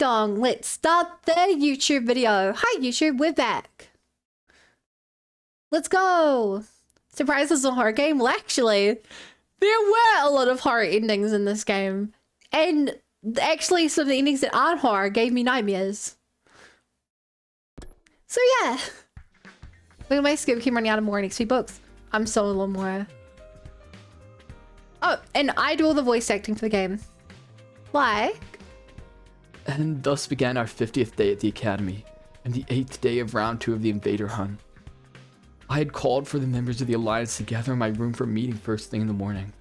dong, let's start the YouTube video. Hi YouTube, we're back. Let's go. Surprise, this is a horror game? Well, actually, there were a lot of horror endings in this game. And actually, some of the endings that aren't horror gave me nightmares. So yeah. Look at my scoop, keep running out of more XP books. I'm so a little more. Oh, and I do all the voice acting for the game. Like? And thus began our 50th day at the Academy, and the 8th day of round 2 of the invader hunt. I had called for the members of the Alliance to gather in my room for a meeting first thing in the morning,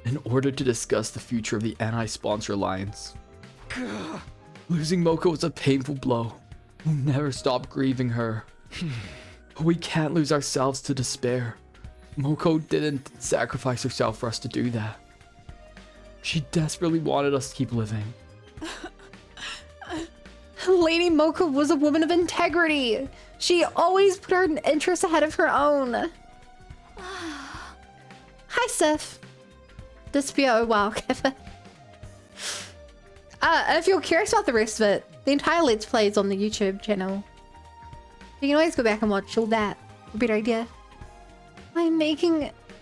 in order to discuss the future of the anti-sponsor alliance. Losing Moko was a painful blow. We'll never stop grieving her. But we can't lose ourselves to despair. Moko didn't sacrifice herself for us to do that. She desperately wanted us to keep living. Lady Moko was a woman of integrity. She always put her interests ahead of her own. Hi, Sif. This video, wow, Kevin. If you're curious about the rest of it, the entire Let's Play is on the YouTube channel. You can always go back and watch all that. A better idea.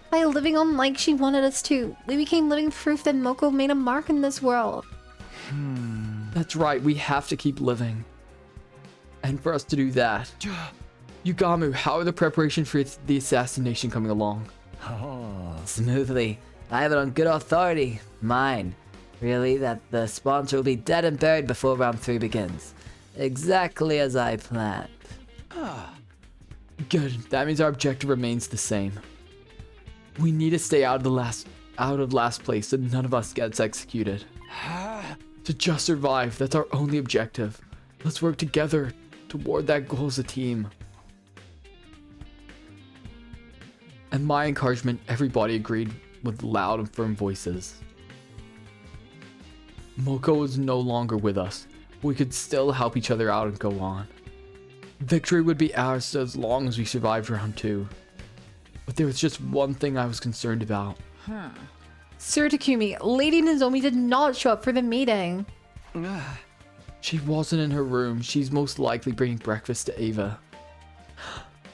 By living on like she wanted us to, we became living proof that Moko made a mark in this world. That's right, we have to keep living. And for us to do that, Yugamu, how are the preparations for the assassination coming along? Oh, smoothly. I have it on good authority. Mine. Really, that the sponsor will be dead and buried before round 3 begins. Exactly as I planned. Good, that means our objective remains the same. We need to stay out of last place so none of us gets executed. To just survive, that's our only objective. Let's work together toward that goal as a team. And my encouragement, everybody agreed with loud and firm voices. Moko is no longer with us. We could still help each other out and go on. Victory would be ours as long as we survived round 2. But there was just one thing I was concerned about. Sir Takumi, Lady Nozomi did not show up for the meeting. She wasn't in her room. She's most likely bringing breakfast to Eva.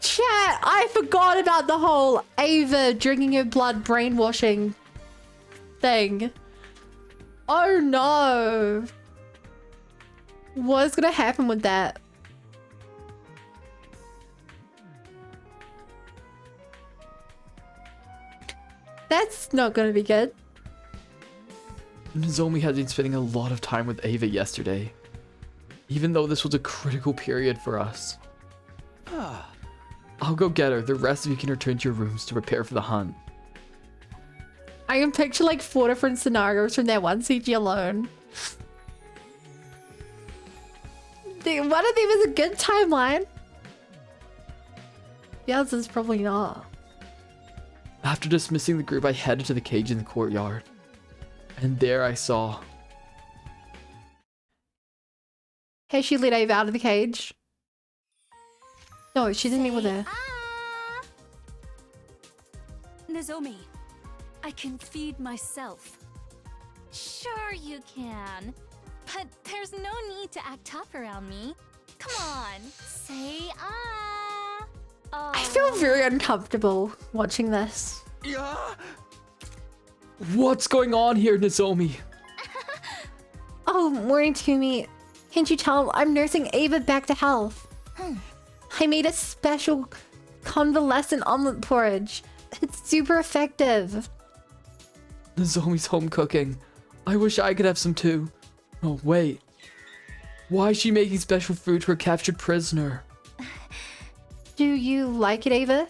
Chat, I forgot about the whole Eva drinking her blood brainwashing thing. Oh no. What's gonna happen with that? That's not gonna be good. Nozomi had been spending a lot of time with Eva yesterday, even though this was a critical period for us. I'll go get her. The rest of you can return to your rooms to prepare for the hunt. I can picture like 4 different scenarios from that one CG alone. One of them is a good timeline. The others is probably not. After dismissing the group, I headed to the cage in the courtyard. And there I saw... Has she let Eva out of the cage? No, she didn't meet with her. Nozomi, I can feed myself. Sure you can, but there's no need to act tough around me. Come on, say ah. Oh. I feel very uncomfortable watching this. What's going on here, Nozomi? Oh, morning Takumi. Can't you tell I'm nursing Eva back to health? I made a special convalescent omelet porridge. It's super effective. Nozomi's home cooking. I wish I could have some too. Oh, wait. Why is she making special food for a captured prisoner? Do you like it, Eva?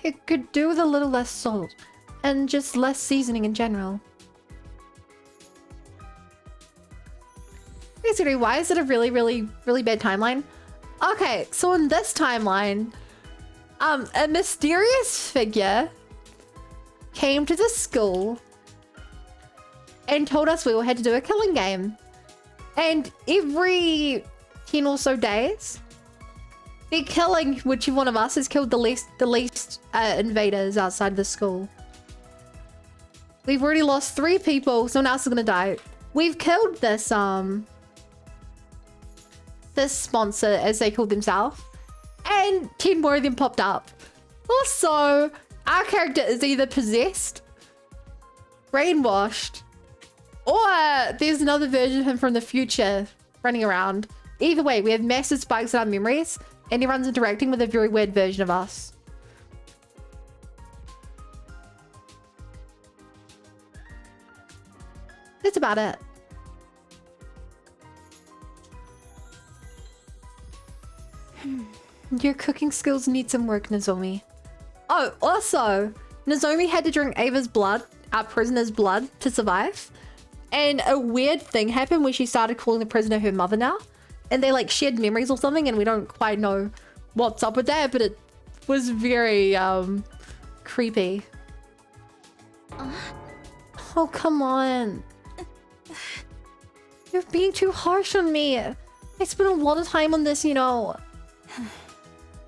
It could do with a little less salt and just less seasoning in general. Basically, why is it a really bad timeline? Okay, so in this timeline, a mysterious figure came to the school and told us we all had to do a killing game. And every 10 or so days, they're killing whichever one of us has killed the least invaders outside the school. We've already lost 3 people. Someone else is gonna die. We've killed this sponsor, as they called themselves. And 10 more of them popped up. Also, our character is either possessed, brainwashed, or there's another version of him from the future running around. Either way, we have massive spikes in our memories, and everyone's interacting with a very weird version of us. That's about it. Your cooking skills need some work, Nozomi. Oh, also, Nozomi had to drink Eva's blood, our prisoner's blood, to survive. And a weird thing happened where she started calling the prisoner her mother now. And they like shared memories or something, and we don't quite know what's up with that, but it was very creepy. Oh, come on. You're being too harsh on me. I spent a lot of time on this, you know.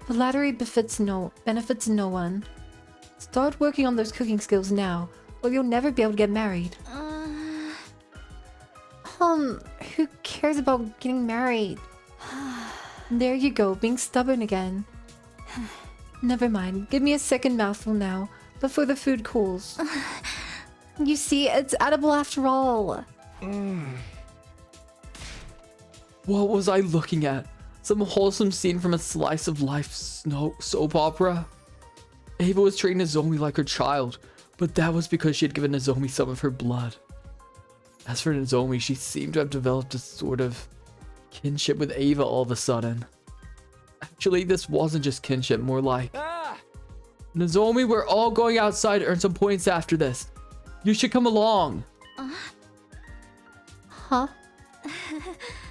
Flattery benefits no one. Start working on those cooking skills now, or you'll never be able to get married. Who cares about getting married? There you go, being stubborn again. Never mind, give me a second mouthful now, before the food cools. You see, it's edible after all. What was I looking at? Some wholesome scene from a slice of life soap opera? Eva was treating Nozomi like her child, but that was because she had given Nozomi some of her blood. As for Nozomi, she seemed to have developed a sort of kinship with Eva all of a sudden. Actually, this wasn't just kinship, more like... Nozomi, we're all going outside to earn some points after this. You should come along. Huh?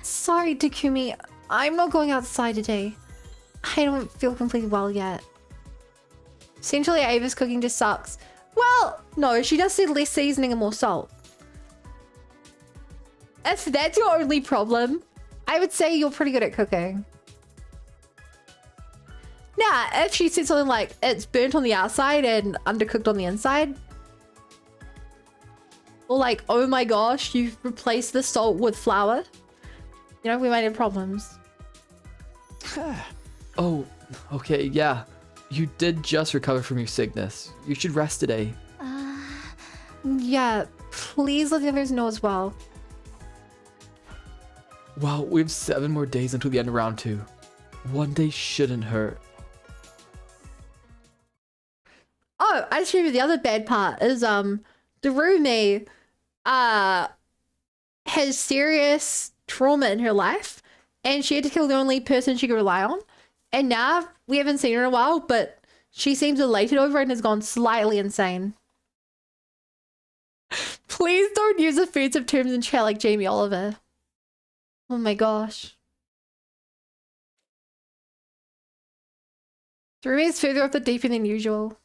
Sorry, Takumi. I'm not going outside today. I don't feel completely well yet. Essentially, Ava's cooking just sucks. Well, no, she just said less seasoning and more salt. If that's your only problem, I would say you're pretty good at cooking. Now, if she said something like, it's burnt on the outside and undercooked on the inside. Or like, oh my gosh, you've replaced the salt with flour. You know, we might have problems. Oh, okay, yeah. You did just recover from your sickness. You should rest today. Yeah, please let the others know as well. Well, we have 7 more days until the end of round 2. One day shouldn't hurt. Oh, I just remember the other bad part is the roomie has serious trauma in her life, and she had to kill the only person she could rely on. And now we haven't seen her in a while, but she seems elated over it and has gone slightly insane. Please don't use offensive terms in chat like Jamie Oliver. Oh my gosh. The roomie is further off the deep end than usual.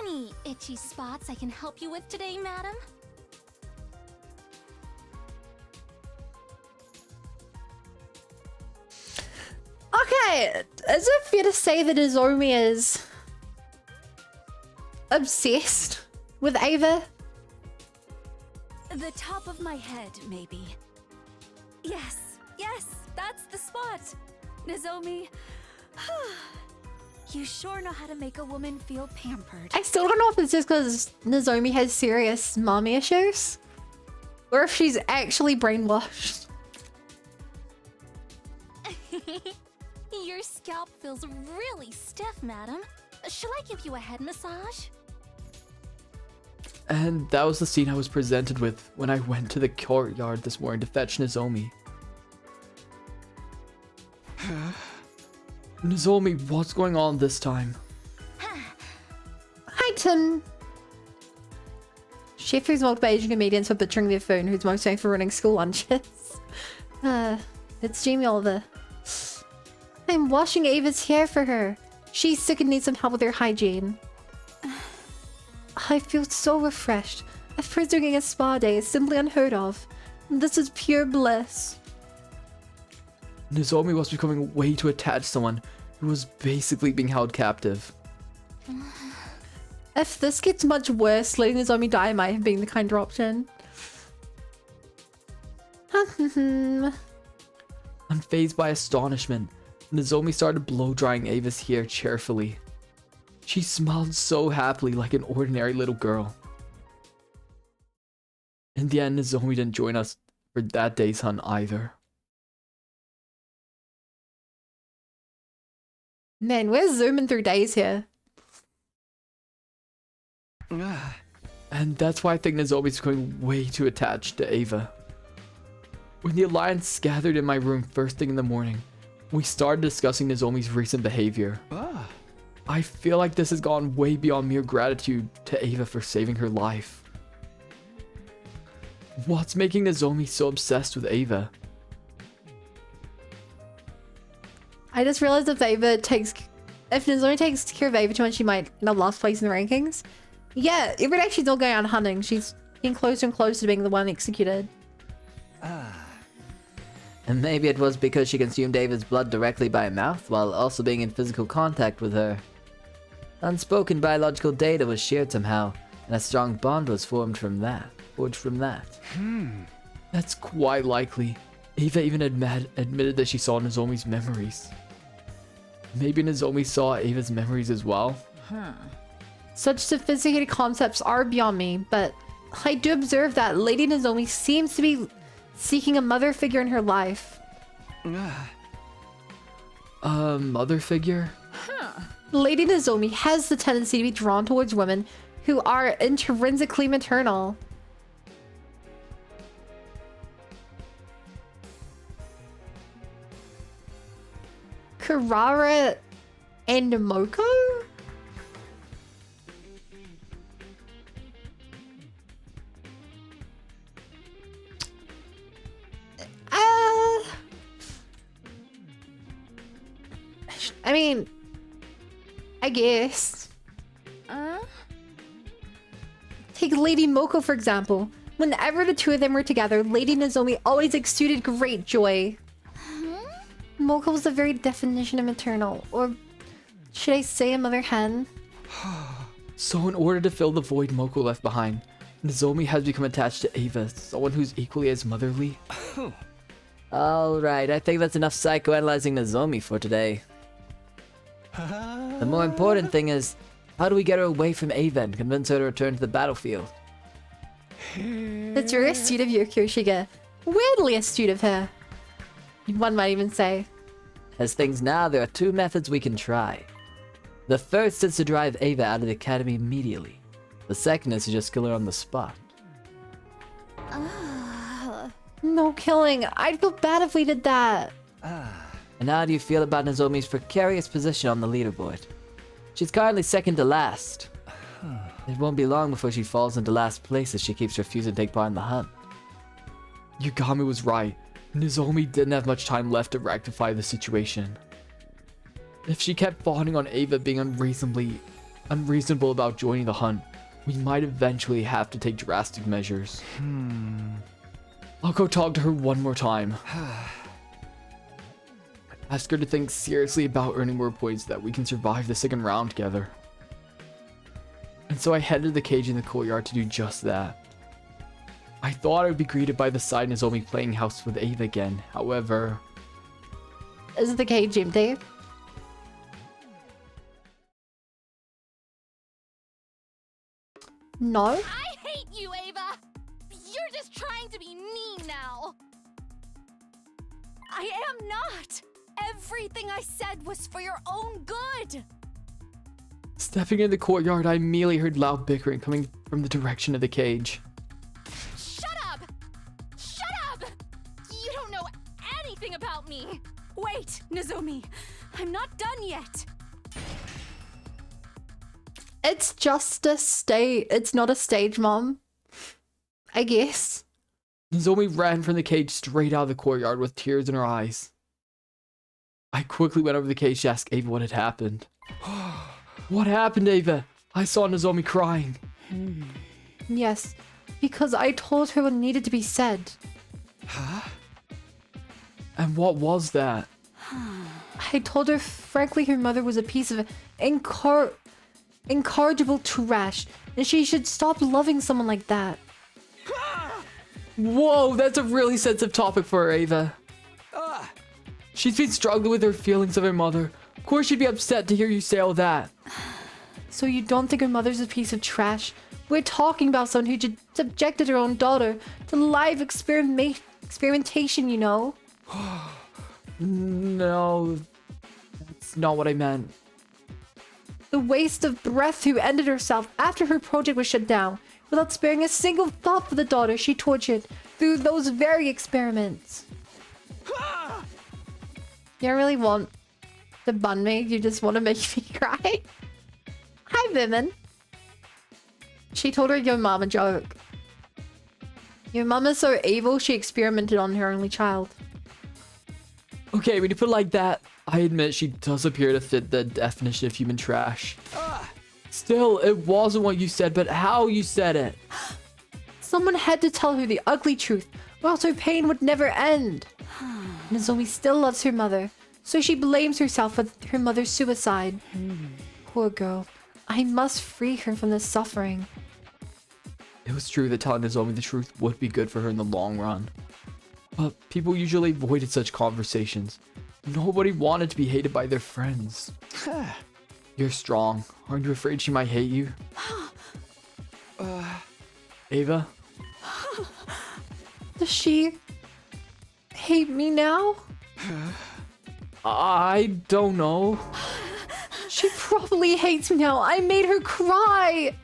Any itchy spots I can help you with today, madam? Okay, is it fair to say that Nozomi is obsessed with Eva? The top of my head, maybe. Yes, that's the spot. Nozomi, you sure know how to make a woman feel pampered. I still don't know if it's just because Nozomi has serious mommy issues, or if she's actually brainwashed. Your scalp feels really stiff, madam. Shall I give you a head massage? And that was the scene I was presented with when I went to the courtyard this morning to fetch Nozomi. Nozomi, what's going on this time? Hi, Tim. Chef who's multiple Asian comedians for butchering their food, who's most famous for running school lunches. It's Jamie Oliver. I'm washing Ava's hair for her. She's sick and needs some help with her hygiene. I feel so refreshed. A prisoner getting a spa day is simply unheard of. This is pure bliss. Nozomi was becoming way too attached to someone who was basically being held captive. If this gets much worse, letting Nozomi die might have been the kinder option. Unfazed by astonishment, Nozomi started blow-drying Ava's hair cheerfully. She smiled so happily like an ordinary little girl. In the end, Nozomi didn't join us for that day's hunt either. Man, we're zooming through days here. And that's why I think Nozomi's becoming way too attached to Eva. When the Alliance gathered in my room first thing in the morning, we started discussing Nozomi's recent behavior. I feel like this has gone way beyond mere gratitude to Eva for saving her life. What's making Nozomi so obsessed with Eva? I just realized if Nozomi takes care of Eva too much, she might end up last place in the rankings. Yeah, every day she's not going out hunting. She's getting closer and closer to being the one executed. And maybe it was because she consumed Ava's blood directly by mouth while also being in physical contact with her. Unspoken biological data was shared somehow, and a strong bond was forged from that. That's quite likely. Eva even admitted that she saw Nozomi's memories. Maybe Nozomi saw Ava's memories as well? Such sophisticated concepts are beyond me, but I do observe that Lady Nozomi seems to be seeking a mother figure in her life. A mother figure? Lady Nozomi has the tendency to be drawn towards women who are intrinsically maternal. Karara and Moko? I mean, I guess. Take Lady Moko, for example. Whenever the two of them were together, Lady Nozomi always exuded great joy. Moko was the very definition of maternal, or should I say a mother hen? So in order to fill the void Moko left behind, Nozomi has become attached to Eva, someone who's equally as motherly. Alright, I think that's enough psychoanalyzing Nozomi for today. The more important thing is, how do we get her away from Eva and convince her to return to the battlefield? That's very astute of you, Kyoshige. Weirdly astute of her. One might even say. As things now, there are two methods we can try. The first is to drive Eva out of the academy immediately. The second is to just kill her on the spot. No killing. I'd feel bad if we did that. And how do you feel about Nozomi's precarious position on the leaderboard? She's currently second to last. It won't be long before she falls into last place as she keeps refusing to take part in the hunt. Yagami was right. Nozomi didn't have much time left to rectify the situation. If she kept fawning on Eva being unreasonable about joining the hunt, we might eventually have to take drastic measures. I'll go talk to her one more time. Ask her to think seriously about earning more points so that we can survive the second round together. And so I headed to the cage in the courtyard to do just that. I thought I would be greeted by the sight of Nozomi playing house with Eva again, however... Is the cage empty? No? I hate you, Eva! You're just trying to be mean now! I am not! Everything I said was for your own good! Stepping in the courtyard, I immediately heard loud bickering coming from the direction of the cage. Shut up! Shut up! You don't know anything about me! Wait, Nozomi! I'm not done yet! It's just a stage. It's not a stage, Mom. I guess. Nozomi ran from the cage straight out of the courtyard with tears in her eyes. I quickly went over the cage to ask Eva what had happened. What happened, Eva? I saw Nozomi crying. Yes, because I told her what needed to be said. And what was that? I told her frankly her mother was a piece of incorrigible trash, and she should stop loving someone like that. Whoa, that's a really sensitive topic for her, Eva. She's been struggling with her feelings of her mother. Of course she'd be upset to hear you say all that. So you don't think her mother's a piece of trash? We're talking about someone who subjected her own daughter to live experimentation, you know? No, that's not what I meant. The waste of breath who ended herself after her project was shut down, without sparing a single thought for the daughter she tortured through those very experiments. You don't really want to bun me, you just want to make me cry. Hi, Vivian. She told her your mom a joke. Your mom is so evil, she experimented on her only child. Okay, when you put it like that, I admit she does appear to fit the definition of human trash. Still, it wasn't what you said, but how you said it. Someone had to tell her the ugly truth, or else her pain would never end. Nozomi still loves her mother, so she blames herself for her mother's suicide. Poor girl. I must free her from this suffering. It was true that telling Nozomi the truth would be good for her in the long run. But people usually avoided such conversations. Nobody wanted to be hated by their friends. You're strong. Aren't you afraid she might hate you? Eva? Does she hate me now? I don't know. She probably hates me now. I made her cry.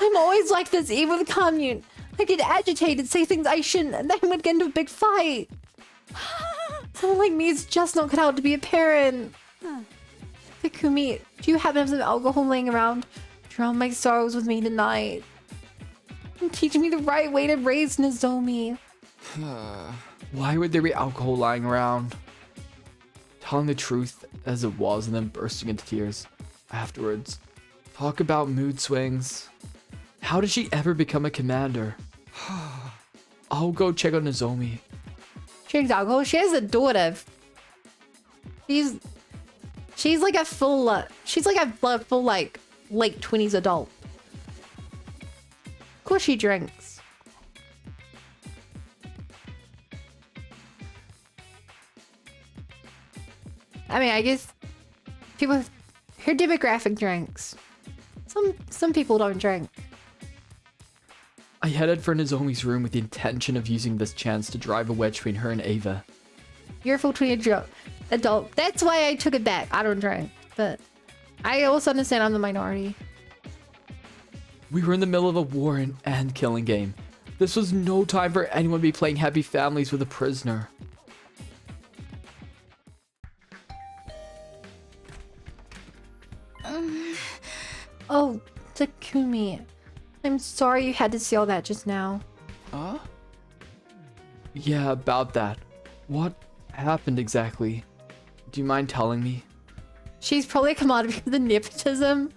I'm always like this, even with Kamyuhn. I get agitated, say things I shouldn't, and then we'd get into a big fight. Someone like me is just not cut out to be a parent. Takumi, do you happen to have some alcohol laying around? Drown my sorrows with me tonight. And teach me the right way to raise Nozomi. Why would there be alcohol lying around? Telling the truth as it was and then bursting into tears afterwards. Talk about mood swings. How did she ever become a commander? I'll go check on Nozomi. She drinks alcohol. She has a daughter. She's like a full like late 20s adult. Of course she drinks. I mean, I guess people, her demographic drinks. Some people don't drink. I headed for Nozomi's room with the intention of using this chance to drive a wedge between her and Eva. You're a full 20 adult. That's why I took it back. I don't drink, but I also understand I'm the minority. We were in the middle of a war and killing game. This was no time for anyone to be playing happy families with a prisoner. Oh, Takumi. I'm sorry you had to see all that just now. Yeah, about that. What happened exactly? Do you mind telling me? She's probably a commodity of the nepotism.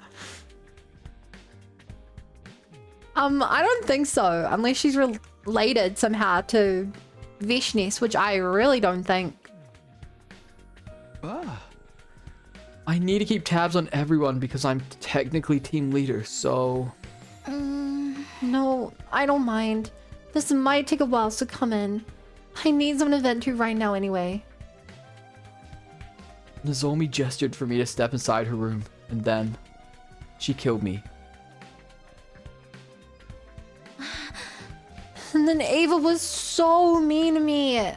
I don't think so. Unless she's related somehow to Vishnis, which I really don't think. I need to keep tabs on everyone because I'm technically team leader, so... No, I don't mind. This might take a while, so come in. I need someone to vent to right now anyway. Nozomi gestured for me to step inside her room, and then... she killed me. And then Eva was so mean to me.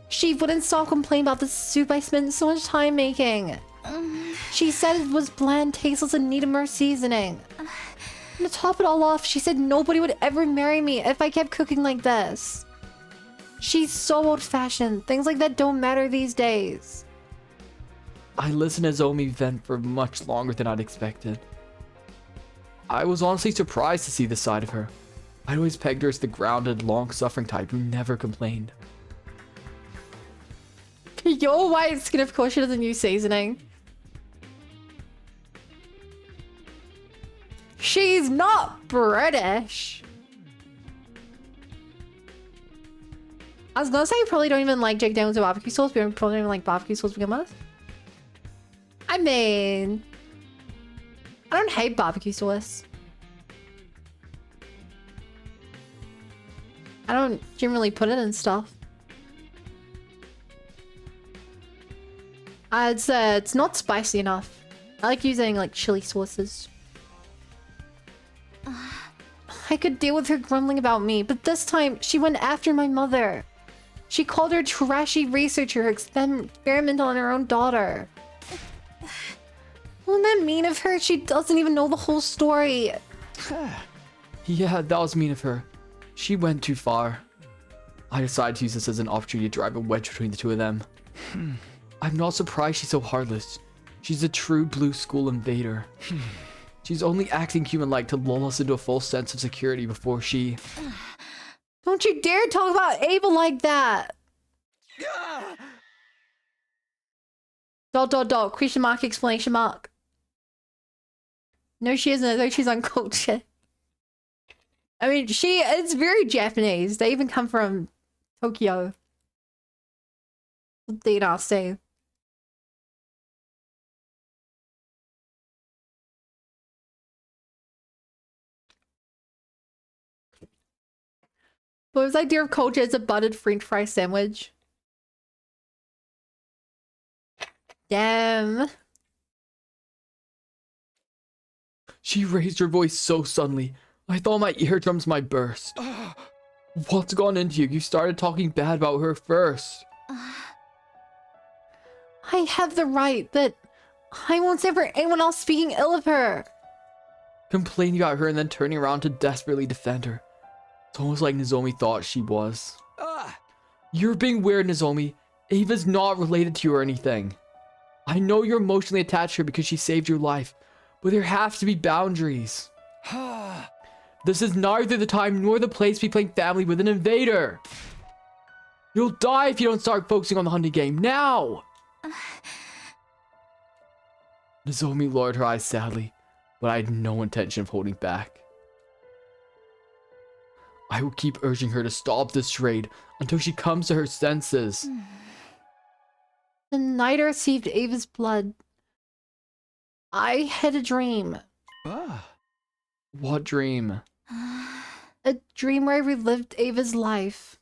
She wouldn't stop complaining about the soup I spent so much time making. She said it was bland, tasteless, and needed more seasoning. And to top it all off, she said nobody would ever marry me if I kept cooking like this. She's so old-fashioned. Things like that don't matter these days. I listened to Nozomi vent for much longer than I'd expected. I was honestly surprised to see this side of her. I'd always pegged her as the grounded, long-suffering type who never complained. You're white skin, of course she doesn't use seasoning. She's not British. I was gonna say you probably don't even like Jake Daniels or barbecue sauce, but you probably don't even like barbecue sauce to begin with. I mean, I don't hate barbecue sauce. I don't generally put it in stuff. It's not spicy enough. I like using like chili sauces. I could deal with her grumbling about me, but this time she went after my mother. She called her a trashy researcher who experimented on her own daughter. Wasn't that mean of her? She doesn't even know the whole story. Yeah, that was mean of her. She went too far. I decided to use this as an opportunity to drive a wedge between the two of them. I'm not surprised she's so heartless. She's a true blue school invader. She's only acting human-like to lull us into a false sense of security before she... Don't you dare talk about Eva like that! Dot dot dot, question mark, exclamation mark. No, she isn't, though she's uncultured. I mean, it's very Japanese. They even come from Tokyo. They not say. What was the idea of culture as a buttered French fry sandwich? Damn. She raised her voice so suddenly, I thought my eardrums might burst. What's gone into you? You started talking bad about her first. I have the right, but I won't stand for anyone else speaking ill of her. Complaining about her and then turning around to desperately defend her. It's almost like Nozomi thought she was. You're being weird, Nozomi. Eva's not related to you or anything. I know you're emotionally attached to her because she saved your life, but there have to be boundaries. This is neither the time nor the place to be playing family with an invader. You'll die if you don't start focusing on the hunting game now. Nozomi lowered her eyes sadly, but I had no intention of holding back. I will keep urging her to stop this charade until she comes to her senses. The night I received Eva's blood, I had a dream. What dream? A dream where I relived Eva's life.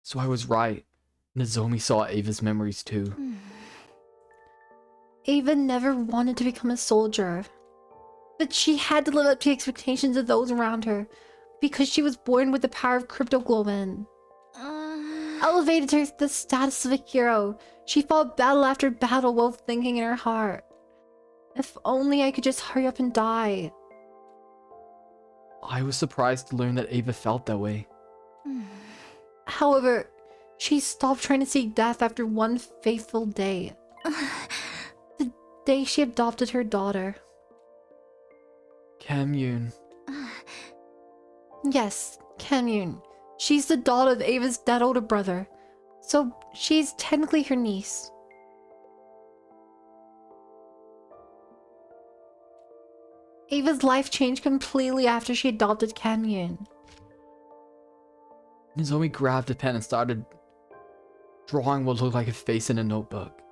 So I was right. Nozomi saw Eva's memories too. Eva never wanted to become a soldier, but she had to live up to the expectations of those around her because she was born with the power of cryptoglobin. Elevated her to the status of a hero. She fought battle after battle while thinking in her heart, if only I could just hurry up and die. I was surprised to learn that Eva felt that way. However, she stopped trying to seek death after one faithful day. The day she adopted her daughter. Kamyuhn. Yes, Kamyuhn. She's the daughter of Eva's dead older brother, so she's technically her niece. Eva's life changed completely after she adopted Kamyuhn. Nozomi grabbed a pen and started drawing what looked like a face in a notebook.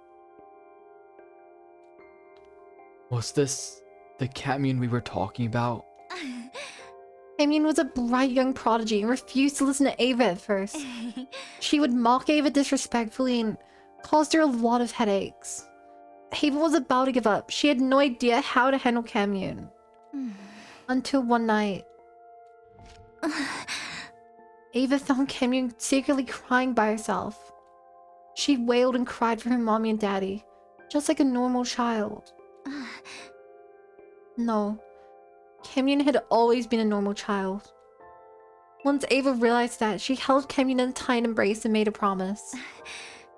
Was this the Kamyuhn we were talking about? Kamyuhn was a bright young prodigy and refused to listen to Eva at first. She would mock Eva disrespectfully and caused her a lot of headaches. Eva was about to give up. She had no idea how to handle Kamyuhn. Until one night, Eva found Kamyuhn secretly crying by herself. She wailed and cried for her mommy and daddy, just like a normal child. No, Kamyuhn had always been a normal child. Once Eva realized that, she held Kamyuhn in a tight embrace and made a promise.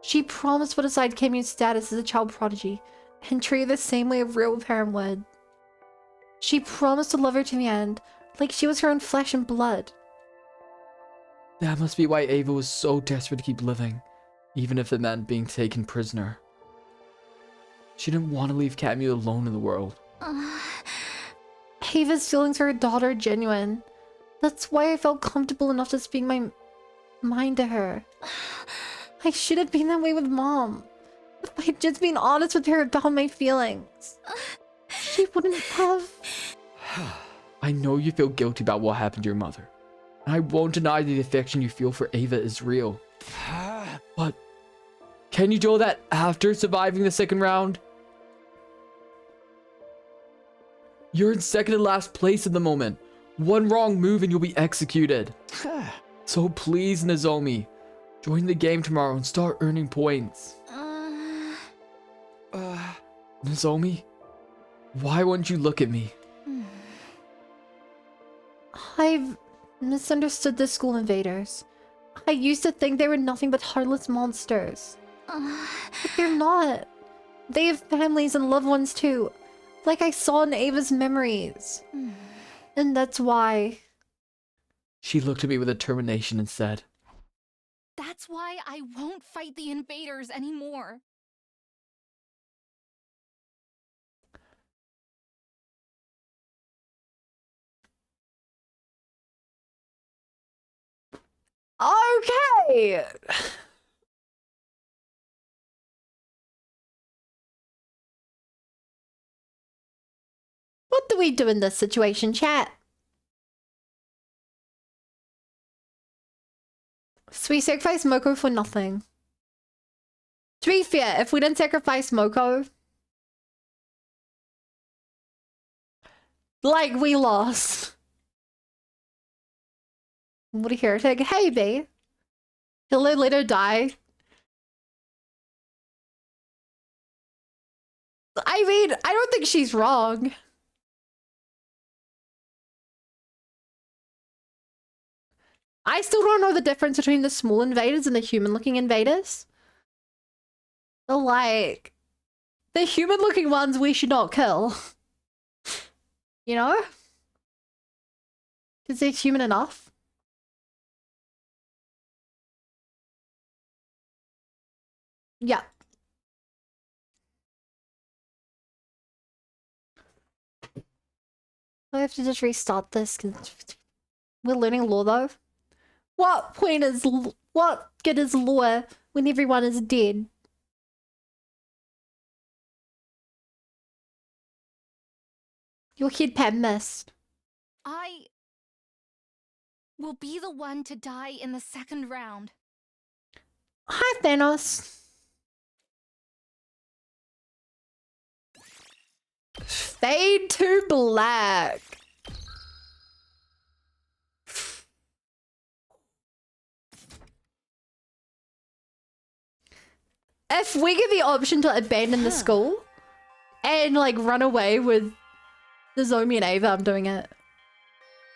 She promised to put aside Kamyuhn's status as a child prodigy and treat her the same way a real parent would. She promised to love her to the end, like she was her own flesh and blood. That must be why Eva was so desperate to keep living, even if it meant being taken prisoner. She didn't want to leave Kamyuhn alone in the world. Eva's feelings for her daughter are genuine. That's why I felt comfortable enough to speak my Mine to her. I should have been that way with Mom. If I'd just been honest with her about my feelings, she wouldn't have. I know you feel guilty about what happened to your mother. And I won't deny the affection you feel for Eva is real. But can you do that after surviving the second round? You're in second to last place at the moment. One wrong move and you'll be executed. So please, Nozomi, join the game tomorrow and start earning points. Nozomi, why won't you look at me? I've misunderstood the school invaders. I used to think they were nothing but heartless monsters. But they're not. They have families and loved ones too, like I saw in Ava's memories. And that's why. She looked at me with determination and said, That's why I won't fight the invaders anymore. Okay! What do we do in this situation, chat? So we sacrifice Moko for nothing. To be fair, if we didn't sacrifice Moko, like, we lost. What a heretic. Hey, babe. He'll let her die. I mean, I don't think she's wrong. I still don't know the difference between the small invaders and the human-looking invaders. But, like, the human-looking ones we should not kill. You know? Because they're human enough. Yeah. I have to just restart this because we're learning law though. What point is what good is law when everyone is dead? Your head pad missed. I will be the one to die in the second round. Hi, Thanos. Fade to black. If we get the option to abandon the school and like run away with Nozomi and Eva, I'm doing it.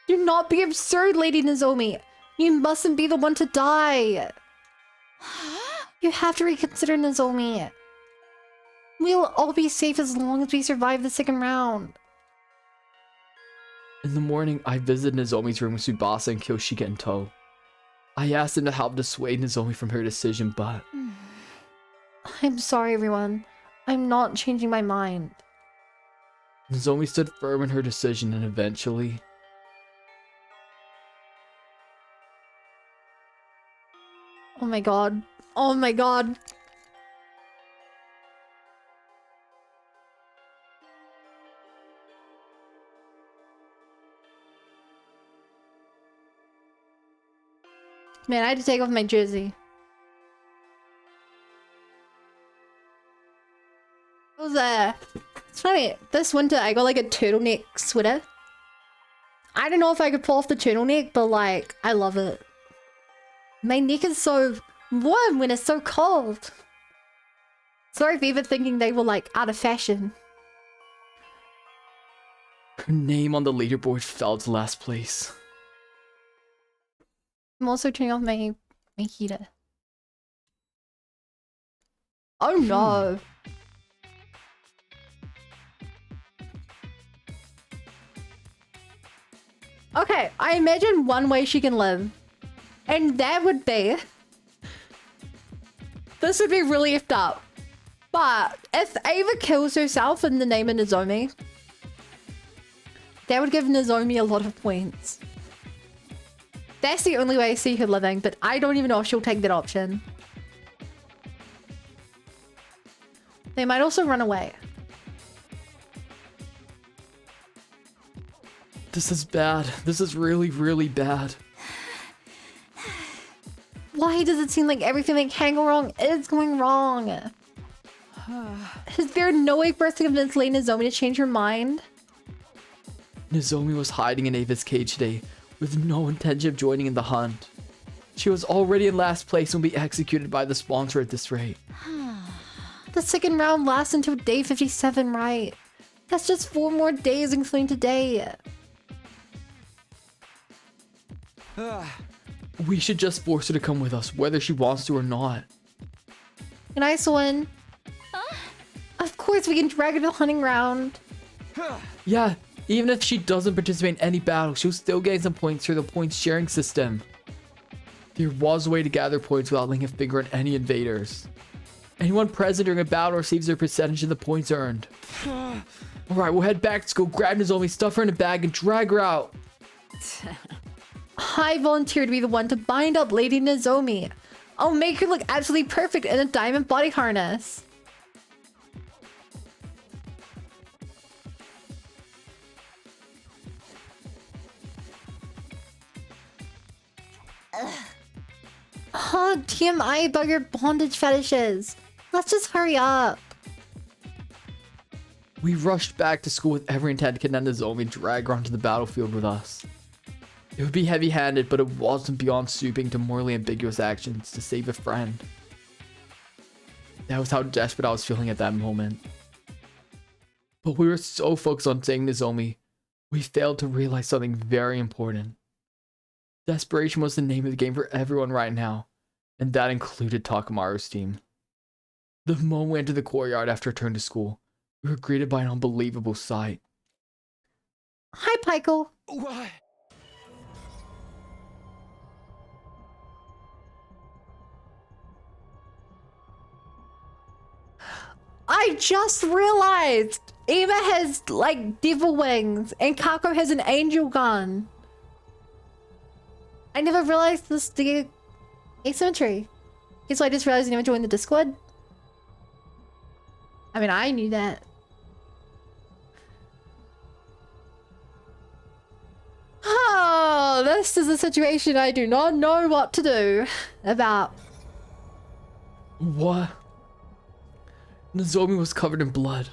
Do not be absurd, Lady Nozomi. You mustn't be the one to die. You have to reconsider, Nozomi. We'll all be safe as long as we survive the second round. In the morning, I visited Nozomi's room with Tsubasa and Kyoshika in tow. I asked him to help dissuade Nozomi from her decision, but... I'm sorry, everyone. I'm not changing my mind. Nozomi stood firm in her decision and eventually... Oh my god. Oh my god. Man, I had to take off my jersey. It was it's funny, this winter I got like a turtleneck sweater. I don't know if I could pull off the turtleneck, but like, I love it. My neck is so warm when it's so cold. Sorry for even thinking they were like out of fashion. Her name on the leaderboard fell to last place. I'm also turning off my heater. Oh no. Okay, I imagine one way she can live. And that would be... This would be really effed up. But if Eva kills herself in the name of Nozomi, that would give Nozomi a lot of points. That's the only way I see her living, but I don't even know if she'll take that option. They might also run away. This is bad. This is really, really bad. Why does it seem like everything that can go wrong is going wrong? Is there no way for us to convince Lady Nozomi to change her mind? Nozomi was hiding in Eva's cage today with no intention of joining in the hunt. She was already in last place and will be executed by the sponsor at this rate. The second round lasts until day 57, right? That's just 4 more days including today. We should just force her to come with us, whether she wants to or not. A nice one. Of course we can drag her to the hunting round. Yeah, even if she doesn't participate in any battle, she'll still gain some points through the points sharing system. There was a way to gather points without laying a finger on any invaders. Anyone present during a battle receives their percentage of the points earned. Alright, we'll head back to school, grab Nozomi, stuff her in a bag, and drag her out. I volunteer to be the one to bind up Lady Nozomi. I'll make her look absolutely perfect in a diamond body harness. Oh, TMI about your bondage fetishes. Let's just hurry up. We rushed back to school with every intent to kidnap Nozomi and drag her onto the battlefield with us. It would be heavy-handed, but it wasn't beyond stooping to morally ambiguous actions to save a friend. That was how desperate I was feeling at that moment. But we were so focused on saving Nozomi, we failed to realize something very important. Desperation was the name of the game for everyone right now, and that included Takamaru's team. The moment we entered the courtyard after return to school, we were greeted by an unbelievable sight. Hi, Pikel. What? I just realized Eva has like devil wings and Kako has an angel gun. I never realized this the asymmetry. Okay, so I just realized I never joined the Discord. I mean, I knew that. Oh, this is a situation I do not know what to do about. What? Nozomi was covered in blood.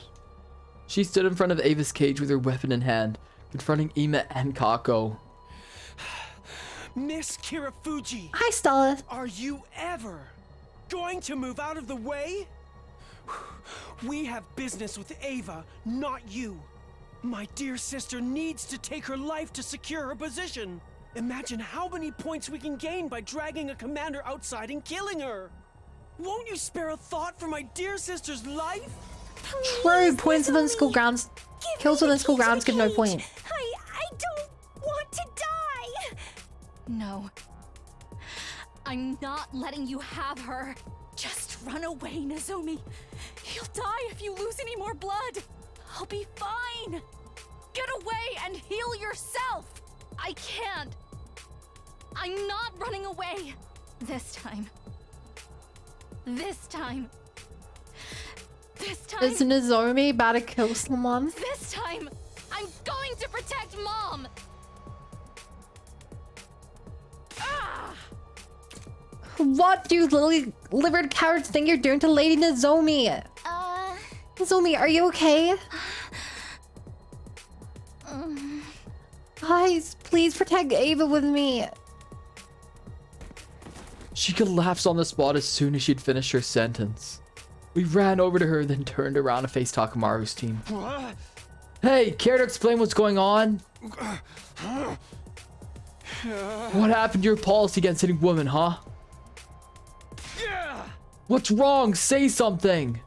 She stood in front of Ava's cage with her weapon in hand, confronting Ima and Kako. Miss Kirafuji, Hi, Stella. are you ever going to move out of the way? We have business with Eva, not you. My dear sister needs to take her life to secure her position. Imagine how many points we can gain by dragging a commander outside and killing her. Won't you spare a thought for my dear sister's life? True, points within school grounds. Kills within school grounds give no point. I don't want to die. No. I'm not letting you have her. Just run away, Nozomi. You'll die if you lose any more blood. I'll be fine. Get away and heal yourself. I can't. I'm not running away. This time. This time. This time. Is Nozomi about to kill someone? This time. I'm going to protect Mom. Ah! What do you lily-livered cowards think you're doing to Lady Nozomi? Nozomi, are you okay? Guys, please protect Ava with me. She collapsed on the spot as soon as she'd finished her sentence. We ran over to her, then turned around to face Takamaru's team. What? Hey, care to explain what's going on? What happened to your policy against hitting women, huh? What's wrong? Say something.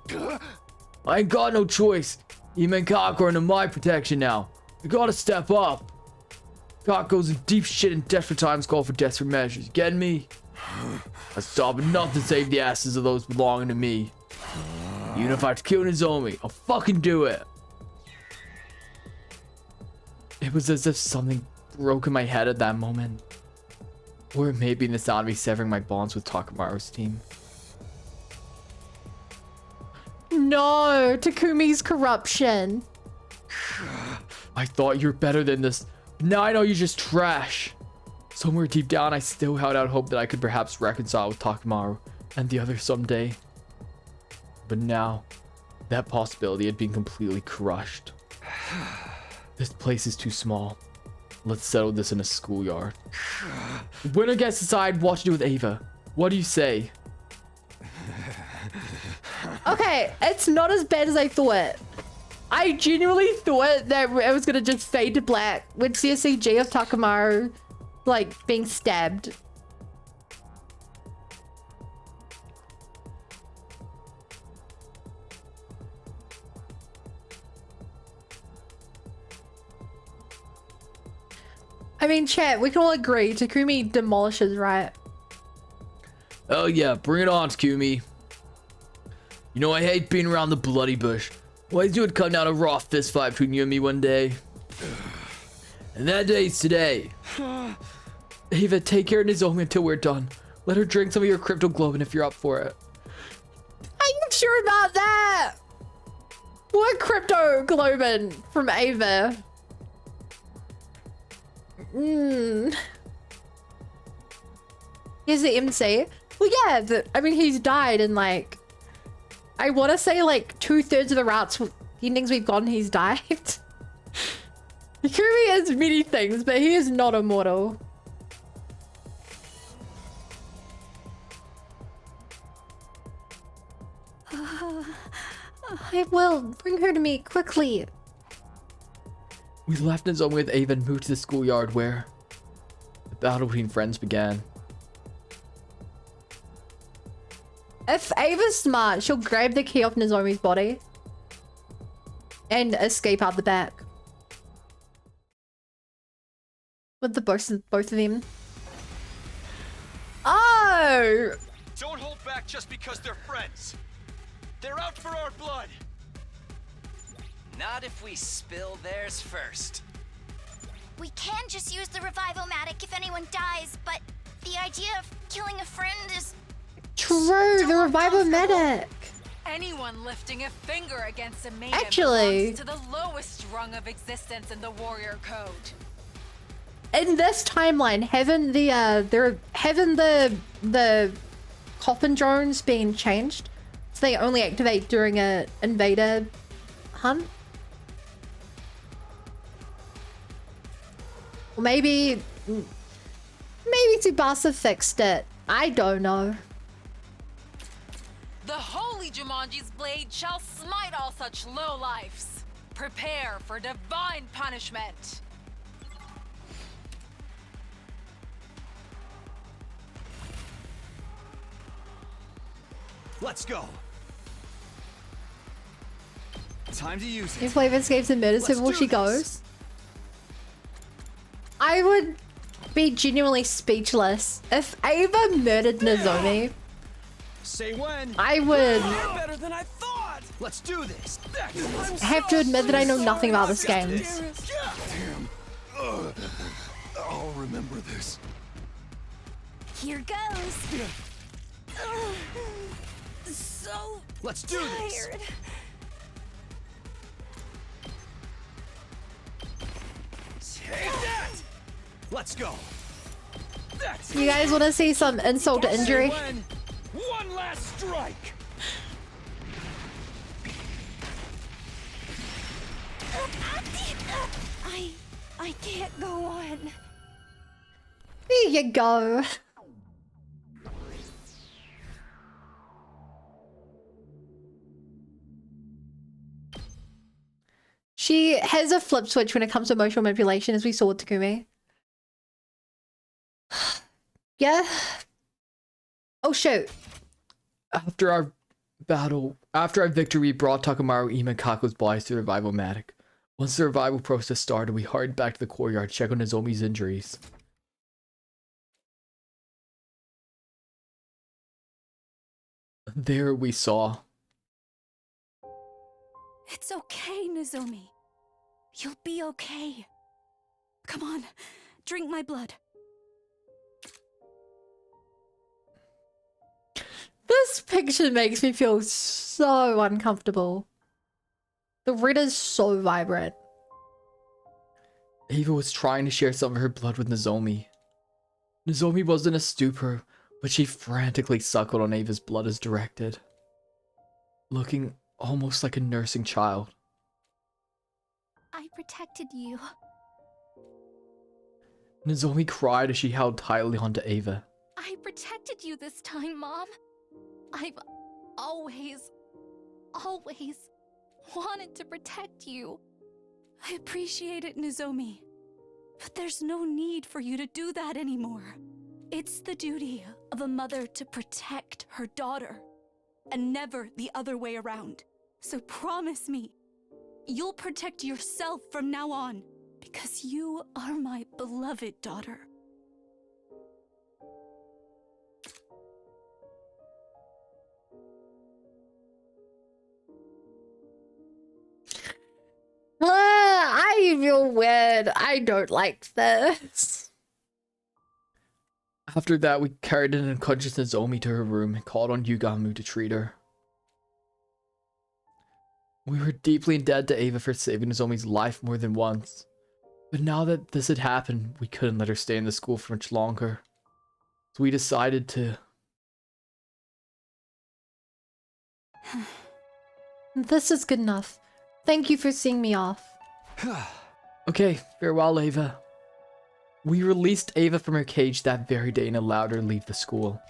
I ain't got no choice. Ima and Kako are under my protection now. I gotta step up. Kako's in deep shit and desperate times call for desperate measures. Getting me? I stop at nothing to save the asses of those belonging to me. Even if I have to kill Nozomi, I'll fucking do it. It was as if something broke in my head at that moment. Or maybe in the sound of me severing my bonds with Takamaru's team. No, Takumi's corruption. I thought you're better than this. Now I know you're just trash. Somewhere deep down, I still held out hope that I could perhaps reconcile with Takamaru and the others someday. But now, that possibility had been completely crushed. This place is too small. Let's settle this in a schoolyard. Winner gets to decide what to do with Eva. What do you say? Okay, it's not as bad as I thought. I genuinely thought that it was gonna just fade to black with CSCG of Takamaru, like, being stabbed. I mean, chat, we can all agree Takumi demolishes, right? Oh yeah, bring it on, Takumi. You know I hate being around the bloody bush. Always knew it'd come down a raw fist fight between you and me one day. And that day's today. Eva, take care of Nozomi until we're done. Let her drink some of your crypto globin if you're up for it. Are you sure about that? What crypto globin from Ava? Here's the MC. Well, yeah, I mean, he's died in, like, I want to say, like, 2/3 of the routes endings we've gotten, he's died. Takumi is many things, but he is not immortal. I will. Bring her to me, quickly. We left Nozomi with Eva and moved to the schoolyard where the battle between friends began. If Ava's smart, she'll grab the key off Nozomi's body and escape out the back. With the both of them. Oh! Don't hold back just because they're friends. They're out for our blood. Not if we spill theirs first. We can just use the revival-matic if anyone dies, but the idea of killing a friend is... True, the revival medic. Anyone lifting a finger against a maiden Actually, belongs to the lowest rung of existence in the warrior code. in this timeline, haven't the coffin drones been changed? So they only activate during a invader hunt? Or maybe Tsubasa fixed it. I don't know. The holy Jumanji's blade shall smite all such lowlifes. Prepare for divine punishment. Let's go. Time to use If it. Flavor escapes and murders her Let's before do she this. goes. I would be genuinely speechless. If Ava murdered Nozomi, Say when. I would You're better than I thought. Let's do this. have to admit that I know nothing about this game. Damn. I'll remember this. Here goes. So Let's do this. tired. Take that. Let's go. That's You guys want to see some insult to injury? Say when. One last strike. I can't go on. There you go. She has a flip switch when it comes to emotional manipulation, as we saw with Takumi. Yeah. Oh shoot. After our victory, we brought Takamaru, Ima, and Kako's bodies to the revival matic. Once the revival process started, we hurried back to the courtyard to check on Nozomi's injuries. There we saw. It's okay, Nozomi. You'll be okay. Come on, drink my blood. This picture makes me feel so uncomfortable. The red is so vibrant. Eva was trying to share some of her blood with Nozomi. Nozomi was in a stupor, but she frantically suckled on Eva's blood as directed, looking almost like a nursing child. I protected you. Nozomi cried as she held tightly onto Eva. I protected you this time, Mom. I've always wanted to protect you. I appreciate it, Nozomi. But there's no need for you to do that anymore. It's the duty of a mother to protect her daughter, and never the other way around. So promise me, you'll protect yourself from now on, because you are my beloved daughter. I feel weird. I don't like this. After that, we carried an unconscious Nozomi to her room and called on Yugamu to treat her. We were deeply indebted to Eva for saving Nozomi's life more than once. But now that this had happened, we couldn't let her stay in the school for much longer. So we decided to... This is good enough. Thank you for seeing me off. Okay, farewell, Eva. We released Eva from her cage that very day and allowed her to leave the school.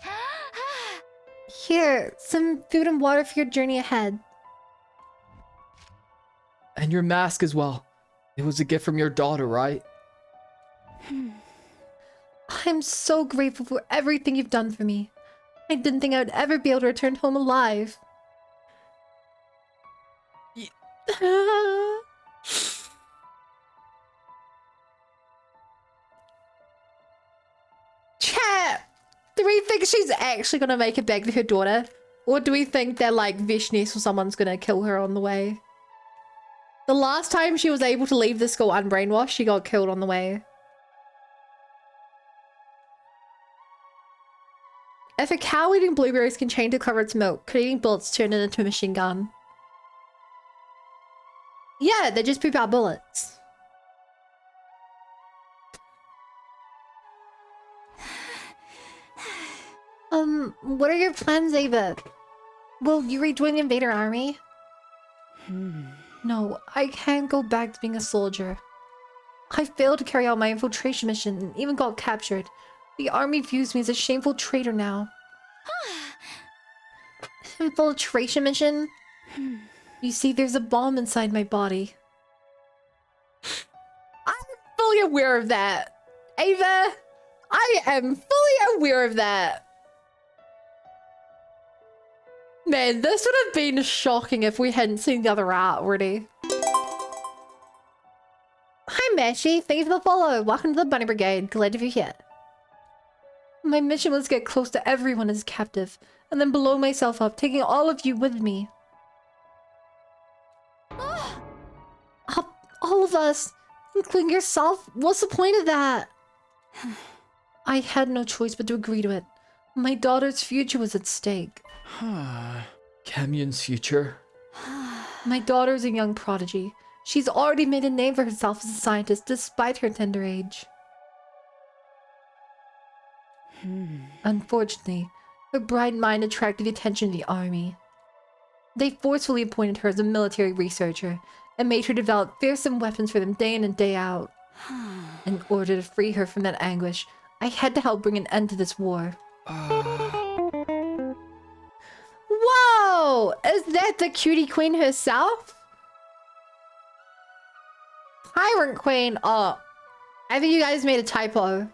Here, some food and water for your journey ahead. And your mask as well. It was a gift from your daughter, right? I'm so grateful for everything you've done for me. I didn't think I would ever be able to return home alive. Chat! Do we think she's actually gonna make it back to her daughter? Or do we think that, like, Vishnis or someone's gonna kill her on the way? The last time she was able to leave the school unbrainwashed, she got killed on the way. If a cow eating blueberries can change the color of its milk, could eating bullets turn it into a machine gun? Yeah, they just poop out bullets. What are your plans, Eva? Will you rejoin the invader army? No, I can't go back to being a soldier. I failed to carry out my infiltration mission and even got captured. The army views me as a shameful traitor now. Infiltration mission? You see, there's a bomb inside my body. I'm fully aware of that. Ava, I am fully aware of that. Man, this would have been shocking if we hadn't seen the other art already. Hi, Meshi. Thank you for the follow. Welcome to the Bunny Brigade. Glad to be here. My mission was to get close to everyone as captive, and then blow myself up, taking all of you with me. All of us, including yourself? What's the point of that? I had no choice but to agree to it. My daughter's future was at stake. Kamyuhn's future? My daughter's a young prodigy. She's already made a name for herself as a scientist despite her tender age. Unfortunately, her bright mind attracted the attention of the army. They forcefully appointed her as a military researcher and made her develop fearsome weapons for them day in and day out. In order to free her from that anguish, I had to help bring an end to this war. Whoa! Is that the cutie queen herself? Tyrant queen. Oh, I think you guys made a typo.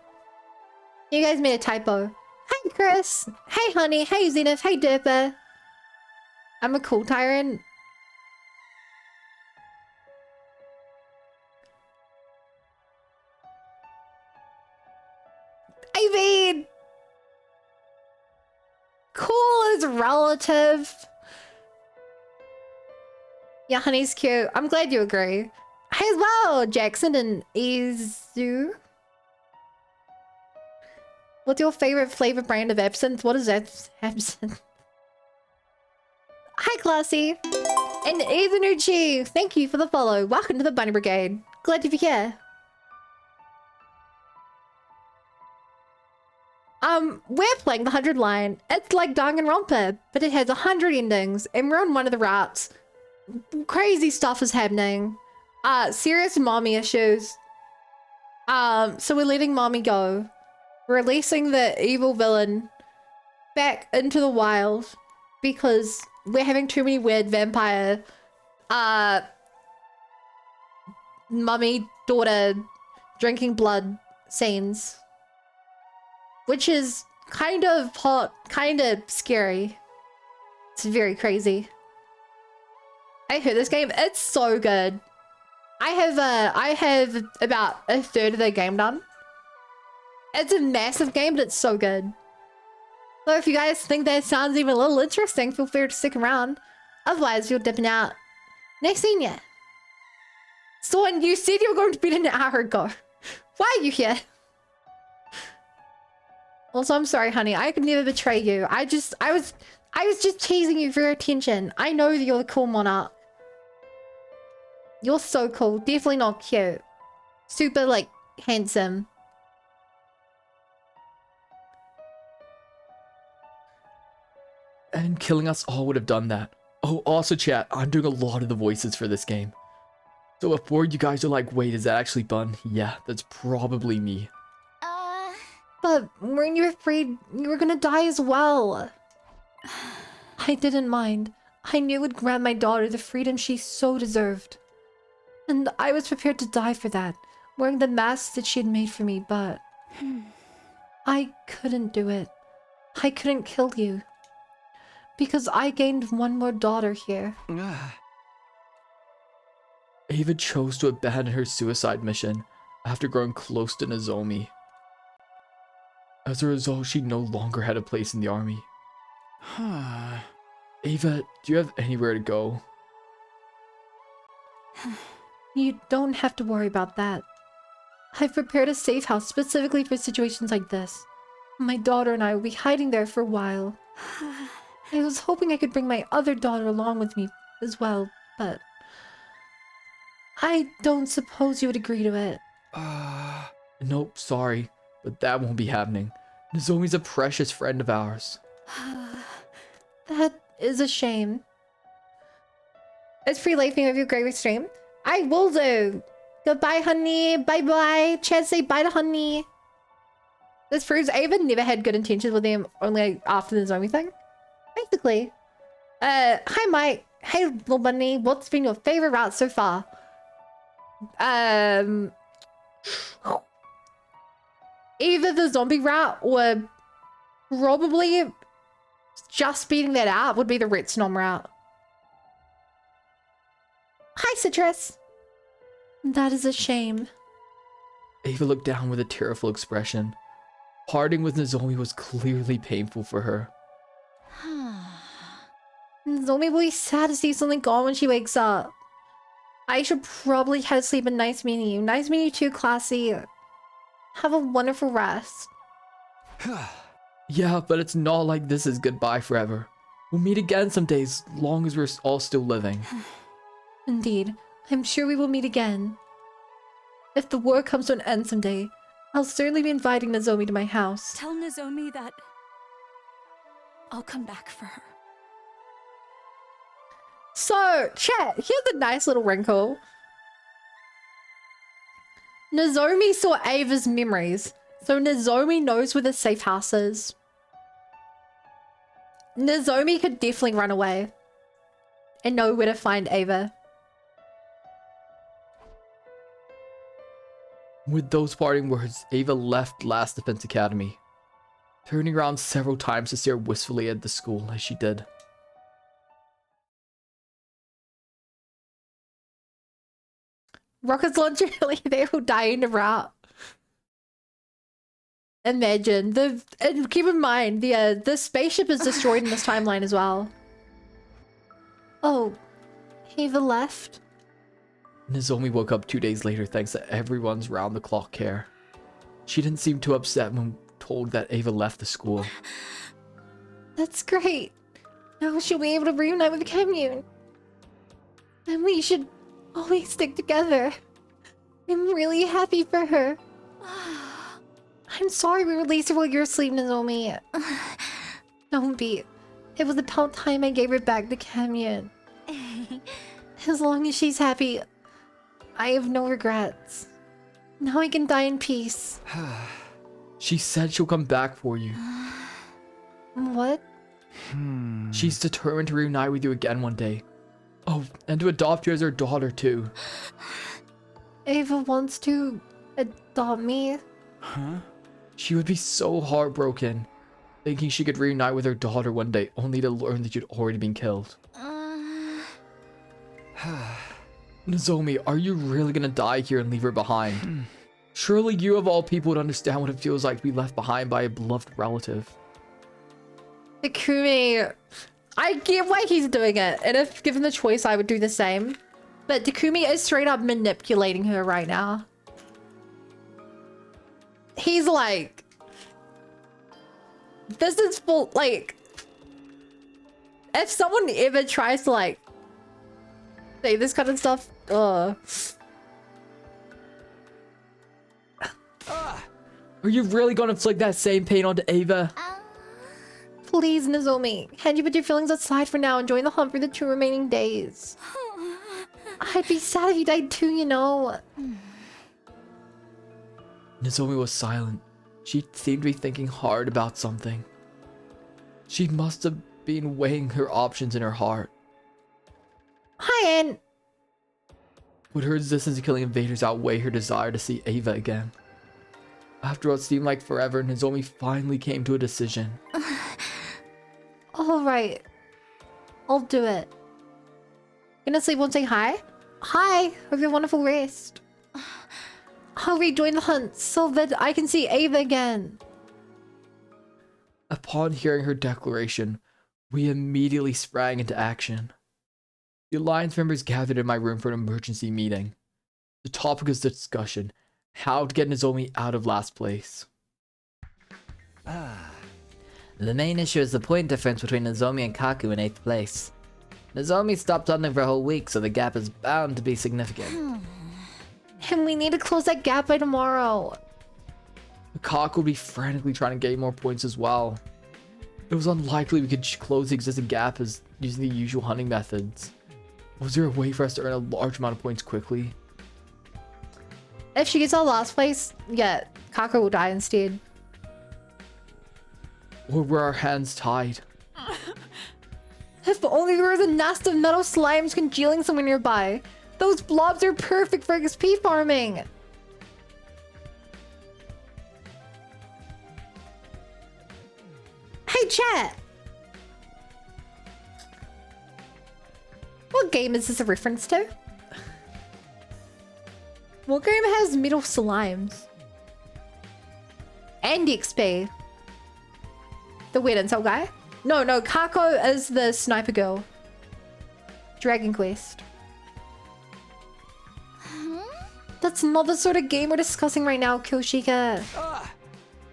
You guys made a typo. Hi, Chris. Hey, honey. Hey, Zenith. Hey, Dipper. I'm a cool tyrant. I mean, cool is relative. Yeah, honey's cute. I'm glad you agree. Hey, as well, Jackson and Izu. What's your favorite flavor brand of absinthe? What is that? Absinthe? Hi, Classy. And Ethanucci, thank you for the follow. Welcome to the Bunny Brigade. Glad to be here. We're playing the 100 line. It's like Danganronpa, but it has 100 endings, and we're on one of the routes. Crazy stuff is happening. Serious mommy issues. So we're letting mommy go. Releasing the evil villain back into the wild because we're having too many weird vampire, mummy, daughter, drinking blood scenes. Which is kind of hot, kind of scary. It's very crazy. I heard this game, it's so good. I have about a third of the game done. It's a massive game, but it's so good. So if you guys think that sounds even a little interesting, feel free to stick around. Otherwise, you're dipping out. Next scene, yeah. So when you said you were going to beat an hour ago, why are you here? Also, I'm sorry, honey. I could never betray you. I was just teasing you for your attention. I know that you're the cool monarch. You're so cool. Definitely not cute. Super, like, handsome. And killing us all would have done that. Oh, also chat, I'm doing a lot of the voices for this game. So before you guys are like, wait, is that actually Bun? Yeah, that's probably me. But weren't you afraid you were gonna die as well? I didn't mind. I knew it would grant my daughter the freedom she so deserved. And I was prepared to die for that, wearing the mask that she had made for me, but... I couldn't do it. I couldn't kill you. Because I gained one more daughter here. Eva chose to abandon her suicide mission after growing close to Nozomi. As a result, she no longer had a place in the army. Eva, do you have anywhere to go? You don't have to worry about that. I've prepared a safe house specifically for situations like this. My daughter and I will be hiding there for a while. I was hoping I could bring my other daughter along with me as well, but... I don't suppose you would agree to it. Nope, sorry, but that won't be happening. Nozomi's a precious friend of ours. That is a shame. It's free lifing of your great stream. I will do. Goodbye, honey. Bye-bye. Chad, say bye to honey. This proves Ava never had good intentions with him, only after the zombie thing. Basically. Hi, Mike. Hey, little bunny. What's been your favorite route so far? Either the zombie route or probably just beating that out would be the Retsnom route. Hi, Citrus. That is a shame. Ava looked down with a tearful expression. Parting with Nozomi was clearly painful for her. Nozomi will be sad to see something gone when she wakes up. I should probably head to sleep, and nice meeting you. Nice meeting you too, Classy. Have a wonderful rest. Yeah, but it's not like this is goodbye forever. We'll meet again some days, long as we're all still living. Indeed. I'm sure we will meet again. If the war comes to an end someday, I'll certainly be inviting Nozomi to my house. Tell Nozomi that I'll come back for her. So, chat, here's a nice little wrinkle. Nozomi saw Ava's memories, so Nozomi knows where the safe house is. Nozomi could definitely run away and know where to find Ava. With those parting words, Ava left Last Defense Academy, turning around several times to stare wistfully at the school as she did. Rockets launch early, they will die in a route. Imagine and keep in mind the spaceship is destroyed in this timeline as well. Oh, Ava left. Nozomi woke up 2 days later thanks to everyone's round-the-clock care. She didn't seem too upset when told that Ava left the school. That's great. Now she'll be able to reunite with Kamyuhn. And we should always stick together. I'm really happy for her. I'm sorry we released her while you were asleep, Nozomi. Don't be. It was about time I gave her back to Kamyuhn. As long as she's happy, I have no regrets. Now I can die in peace. She said she'll come back for you. What? She's determined to reunite with you again one day. Oh, and to adopt you as her daughter too. Eva wants to adopt me? Huh? She would be so heartbroken, thinking she could reunite with her daughter one day, only to learn that you'd already been killed. Nozomi, are you really gonna die here and leave her behind? Surely you of all people would understand what it feels like to be left behind by a beloved relative. Takumi, I get why he's doing it, and if given the choice, I would do the same. But Takumi is straight up manipulating her right now. He's like, this is full, like, if someone ever tries to like say this kind of stuff, Are you really gonna inflict that same pain onto Eva? Please, Nozomi, can't you put your feelings aside for now and join the hunt for the 2 remaining days? I'd be sad if you died too, you know. Nozomi was silent. She seemed to be thinking hard about something. She must have been weighing her options in her heart. Hi, Ann. Would her resistance to killing invaders outweigh her desire to see Eva again? After what seemed like forever, Nozomi finally came to a decision. Alright. I'll do it. Gonna sleep won't say hi? Hi, hope you have a wonderful rest. I'll rejoin the hunt so that I can see Eva again. Upon hearing her declaration, we immediately sprang into action. The Alliance members gathered in my room for an emergency meeting. The topic was discussion, how to get Nozomi out of last place. The main issue is the point difference between Nozomi and Kaku in 8th place. Nozomi stopped hunting for a whole week, so the gap is bound to be significant. And we need to close that gap by tomorrow. Kaku would be frantically trying to gain more points as well. It was unlikely we could close the existing gap as using the usual hunting methods. Was there a way for us to earn a large amount of points quickly? If she gets out of last place, yeah, Kaku will die instead. Or were our hands tied? If only there was a nest of metal slimes congealing somewhere nearby. Those blobs are perfect for XP farming. Hey, chat. What game is this a reference to? What game has metal slimes? And XP. The weird insult guy? No, Kako is the sniper girl. Dragon Quest. That's not the sort of game we're discussing right now, Kyoshika.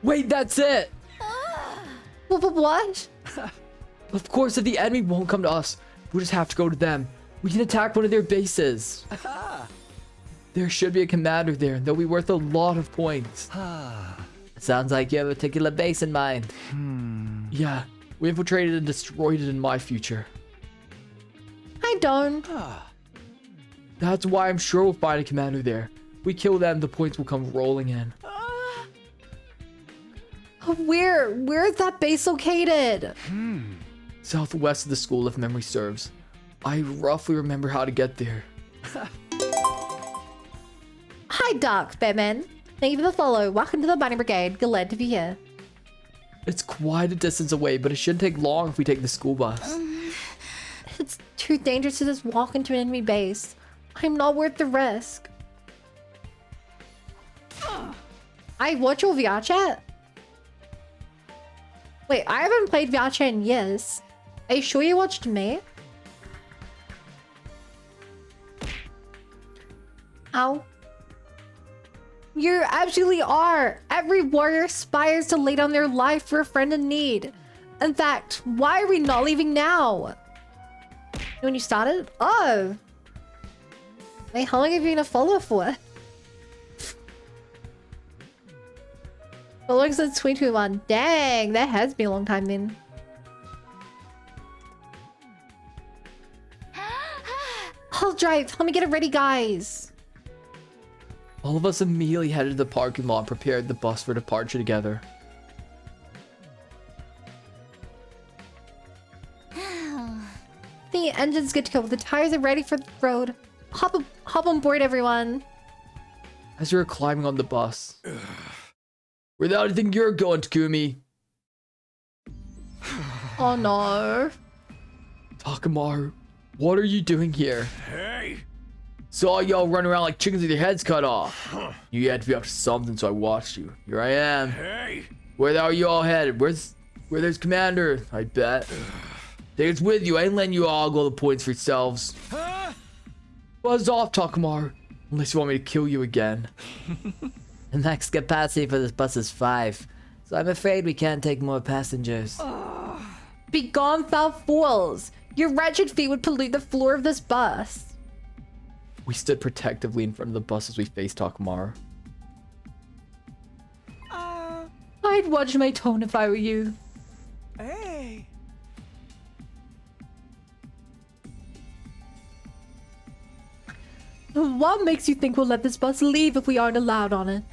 Wait, that's it! What? Of course, if the enemy won't come to us, we'll just have to go to them. We can attack one of their bases. There should be a commander there, and they'll be worth a lot of points. Sounds like you have a particular base in mind. Yeah, we infiltrated and destroyed it in my future. I don't. That's why I'm sure we'll find a commander there. We kill them, the points will come rolling in. Where is that base located? Southwest of the school, if memory serves. I roughly remember how to get there. Hi, Dark Batman. Thank you for the follow. Welcome to the Bunny Brigade. Glad to be here. It's quite a distance away, but it shouldn't take long if we take the school bus. It's too dangerous to just walk into an enemy base. I'm not worth the risk. I watch your VR chat? Wait, I haven't played VR chat in years. Are you sure you watched me? Ow. You absolutely are. Every warrior aspires to lay down their life for a friend in need. In fact, why are we not leaving now? When you started? Oh. Wait, how long have you been a follower for? Following since 2021. Dang, that has been a long time then. I'll drive. Let me get it ready, guys. All of us immediately headed to the parking lot and prepared the bus for departure together. The engine's good to go. The tires are ready for the road. Hop on board, everyone. As we were climbing on the bus. Where the hell do you think you're going, Takumi? Oh no. Takamaru, what are you doing here? Hey! Saw y'all running around like chickens with your heads cut off. You had to be up to something, so I watched you. Here I am. Hey! Where the hell are you all headed? Where there's Commander, I bet. Take us with you. I ain't letting you all go the points for yourselves. Buzz off, Takamaru. Unless you want me to kill you again. The max capacity for this bus is 5, so I'm afraid we can't take more passengers. Be gone, foul fools. Your wretched feet would pollute the floor of this bus. We stood protectively in front of the bus as we faced Takamaru. I'd watch my tone if I were you. Hey! What makes you think we'll let this bus leave if we aren't allowed on it?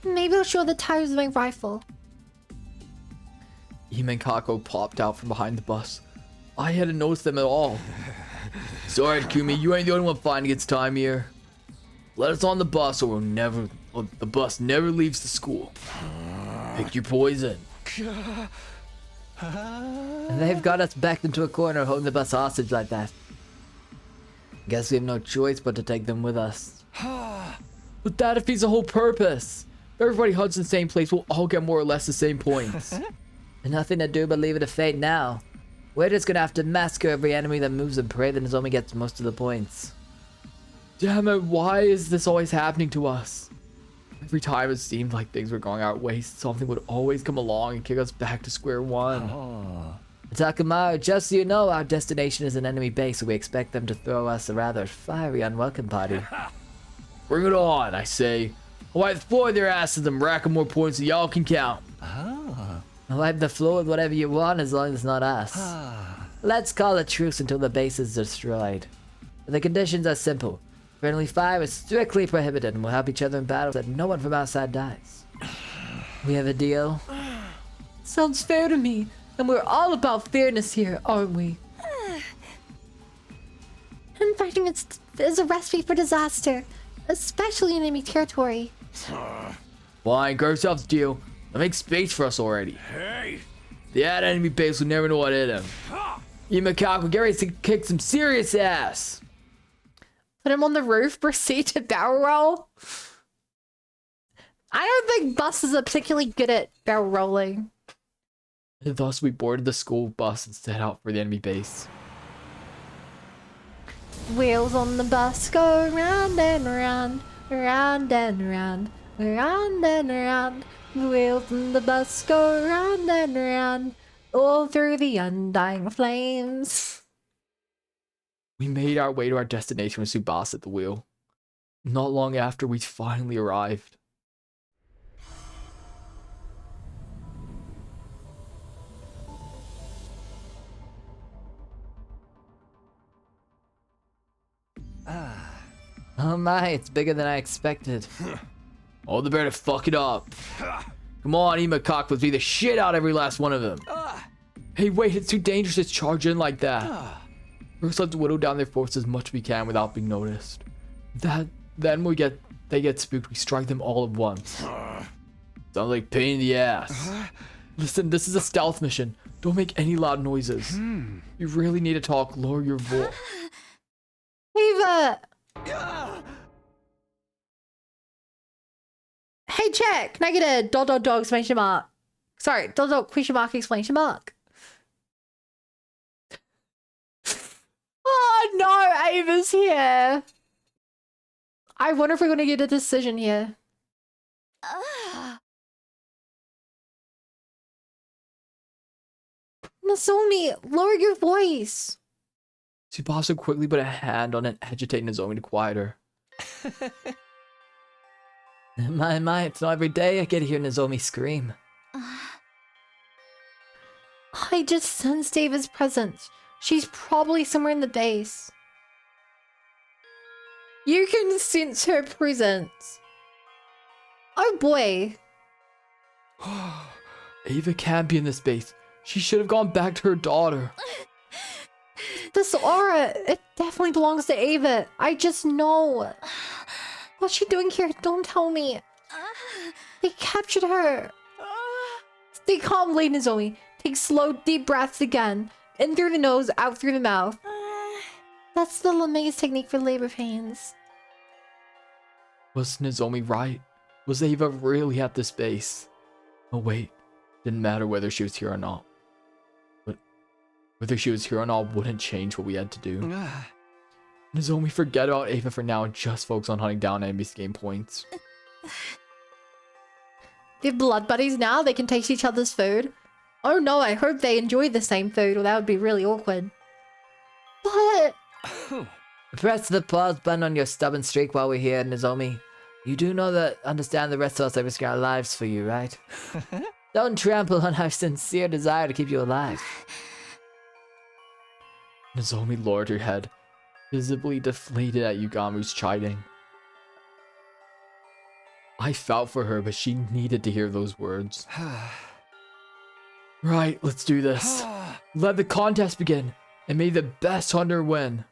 Maybe I'll show the tires of my rifle. Eva and Kako popped out from behind the bus. I hadn't noticed them at all. Sorry, Takumi, you ain't the only one finding its time here. Let us on the bus or the bus never leaves the school. Pick your poison. And they've got us backed into a corner holding the bus hostage like that. Guess we have no choice but to take them with us. But that defeats the whole purpose. If everybody hunts in the same place, we'll all get more or less the same points. There's nothing to do but leave it to fate now. We're just gonna have to massacre every enemy that moves and pray that Nozomi gets most of the points. Damn it, why is this always happening to us? Every time it seemed like things were going our way, something would always come along and kick us back to square one. Takamaru, just so you know, our destination is an enemy base, so we expect them to throw us a rather fiery unwelcome party. Bring it on, I say. I'll wipe the floor with their asses and rack up more points than y'all can count. I'll wipe the floor with whatever you want as long as it's not us. Let's call a truce until the base is destroyed. The conditions are simple. Friendly fire is strictly prohibited and we'll help each other in battle so that no one from outside dies. We have a deal? Sounds fair to me. And we're all about fairness here, aren't we? Infighting is a recipe for disaster, especially in enemy territory. Fine, grab yourself a deal. Now make space for us already. Hey! The enemy base will never know what hit him. Eva Kako, get ready to kick some serious ass. Put him on the roof, proceed to barrel roll. I don't think buses are particularly good at barrel rolling. And thus we boarded the school bus and set out for the enemy base. Wheels on the bus go round and round, round and round, round and round. Wheels on the bus go round and round, all through the undying flames. We made our way to our destination with Tsubasa at the wheel. Not long after, we finally arrived. Oh my, it's bigger than I expected. All the better to fuck it up. Come on, Eva Cock, let's beat the shit out of every last one of them. Hey, wait, it's too dangerous to charge in like that. First, let's whittle down their force as much as we can without being noticed. Then they get spooked, we strike them all at once. Sounds like pain in the ass. Listen, this is a stealth mission. Don't make any loud noises. You really need to talk, lower your voice. Eva! Hey, check! Can I get a dot exclamation mark? Sorry, dot question mark exclamation mark. Oh no, Ava's here! I wonder if we're gonna get a decision here. Nozomi, lower your voice. Tsubasa quickly put a hand on an agitated Nozomi to quiet her. My, it's not every day I get to hear Nozomi scream. I just sensed Eva's presence. She's probably somewhere in the base. You can sense her presence. Oh boy. Eva can't be in this base. She should have gone back to her daughter. This aura, it definitely belongs to Eva. I just know. What's she doing here? Don't tell me. They captured her. Stay calm, Lady Nozomi. Take slow, deep breaths again. In through the nose, out through the mouth. That's the Lemaze technique for labor pains. Was Nozomi right? Was Eva really at this base? Oh wait, didn't matter whether she was here or not. But whether she was here or not wouldn't change what we had to do. Nozomi, forget about Eva for now and just focus on hunting down enemies to gain points. They're blood buddies now, they can taste each other's food. Oh no, I hope they enjoy the same food, or that would be really awkward. But... Press the pause button on your stubborn streak while we're here, Nozomi. You do know that understand the rest of us are risking our lives for you, right? Don't trample on our sincere desire to keep you alive. Nozomi lowered her head, visibly deflated at Yugamu's chiding. I felt for her, but she needed to hear those words. Right, let's do this. Let the contest begin, and may the best hunter win.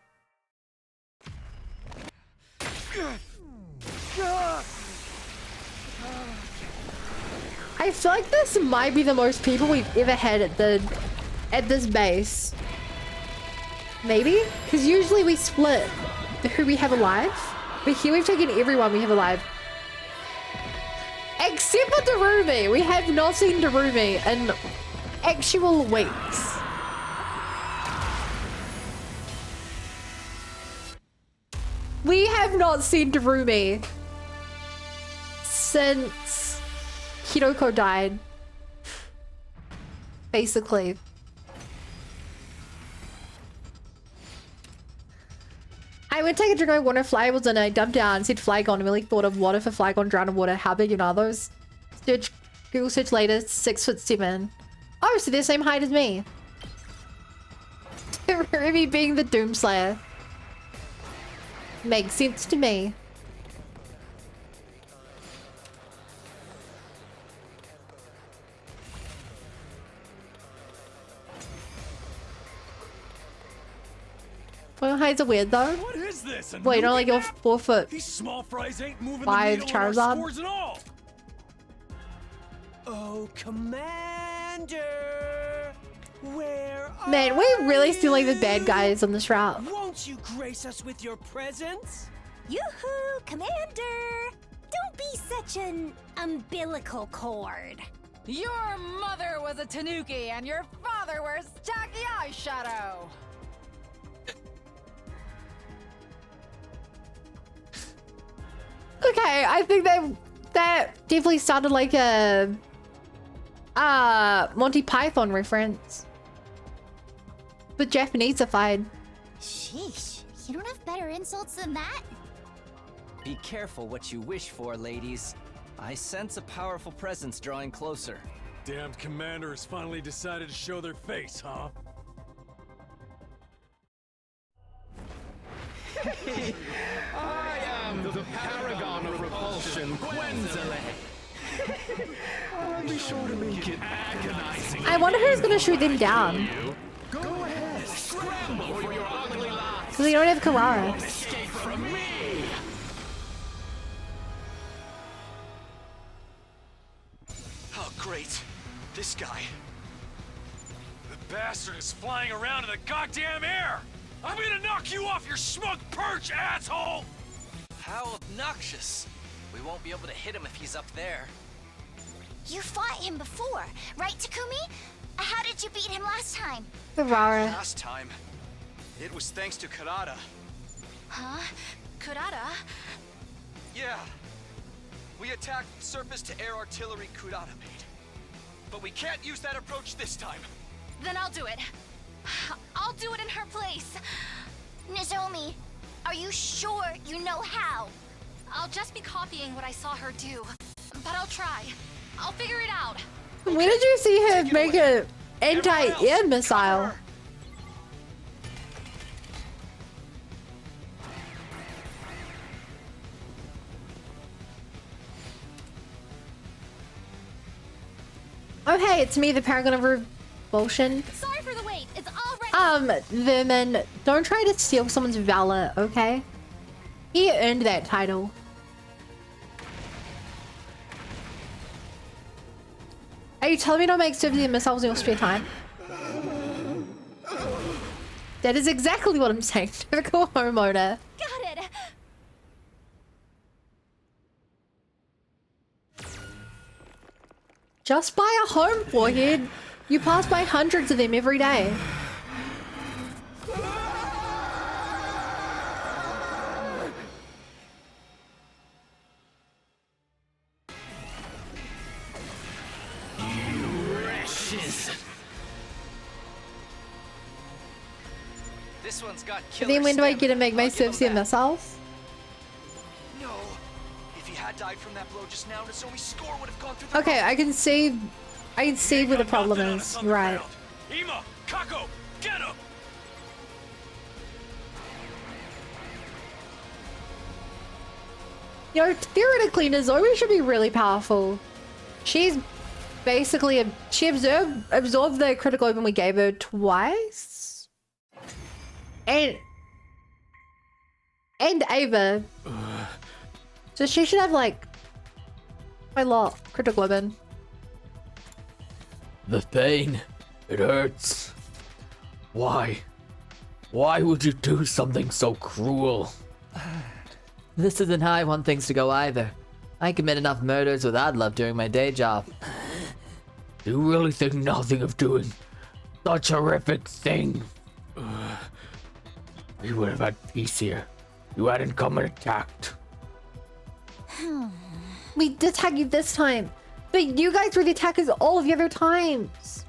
I feel like this might be the most people we've ever had at this base. Maybe? Because usually we split who we have alive. But here we've taken everyone we have alive. Except for Darumi. We have not seen Darumi in actual weeks. We have not seen Darumi since Hiroko died. Basically. I would take a drink of my water. Fly was in. I dumped down and said Flygon. And really thought of water for Flygon drowned in water. How big are those? Search, Google search later. 6'7". Oh, so they're the same height as me. Ruby being the Doomslayer. Makes sense to me. Well, heights are weird though. What is this? Wait, only go 4 foot. These small fries ain't moving Five the needle on our Charizard. scores at all. Oh, Commander, where are Man, we really seem like the bad guys on this route. Won't you grace us with your presence? Yoo-hoo, Commander! Don't be such an umbilical cord. Your mother was a tanuki and your father wears tacky eyeshadow. Okay, I think that definitely sounded like a Monty Python reference. But Japanese-ified. Sheesh, you don't have better insults than that? Be careful what you wish for, ladies. I sense a powerful presence drawing closer. Damned commander has finally decided to show their face, huh? I am the paragon of repulsion, Gwenzile. I'll be sure to make it agonizing. I wonder who's gonna shoot them down. Go ahead, scramble for your ugly lives. Because they don't have Karara. Escape from me. Oh, great. This guy. The bastard is flying around in the goddamn air! I'm gonna knock you off your smug perch, asshole! How obnoxious. We won't be able to hit him if he's up there. You fought him before, right, Takumi? How did you beat him last time? Karara. Last time, it was thanks to Karada. Huh? Kurata? Yeah. We attacked surface-to-air artillery Kurada made. But we can't use that approach this time. Then I'll do it. I'll do it in her place. Nozomi, are you sure you know how? I'll just be copying what I saw her do. But I'll try. I'll figure it out. When did you see her make an anti-air missile? Oh hey, it's me, the Paragon of Revulsion. Sorry for the wait. It's all ready. Vermin, don't try to steal someone's valor, okay? He earned that title. Are you telling me to make Soviet missiles in your spare time? That is exactly what I'm saying. Typical homeowner. Got it. Just buy a home, boyhead. You pass by hundreds of them every day. This one's got But killer then when do I stamina. get to make my I'll give 'em Soviet that. missiles? No. If he had died from that blow just now, Nozomi's score would have gone through the Okay, roof. I can see where the problem is. You're right. Ima, Kako, get him! You know, theoretically, Nozomi should be really powerful. She's basically she absorbed the critical open we gave her twice, and Eva. So she should have like a lot critical open. The pain. It hurts. Why? Why would you do something so cruel? This isn't how I want things to go either. I commit enough murders without love during my day job. You really think nothing of doing such a horrific thing? We would have had peace here. You hadn't come and attacked. We did attack you this time, but you guys were the attackers all of the other times.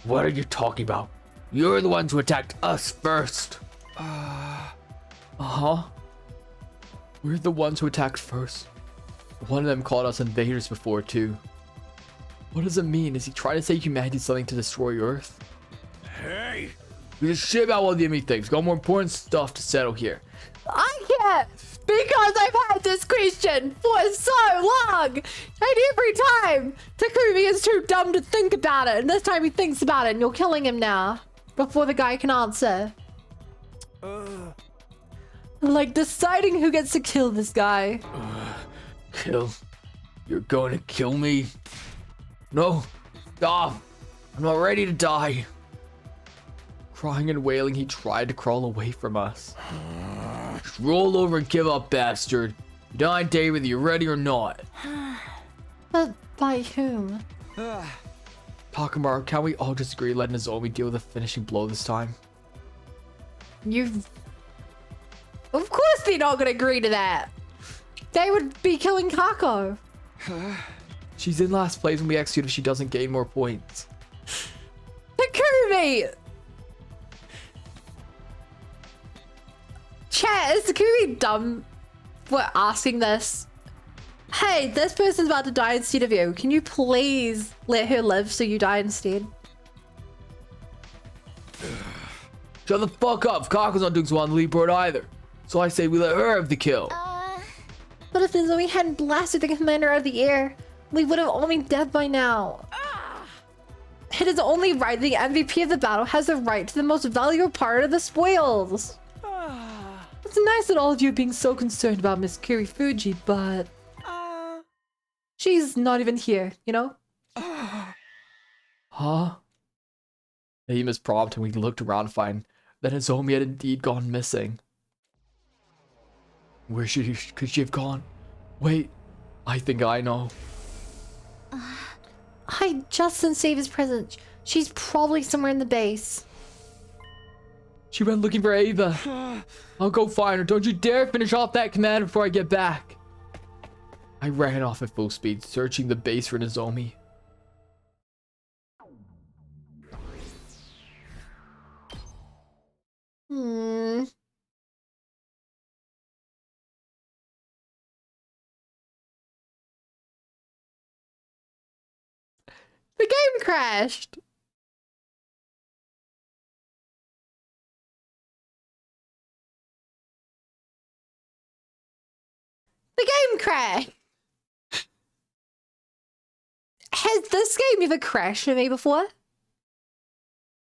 What are you talking about? You're the ones who attacked us first. Uh-huh. We're the ones who attacked first. One of them called us invaders before, too. What does it mean? Is he trying to say humanity did something to destroy Earth? Hey! We just shit out what the enemy thinks. Got more important stuff to settle here. I can't, because I've had this question for so long, and every time Takumi is too dumb to think about it, and this time he thinks about it, and you're killing him now before the guy can answer. Like deciding who gets to kill this guy. Kill? You're going to kill me? No, stop. I'm not ready to die. Crying and wailing, he tried to crawl away from us. Just roll over and give up, bastard. You dying day whether you're ready or not. But by whom? Takamaru, can't we all just agree let Nozomi deal with the finishing blow this time? Of course they're not gonna agree to that. They would be killing Kako. She's in last place when we execute if she doesn't gain more points. Takumi! Chat, is Takumi dumb for asking this? Hey, this person's about to die instead of you. Can you please let her live so you die instead? Shut the fuck up. Kako's not doing so on the leaderboard either. So I say we let her have the kill. But if Nozomi hadn't blasted the commander out of the air, we would have all been dead by now. It is only right the MVP of the battle has the right to the most valuable part of the spoils. It's nice that all of you are being so concerned about Miss Kirifuji, but she's not even here, you know? Huh? Aima's prompt and we looked around to find that Nozomi had indeed gone missing. Where could she have gone? Wait, I think I know. I just sensed Eva's presence. She's probably somewhere in the base. She went looking for Eva. I'll go find her. Don't you dare finish off that command before I get back. I ran off at full speed, searching the base for Nozomi. Hmm. The game crashed. The game crashed. Has this game ever crashed for me before?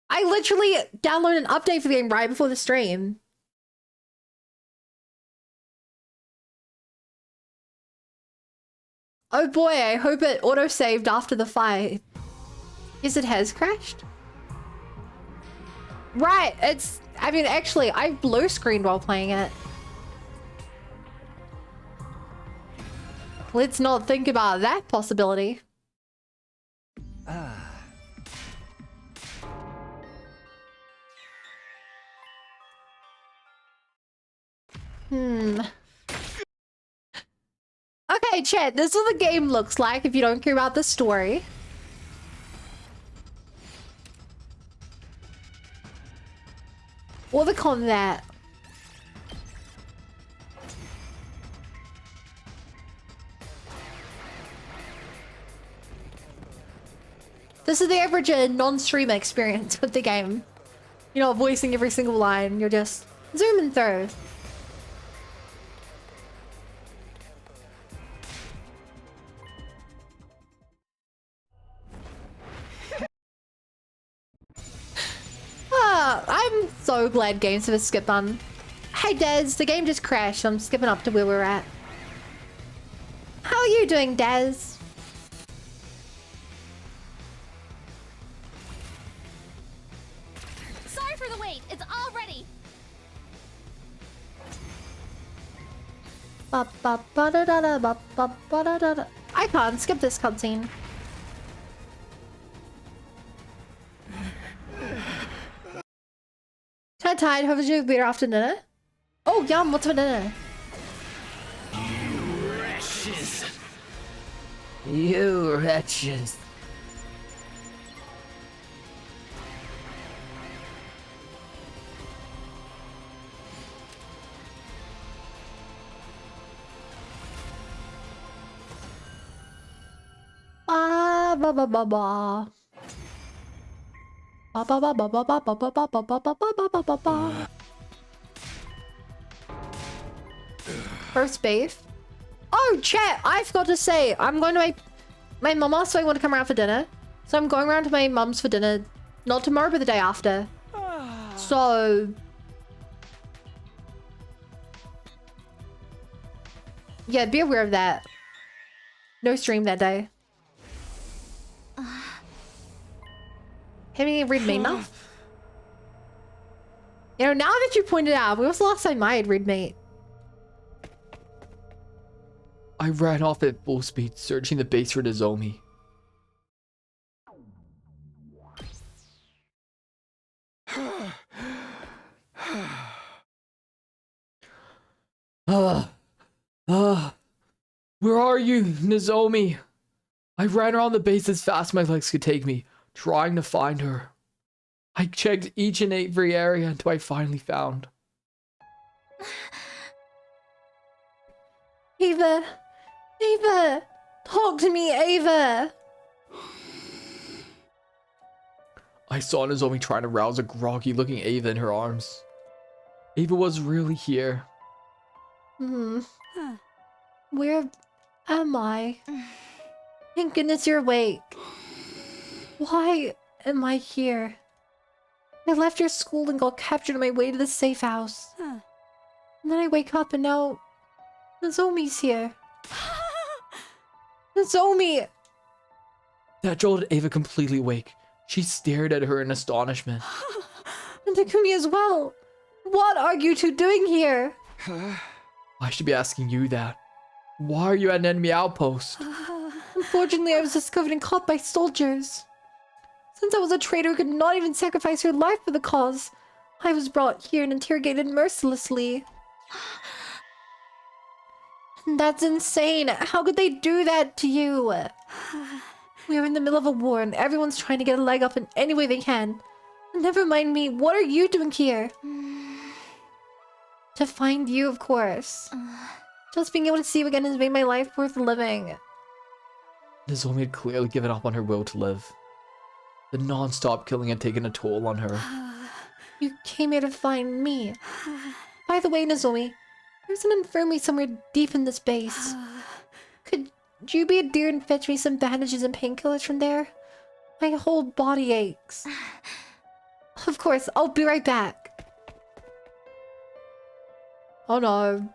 I literally downloaded an update for the game right before the stream. Oh boy, I hope it auto-saved after the fight. Yes, it has crashed. Right, it's... I mean, actually, I blue screened while playing it. Let's not think about that possibility. Okay, chat, this is what the game looks like if you don't care about the story. Or the combat. This is the average non-streamer experience with the game. You're not voicing every single line, you're just zooming through. I'm so glad games have a skip button. Hey Des, the game just crashed, so I'm skipping up to where we're at. How are you doing, Des? Sorry for the wait. It's all ready. I can't skip this cutscene. Kinda tired. Hope you beer after dinner. Oh, yum. What's for dinner? You wretches. You wretches. Ba ba ba ba ba. Ba ba ba ba ba ba ba ba ba ba ba ba ba ba ba. First base. Oh, chat! I forgot to say, I'm going to my mum asked if I want to come around for dinner, so I'm going around to my mum's for dinner, not tomorrow, but the day after. So yeah, be aware of that. No stream that day. Having you read me enough? You know, now that you pointed out, when was the last time I had read mate? I ran off at full speed, searching the base for Nozomi. Where are you, Nozomi? I ran around the base as fast as my legs could take me, trying to find her. I checked each and every area until I finally found. Eva! Eva! Talk to me, Eva! I saw Nozomi trying to rouse a groggy-looking Eva in her arms. Eva was really here. Where am I? Thank goodness you're awake. Why am I here? I left your school and got captured on my way to the safe house. And then I wake up and now Nozomi's here. Nozomi! That jolted Eva completely awake. She stared at her in astonishment. And Takumi as well. What are you two doing here? I should be asking you that. Why are you at an enemy outpost? Unfortunately, I was discovered and caught by soldiers. Since I was a traitor who could not even sacrifice her life for the cause, I was brought here and interrogated mercilessly. That's insane. How could they do that to you? We are in the middle of a war and everyone's trying to get a leg up in any way they can. Never mind me. What are you doing here? To find you, of course. Just being able to see you again has made my life worth living. Nozomi had clearly given up on her will to live. The non-stop killing had taken a toll on her. You came here to find me. By the way, Nozomi, there's an infirmary somewhere deep in this base. Could you be a dear and fetch me some bandages and painkillers from there? My whole body aches. Of course, I'll be right back. Oh no.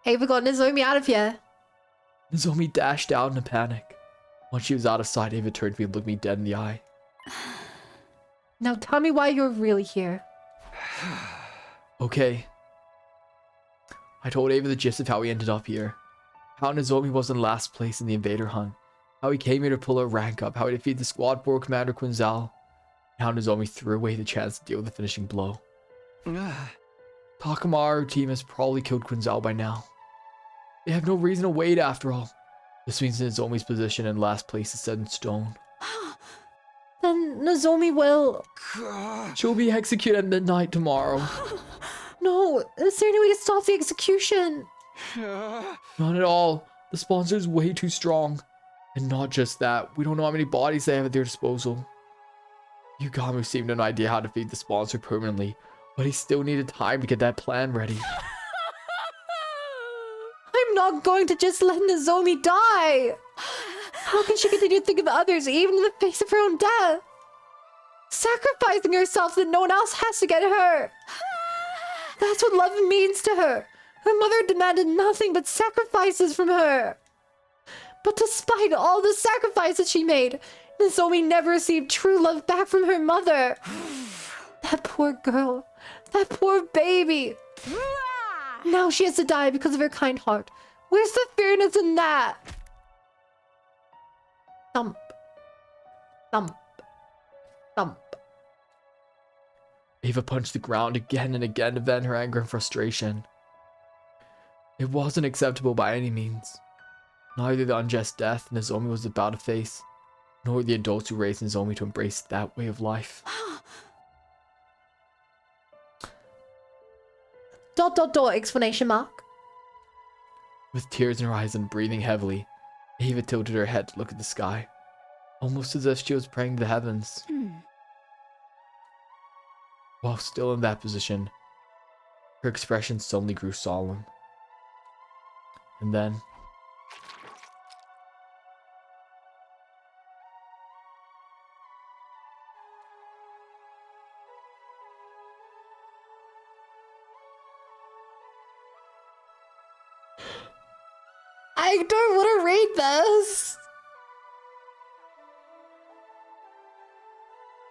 Eva got Nozomi out of here. Nozomi dashed out in a panic. Once she was out of sight, Eva turned to me and looked me dead in the eye. Now tell me why you're really here. Okay. I told Eva the gist of how we ended up here. How Nozomi was in last place in the invader hunt. How he came here to pull her rank up. How he defeated the squad for Commander Quinzel. And how Nozomi threw away the chance to deal with the finishing blow. Takamaru team has probably killed Quinzel by now. They have no reason to wait after all. This means Nozomi's position in last place is set in stone. Then Nozomi will... She'll be executed at midnight tomorrow. No, is there any way to stop the execution? Not at all. The sponsor's way too strong. And not just that, we don't know how many bodies they have at their disposal. Yugamu seemed to have an idea how to feed the sponsor permanently, but he still needed time to get that plan ready. I'm not going to just let Nozomi die! How can she continue to think of others even in the face of her own death? Sacrificing herself so that no one else has to get hurt. That's what love means to her. Her mother demanded nothing but sacrifices from her. But despite all the sacrifices she made, Nozomi never received true love back from her mother. That poor girl. That poor baby. Now she has to die because of her kind heart. Where's the fairness in that? Thump. Thump. Thump. Eva punched the ground again and again to vent her anger and frustration. It wasn't acceptable by any means. Neither the unjust death Nozomi was about to face, nor the adults who raised Nozomi to embrace that way of life. ... Explanation mark. With tears in her eyes and breathing heavily, Eva tilted her head to look at the sky, almost as if she was praying to the heavens. While still in that position, her expression suddenly grew solemn. And then... I don't want to read this.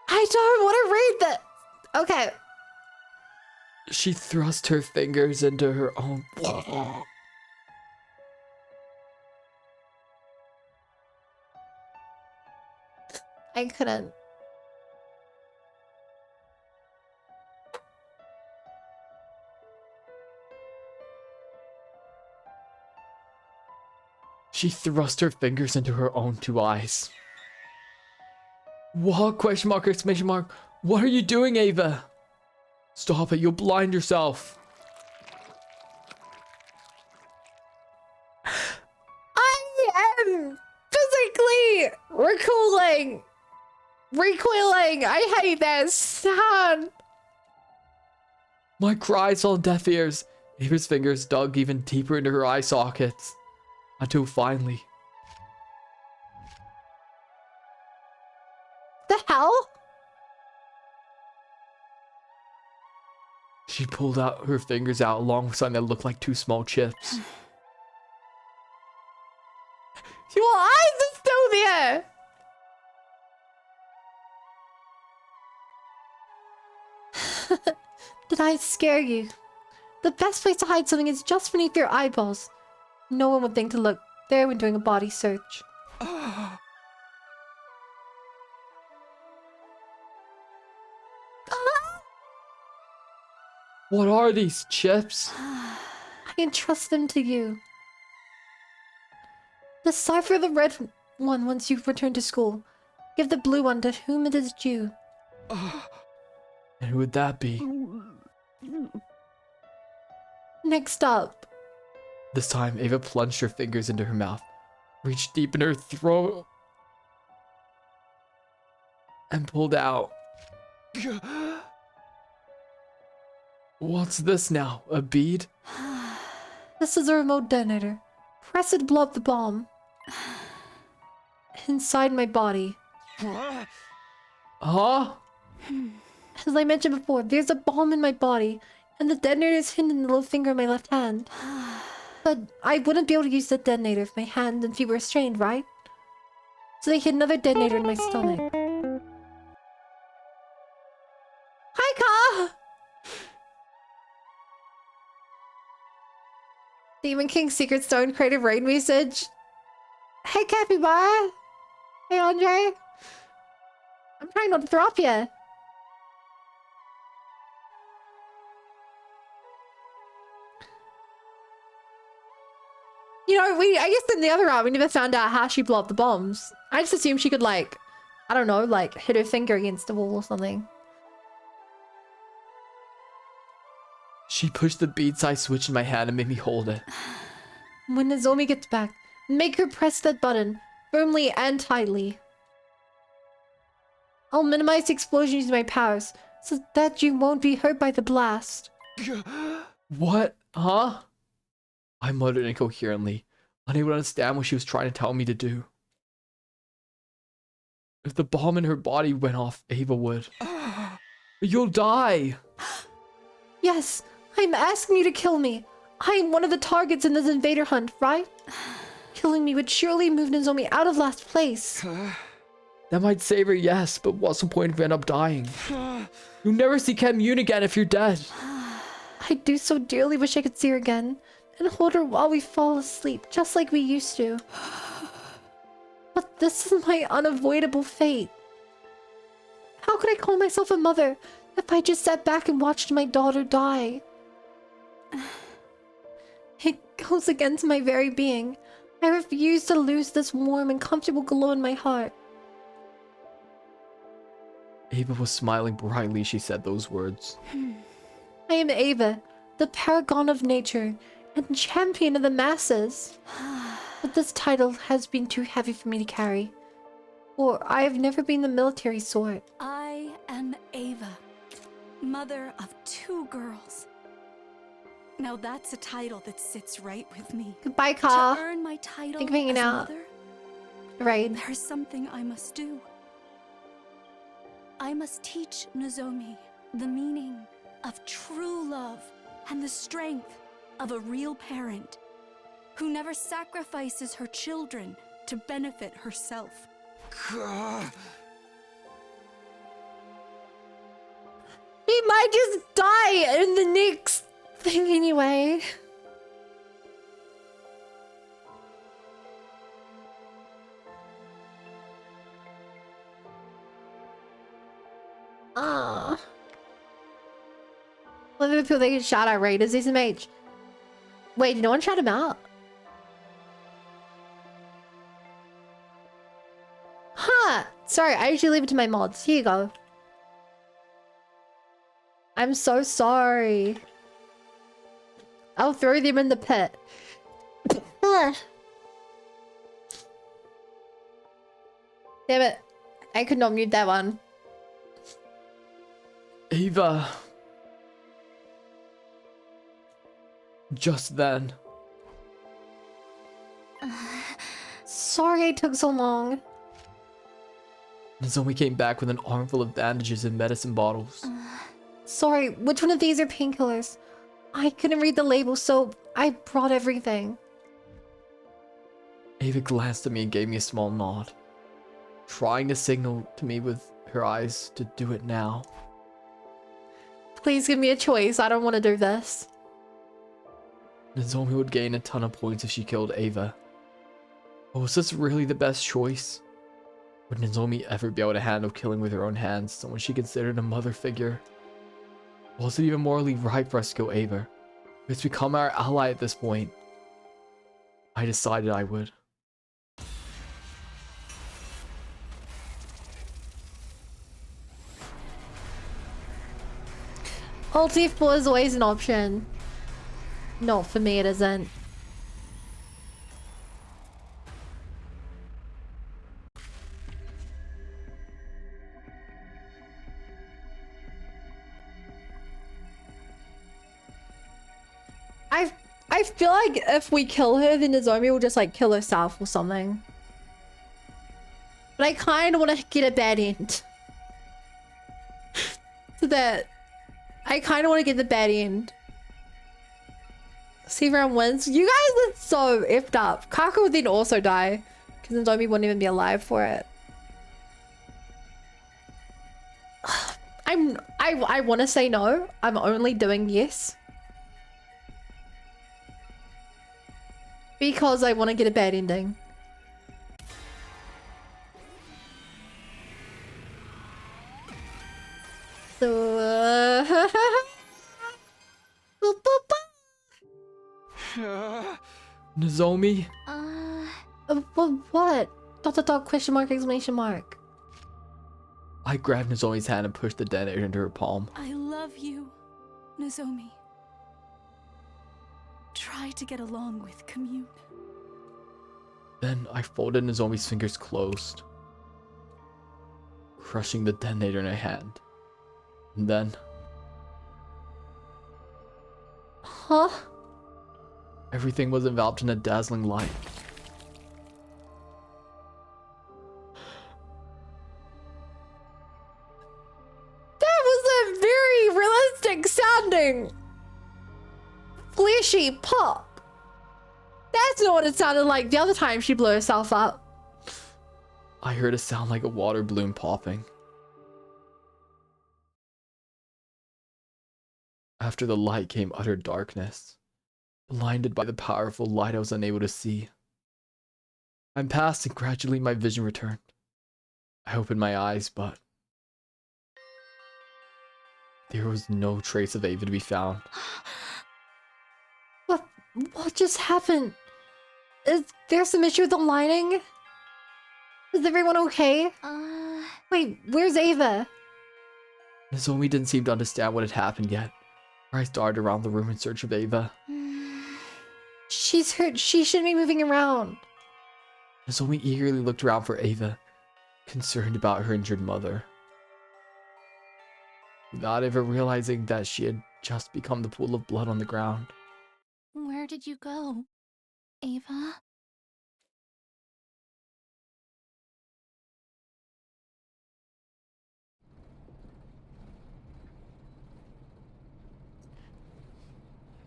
I don't want to read this. Okay. She thrust her fingers into her own... I couldn't. She thrust her fingers into her own two eyes. What? Question mark, exclamation mark. What are you doing, Eva? Stop it, you'll blind yourself. I am physically recoiling. I hate this. Son. My cries fell on deaf ears. Eva's fingers dug even deeper into her eye sockets. Until finally... The hell? She pulled out her fingers out along with something that looked like two small chips. Your eyes are still there. Did I scare you? The best place to hide something is just beneath your eyeballs. No one would think to look there when doing a body search. What are these chips? I entrust them to you. Decipher the red one once you've returned to school. Give the blue one to whom it is due. And who would that be? Next up. This time, Eva plunged her fingers into her mouth, reached deep in her throat, and pulled out. What's this now? A bead? This is a remote detonator. Press it to blow up the bomb. Inside my body. Huh? As I mentioned before, there's a bomb in my body, and the detonator is hidden in the little finger of my left hand. But I wouldn't be able to use the detonator if my hand and feet were restrained, right? So they hid another detonator in my stomach. Hi, Ka! Demon King Secret Stone Creative Raid message. Hey, Capybara! Hey, Andre! I'm trying not to throw up here. You know, I guess in the other round, we never found out how she blew up the bombs. I just assumed she could, like, I don't know, like, hit her finger against the wall or something. She pushed the bead-sized switch in my hand and made me hold it. When Nozomi gets back, make her press that button, firmly and tightly. I'll minimize the explosion using my powers, so that you won't be hurt by the blast. What? Huh? I muttered incoherently, unable to understand what she was trying to tell me to do. If the bomb in her body went off, Eva would. You'll die! Yes, I'm asking you to kill me. I'm one of the targets in this invader hunt, right? Killing me would surely move Nozomi out of last place. That might save her, yes, but what's the point if you end up dying? You'll never see Kamyuhn again if you're dead. I do so dearly wish I could see her again and hold her while we fall asleep, just like we used to. But this is my unavoidable fate. How could I call myself a mother if I just sat back and watched my daughter die? It goes against my very being. I refuse to lose this warm and comfortable glow in my heart. Eva was smiling brightly as she said those words. I am Eva, the paragon of nature and champion of the masses. But this title has been too heavy for me to carry. For I have never been the military sort. I am Eva, mother of 2 girls. Now that's a title that sits right with me. Goodbye, Ka. To earn my title Thank you for hanging as out. mother, Right. there's something I must do. I must teach Nozomi the meaning of true love and the strength of a real parent who never sacrifices her children to benefit herself. He might just die in the next thing anyway. One of the people they get shot at, right? Is SMH. Wait, did no one shot him out? Huh. Sorry, I usually leave it to my mods. Here you go. I'm so sorry. I'll throw them in the pit. Damn it. I could not mute that one. Eva. Just then. Sorry it took so long. Nozomi came back with an armful of bandages and medicine bottles. Sorry, which one of these are painkillers? I couldn't read the label, so I brought everything. Eva glanced at me and gave me a small nod, trying to signal to me with her eyes to do it now. Please give me a choice. I don't want to do this. Nozomi would gain a ton of points if she killed Eva. But was this really the best choice? Would Nozomi ever be able to handle killing with her own hands someone she considered a mother figure? Was it even morally right for us to kill Eva? It's become our ally at this point. I decided I would. Ulti 4 is always an option. No, for me it isn't. I feel like if we kill her, then Nozomi will just like kill herself or something. But I kind of want to get a bad end. So that I kind of want to get the bad end. See if everyone wins. You guys are so effed up. Kaka would then also die because Nozomi wouldn't even be alive for it. I want to say no. I'm only doing yes. Because I want to get a bad ending. So, Nozomi? What? Dot, question mark, exclamation mark. I grabbed Nozomi's hand and pushed the detonator into her palm. I love you, Nozomi. Try to get along with Kamyuhn. Then I folded Nozomi's fingers closed, crushing the detonator in her hand. And then... Huh? everything was enveloped in a dazzling light. That was a very realistic sounding fleshy pop. That's not what it sounded like the other time she blew herself up. I heard a sound like a water balloon popping. After the light came utter darkness. Blinded by the powerful light, I was unable to see. I passed and gradually my vision returned. I opened my eyes, but there was no trace of Eva to be found. What just happened? Is there some issue with the lighting? Is everyone okay? Wait, where's Eva? Nozomi didn't seem to understand what had happened yet. I darted around the room in search of Eva. She's hurt. She shouldn't be moving around. Nozomi eagerly looked around for Eva, concerned about her injured mother. Without ever realizing that she had just become the pool of blood on the ground. Where did you go, Eva?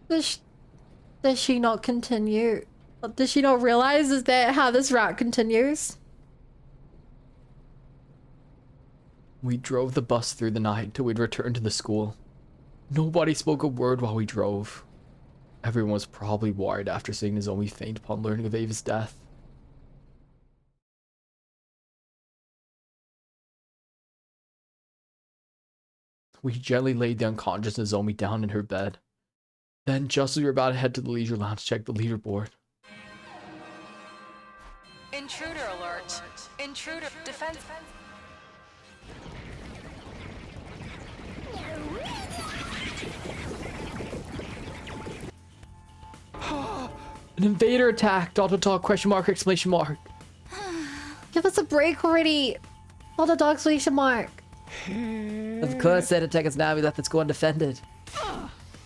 Does she not continue? Does she not realize is that how this route continues? We drove the bus through the night till we'd returned to the school. Nobody spoke a word while we drove. Everyone was probably worried after seeing Nozomi faint upon learning of Eva's death. We gently laid the unconscious Nozomi down in her bed. Then, just as we were about to head to the leisure lounge to check the leaderboard. Intruder alert. Intruder defense. An invader attack! Dot, question mark, exclamation mark. Give us a break already! Exclamation mark. Of course, they'd attack us now. We left the school undefended.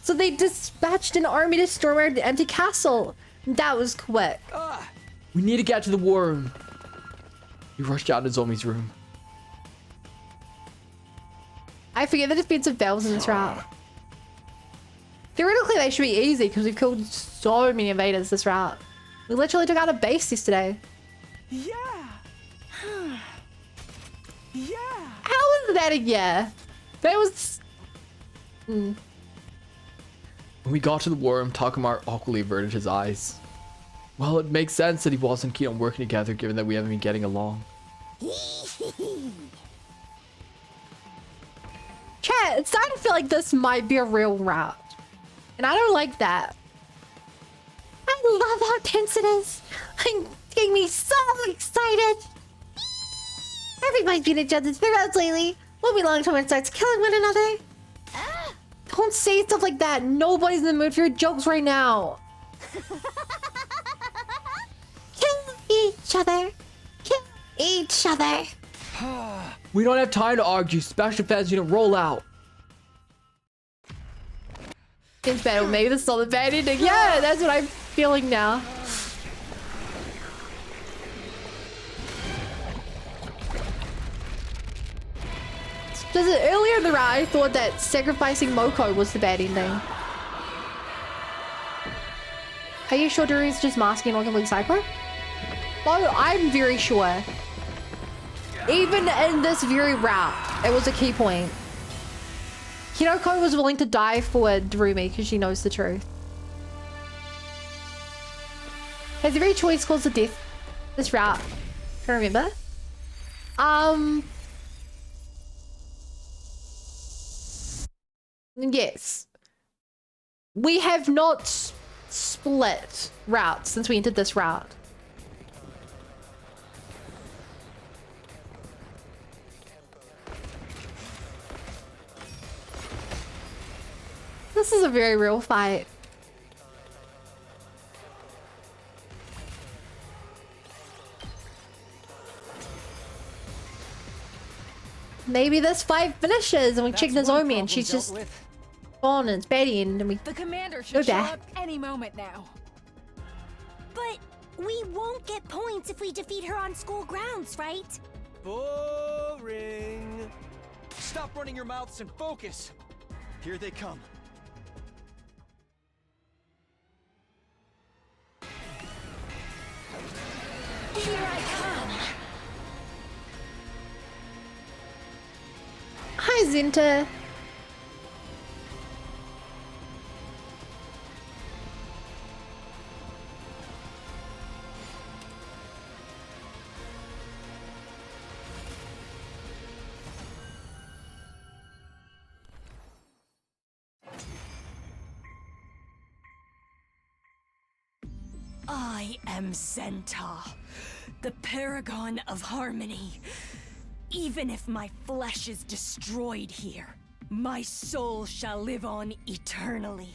So they dispatched an army to storm our empty castle. That was quick. We need to get to the war room. We rushed out to Nozomi's room. I forget the defensive bells in this route. Theoretically, they should be easy because we've killed so many invaders this route. We literally took out a base yesterday. Yeah. Yeah. How was that a yeah? That was... When we got to the war room, Takamaru awkwardly averted his eyes. Well, it makes sense that he wasn't keen on working together given that we haven't been getting along. Chat, it's starting to feel like this might be a real route. And I don't like that. I love how tense it is. It's getting me so excited. Everybody's been each other's roads lately. Won't be long till one starts killing one another. Don't say stuff like that. Nobody's in the mood for your jokes right now. Kill each other. Kill each other. We don't have time to argue. Special defense unit, roll out. It's better. Maybe this is all the bad ending. Yeah, that's what I'm feeling now. Just earlier in the round, I thought that sacrificing Moko was the bad ending. Are you sure Duri's just masking on complete psycho? Oh, I'm very sure. Even in this very route, it was a key point. Hiroko was willing to die for Darumi because she knows the truth. Has every choice caused a death this route? Can I remember? Yes. We have not split routes since we entered this route. This is a very real fight. Maybe this fight finishes and we check Nozomi and she's just gone and it's Betty and we The commander go should show back. up any moment now. But we won't get points if we defeat her on school grounds, right? Boring. Stop running your mouths and focus. Here they come. Here I come. Hi, Zinta. I am Zenta, the paragon of harmony. Even if my flesh is destroyed here, my soul shall live on eternally,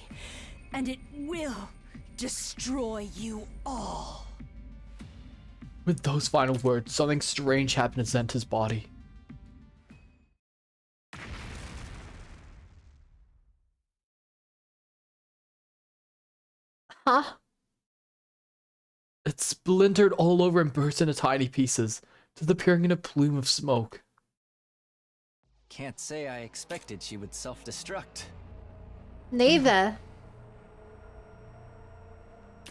and it will destroy you all. With those final words, something strange happened to Zenta's body. Huh? It splintered all over and burst into tiny pieces, disappearing in a plume of smoke. Can't say I expected she would self-destruct. Neither.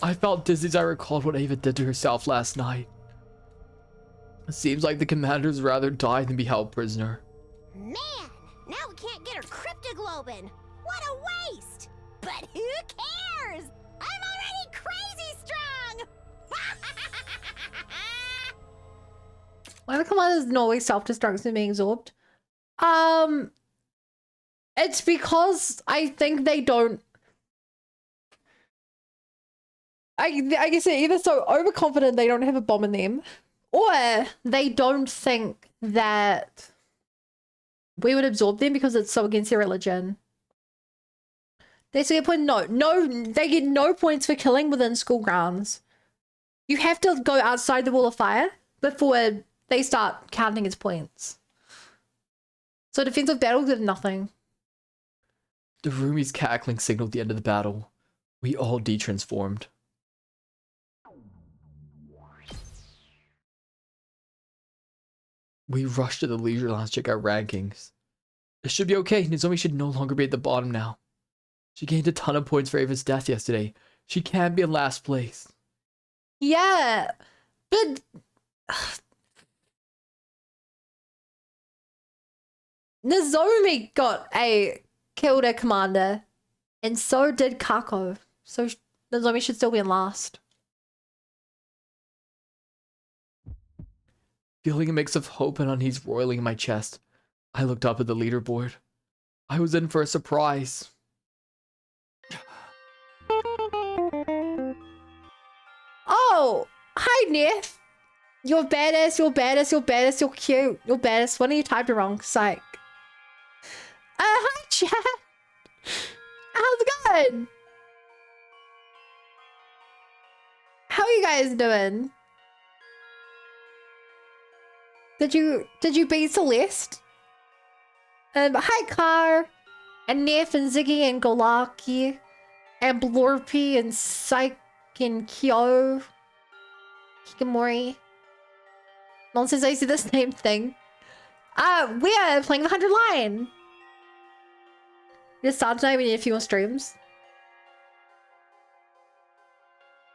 I felt dizzy as I recalled what Eva did to herself last night. It seems like the commander's rather die than be held prisoner. Man, now we can't get her cryptoglobin. What a waste! But who cares? I'm already crazy strong! Why the commander's not always self-destructs and being absorbed? It's because I think they don't. I guess they're either so overconfident they don't have a bomb in them, or they don't think that we would absorb them because it's so against their religion. They say a point. No, they get no points for killing within school grounds. You have to go outside the wall of fire before they start counting as points. So defensive battles did nothing. Darumi's cackling signaled the end of the battle. We all detransformed. We rushed to the leisure lounge to check our rankings. It should be okay. Nozomi should no longer be at the bottom now. She gained a ton of points for Ava's death yesterday. She can't be in last place. Yeah, but Nozomi killed a commander, and so did Kako. So Nozomi should still be in last. Feeling a mix of hope and unease roiling in my chest, I looked up at the leaderboard. I was in for a surprise. Oh, hi, Neth. You're badass, you're badass, you're badass, you're cute, you're badass. When you typed it wrong, psych. Hi, chat. How's it going? How are you guys doing? Did you beat Celeste? Hi Car, and Nef and Ziggy and Golaki, and Blorpy and Psych and Kyo, Kikamori. Nonsense, I see the same thing. We are playing the 100 line. Just start tonight. We need a few more streams.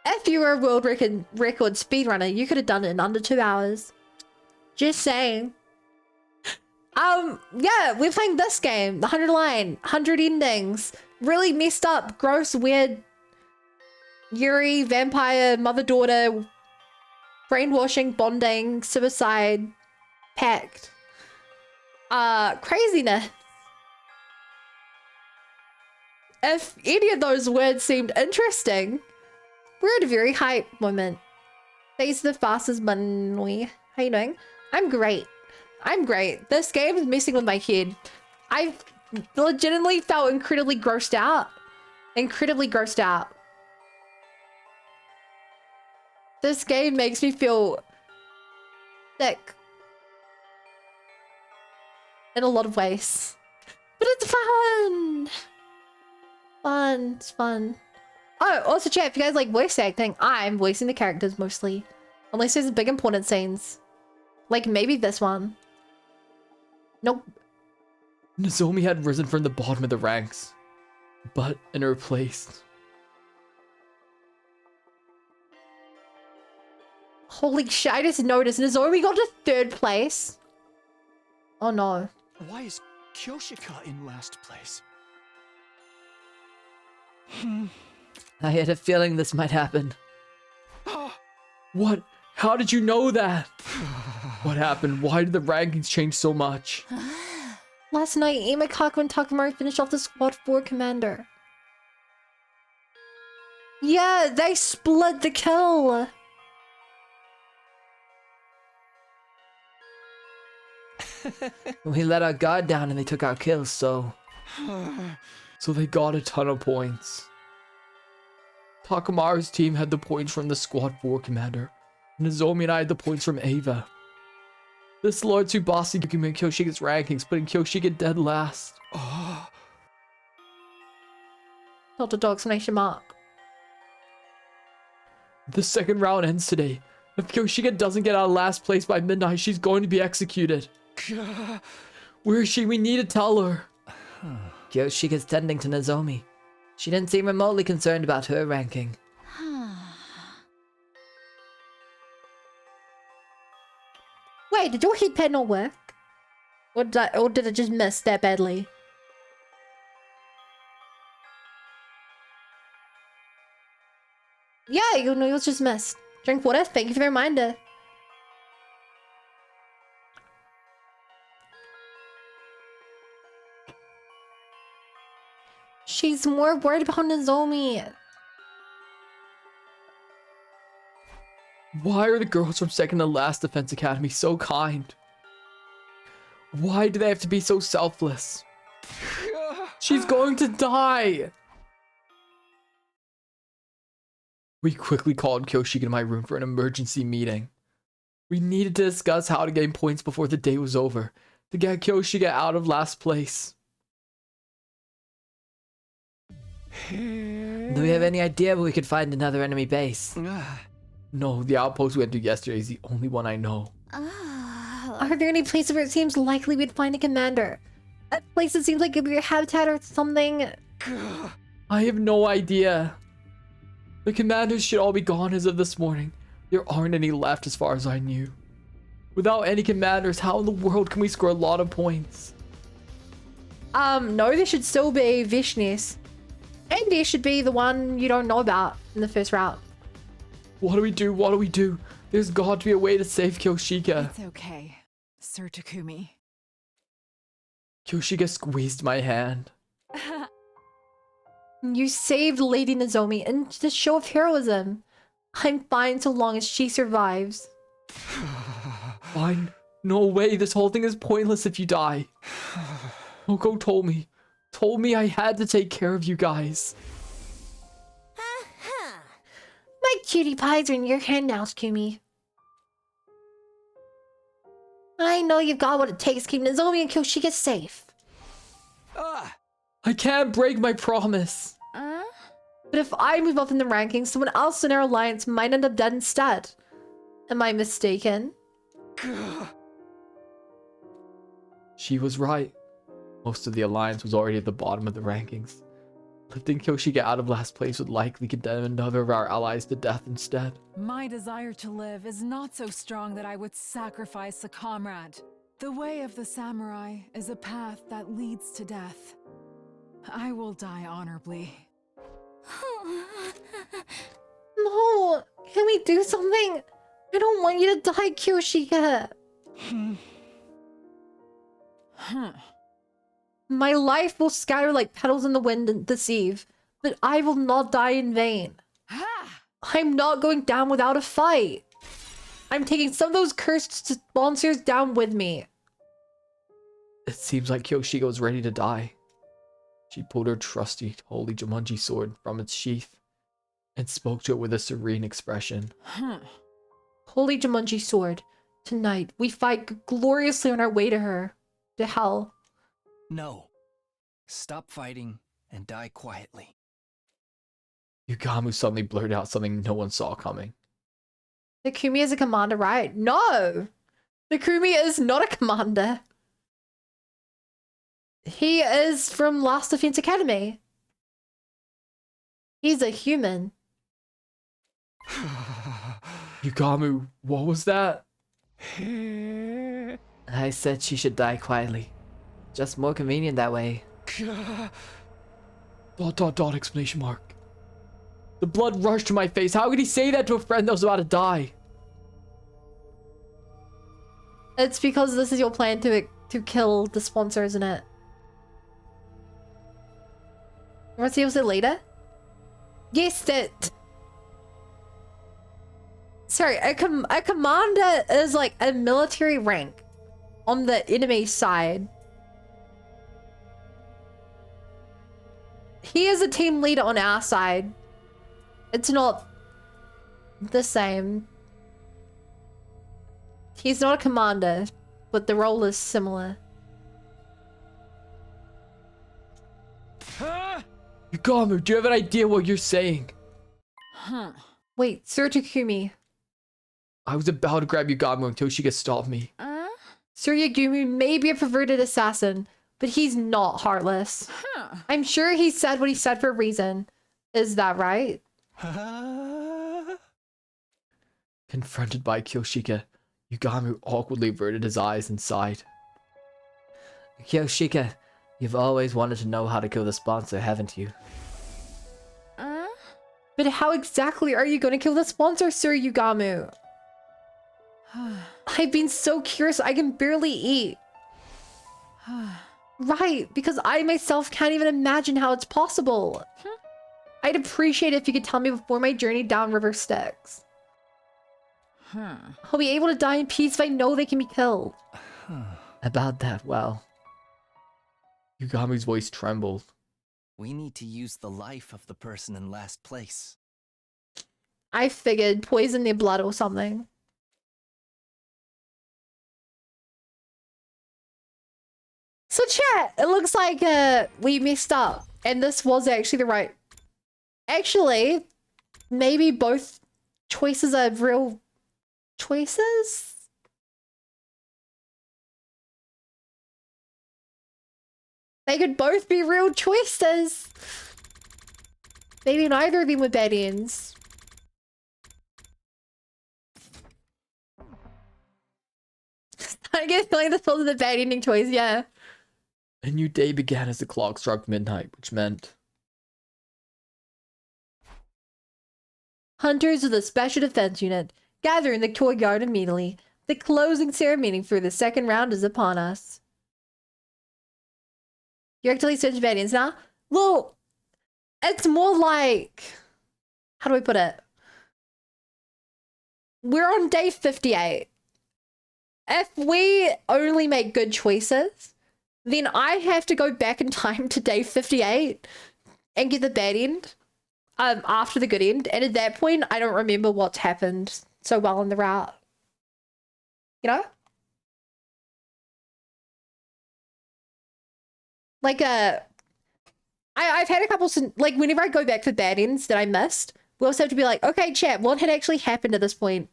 If you were a world record speedrunner, you could have done it in under 2 hours. Just saying. Yeah, we're playing this game, the 100 line, 100 endings. Really messed up, gross, weird, Yuri, vampire, mother-daughter, brainwashing, bonding, suicide, pact. Craziness. If any of those words seemed interesting, we're at a very hype moment. Thanks to the fastest button. How you doing? I'm great. I'm great. This game is messing with my head. I legitimately felt incredibly grossed out. Incredibly grossed out. This game makes me feel sick. In a lot of ways. But it's fun! Fun. It's fun. Oh, also chat, if you guys like voice acting, I'm voicing the characters mostly. Unless there's big important scenes. Like maybe this one. Nope. Nozomi had risen from the bottom of the ranks, but in her place. Holy shit, I just noticed Nozomi got to 3rd place. Oh no. Why is Kyoshika in last place? I had a feeling this might happen. What? How did you know that? What happened? Why did the rankings change so much? Last night, Imakaku and Takamaru finished off the Squad 4 commander. Yeah, they split the kill. We let our guard down and they took our kills, so... So they got a ton of points. Takamaru's team had the points from the Squad 4 commander. Nozomi and I had the points from Eva. This Lord Tsubasi made Kyoshika's rankings, putting Kyoshika dead last. Not a dog exclamation mark. The second round ends today. If Kyoshika doesn't get out of last place by midnight, she's going to be executed. Where is she? We need to tell her. Kyoshika's tending to Nozomi. She didn't seem remotely concerned about her ranking. Wait, did your heat pad not work? Or did it just miss that badly? Yeah, your noodles just missed. Drink water. Thank you for the reminder. She's more worried about Nozomi. Why are the girls from second to last defense academy so kind? Why do they have to be so selfless? She's going to die! We quickly called Kyoshika to my room for an emergency meeting. We needed to discuss how to gain points before the day was over, to get Kyoshika out of last place. Do we have any idea where we could find another enemy base? No, the outpost we went to yesterday is the only one I know. Are there any places where it seems likely we'd find a commander? A place that seems like it would be a habitat or something? I have no idea. The commanders should all be gone as of this morning. There aren't any left as far as I knew. Without any commanders, how in the world can we score a lot of points? No, there should still be Vishnis. And there should be the one you don't know about in the first route. What do we do? What do we do? There's got to be a way to save Kyoshika. It's okay, Sir Takumi. Kyoshika squeezed my hand. You saved Lady Nozomi in the show of heroism. I'm fine so long as she survives. Fine. No way, this whole thing is pointless if you die. Oko told me, told me I had to take care of you guys. My cutie pies are in your hand now, Kumi. I know you've got what it takes to keep Nozomi and Kyoshika safe. I can't break my promise. But if I move up in the rankings, someone else in our alliance might end up dead instead. Am I mistaken? She was right. Most of the alliance was already at the bottom of the rankings. Lifting Kyoshika out of last place would likely condemn another of our allies to death instead. My desire to live is not so strong that I would sacrifice a comrade. The way of the samurai is a path that leads to death. I will die honorably. No, can we do something? I don't want you to die, Kyoshika. My life will scatter like petals in the wind this eve, but I will not die in vain. I'm not going down without a fight. I'm taking some of those cursed monsters down with me. It seems like Kyoshika was ready to die. She pulled her trusty holy Jumanji sword from its sheath and spoke to it with a serene expression. Holy Jumanji sword, tonight we fight gloriously on our way to her, to hell. No. Stop fighting and die quietly. Yugamu suddenly blurted out something no one saw coming. Takumi is a commander, right? No! Takumi is not a commander. He is from Last Defense Academy. He's a human. Yugamu, what was that? I said she should die quietly. Just more convenient that way. ... Exclamation mark. The blood rushed to my face. How could he say that to a friend that was about to die? It's because this is your plan to kill the sponsor, isn't it? You want to see what's it later? Guessed it! Sorry, a commander is like a military rank on the enemy side. He is a team leader on our side. It's not the same. He's not a commander, but the role is similar. Yugamu, do you have an idea what you're saying? Wait, Sir Takumi. I was about to grab Yugamu until she could stop me. Sir Yagumi may be a perverted assassin, but he's not heartless. I'm sure he said what he said for a reason. Is that right? Confronted by Kyoshika, Yugamu awkwardly averted his eyes and sighed. Kyoshika, you've always wanted to know how to kill the sponsor, haven't you? But how exactly are you going to kill the sponsor, Sir Yugamu? I've been so curious I can barely eat. Right, because I myself can't even imagine how it's possible. I'd appreciate it if you could tell me before my journey down River Styx. I'll be able to die in peace if I know they can be killed. About that, well... Yugamu's voice trembled. We need to use the life of the person in last place. I figured poison their blood or something. So chat, it looks like we messed up. And this was actually the right... Actually, maybe both choices are real choices? They could both be real choices. Maybe neither of them were bad ends. I get the feeling this wasn't a bad ending choice, yeah. A new day began as the clock struck midnight, which meant... Hunters of the Special Defense Unit gather in the courtyard immediately. The closing ceremony for the second round is upon us. You're actually switching bad ends now? Well, it's more like... How do I put it? We're on day 58. If we only make good choices, then I have to go back in time to day 58 and get the bad end after the good end. And at that point, I don't remember what's happened so well in the route. You know? Like, I've had a couple, like, whenever I go back for bad ends that I missed, we also have to be like, okay, chat, what had actually happened at this point?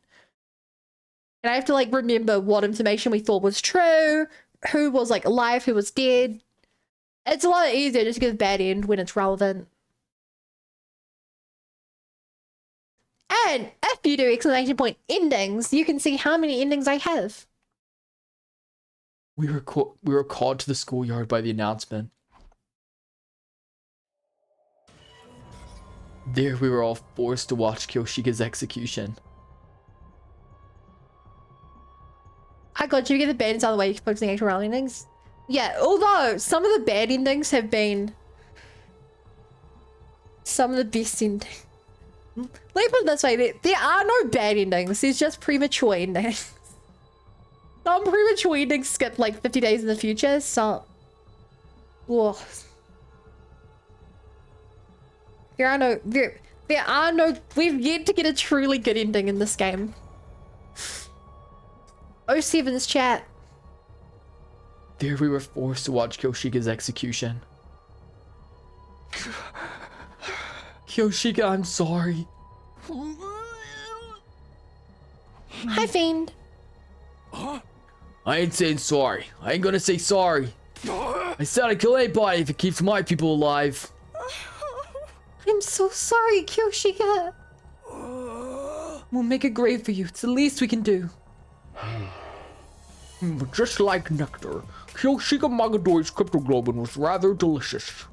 And I have to, like, remember what information we thought was true, who was, like, alive, who was dead. It's a lot easier just to give a bad end when it's relevant. And if you do exclamation point endings, you can see how many endings I have. We were called to the schoolyard by the announcement. There we were all forced to watch Kyoshika's execution. I got you. Get the bad endings out of the way. You can focus on the actual round endings. Yeah, although some of the bad endings have been some of the best endings. Let me put it this way. There are no bad endings. There's just premature endings. Some premature endings skip like 50 days in the future, so... Whoa. There are no... We've yet to get a truly good ending in this game. 07's chat. There we were forced to watch Kyoshika's execution. Kyoshika, I'm sorry. Hi, Fiend. Huh? I ain't saying sorry. I ain't gonna say sorry. I said I'd kill anybody if it keeps my people alive. I'm so sorry, Kyoshika. We'll make a grave for you. It's the least we can do. Just like nectar, Kyoshika Magadoi's cryptoglobin was rather delicious.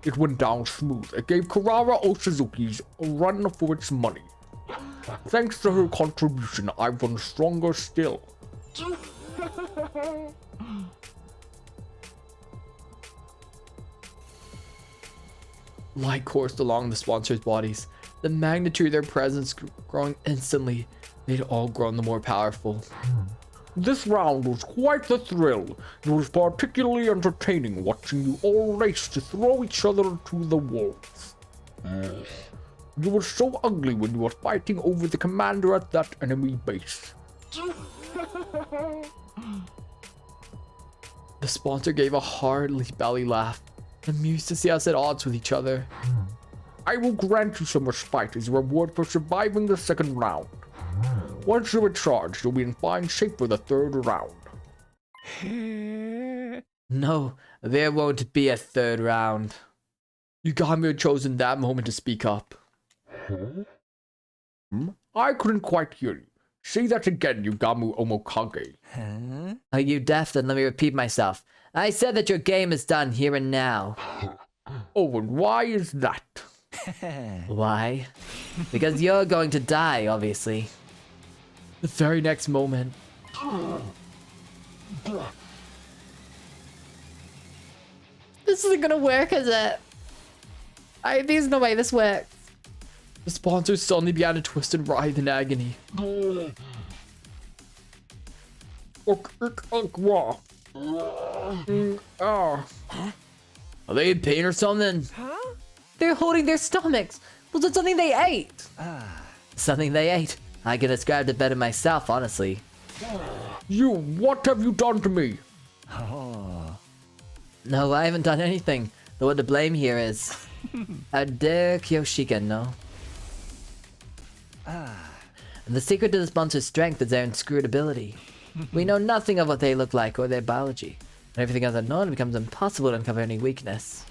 It went down smooth. It gave Karara Oshizuki's a run for its money. Thanks to her contribution, I've run stronger still. Light coursed along the sponsors' bodies. The magnitude of their presence growing instantly made it all grown the more powerful. This round was quite the thrill. It was particularly entertaining watching you all race to throw each other to the wolves. You were so ugly when you were fighting over the commander at that enemy base. The sponsor gave a hard belly laugh, amused to see us at odds with each other. I will grant you some respite as a reward for surviving the second round. Once you're charged, you'll be in fine shape for the third round. No, there won't be a third round. Yugami had chosen that moment to speak up. I couldn't quite hear you. Say that again, Yugamu Omokage. Are you deaf? Then let me repeat myself. I said that your game is done here and now. Oh, and why is that? Why? Because you're going to die, obviously. The very next moment. This isn't gonna work, is it? There's no way this works. The sponsor suddenly began to twist and writhe in agony. Are they in pain or something? Huh? They're holding their stomachs. Was it something they ate? Something they ate. I can describe it better myself, honestly. What have you done to me? No, I haven't done anything. The one to blame here is... How dare Kyoshika, no? And the secret to the sponsor's strength is their inscrutability. We know nothing of what they look like or their biology. When everything is unknown, it becomes impossible to uncover any weakness.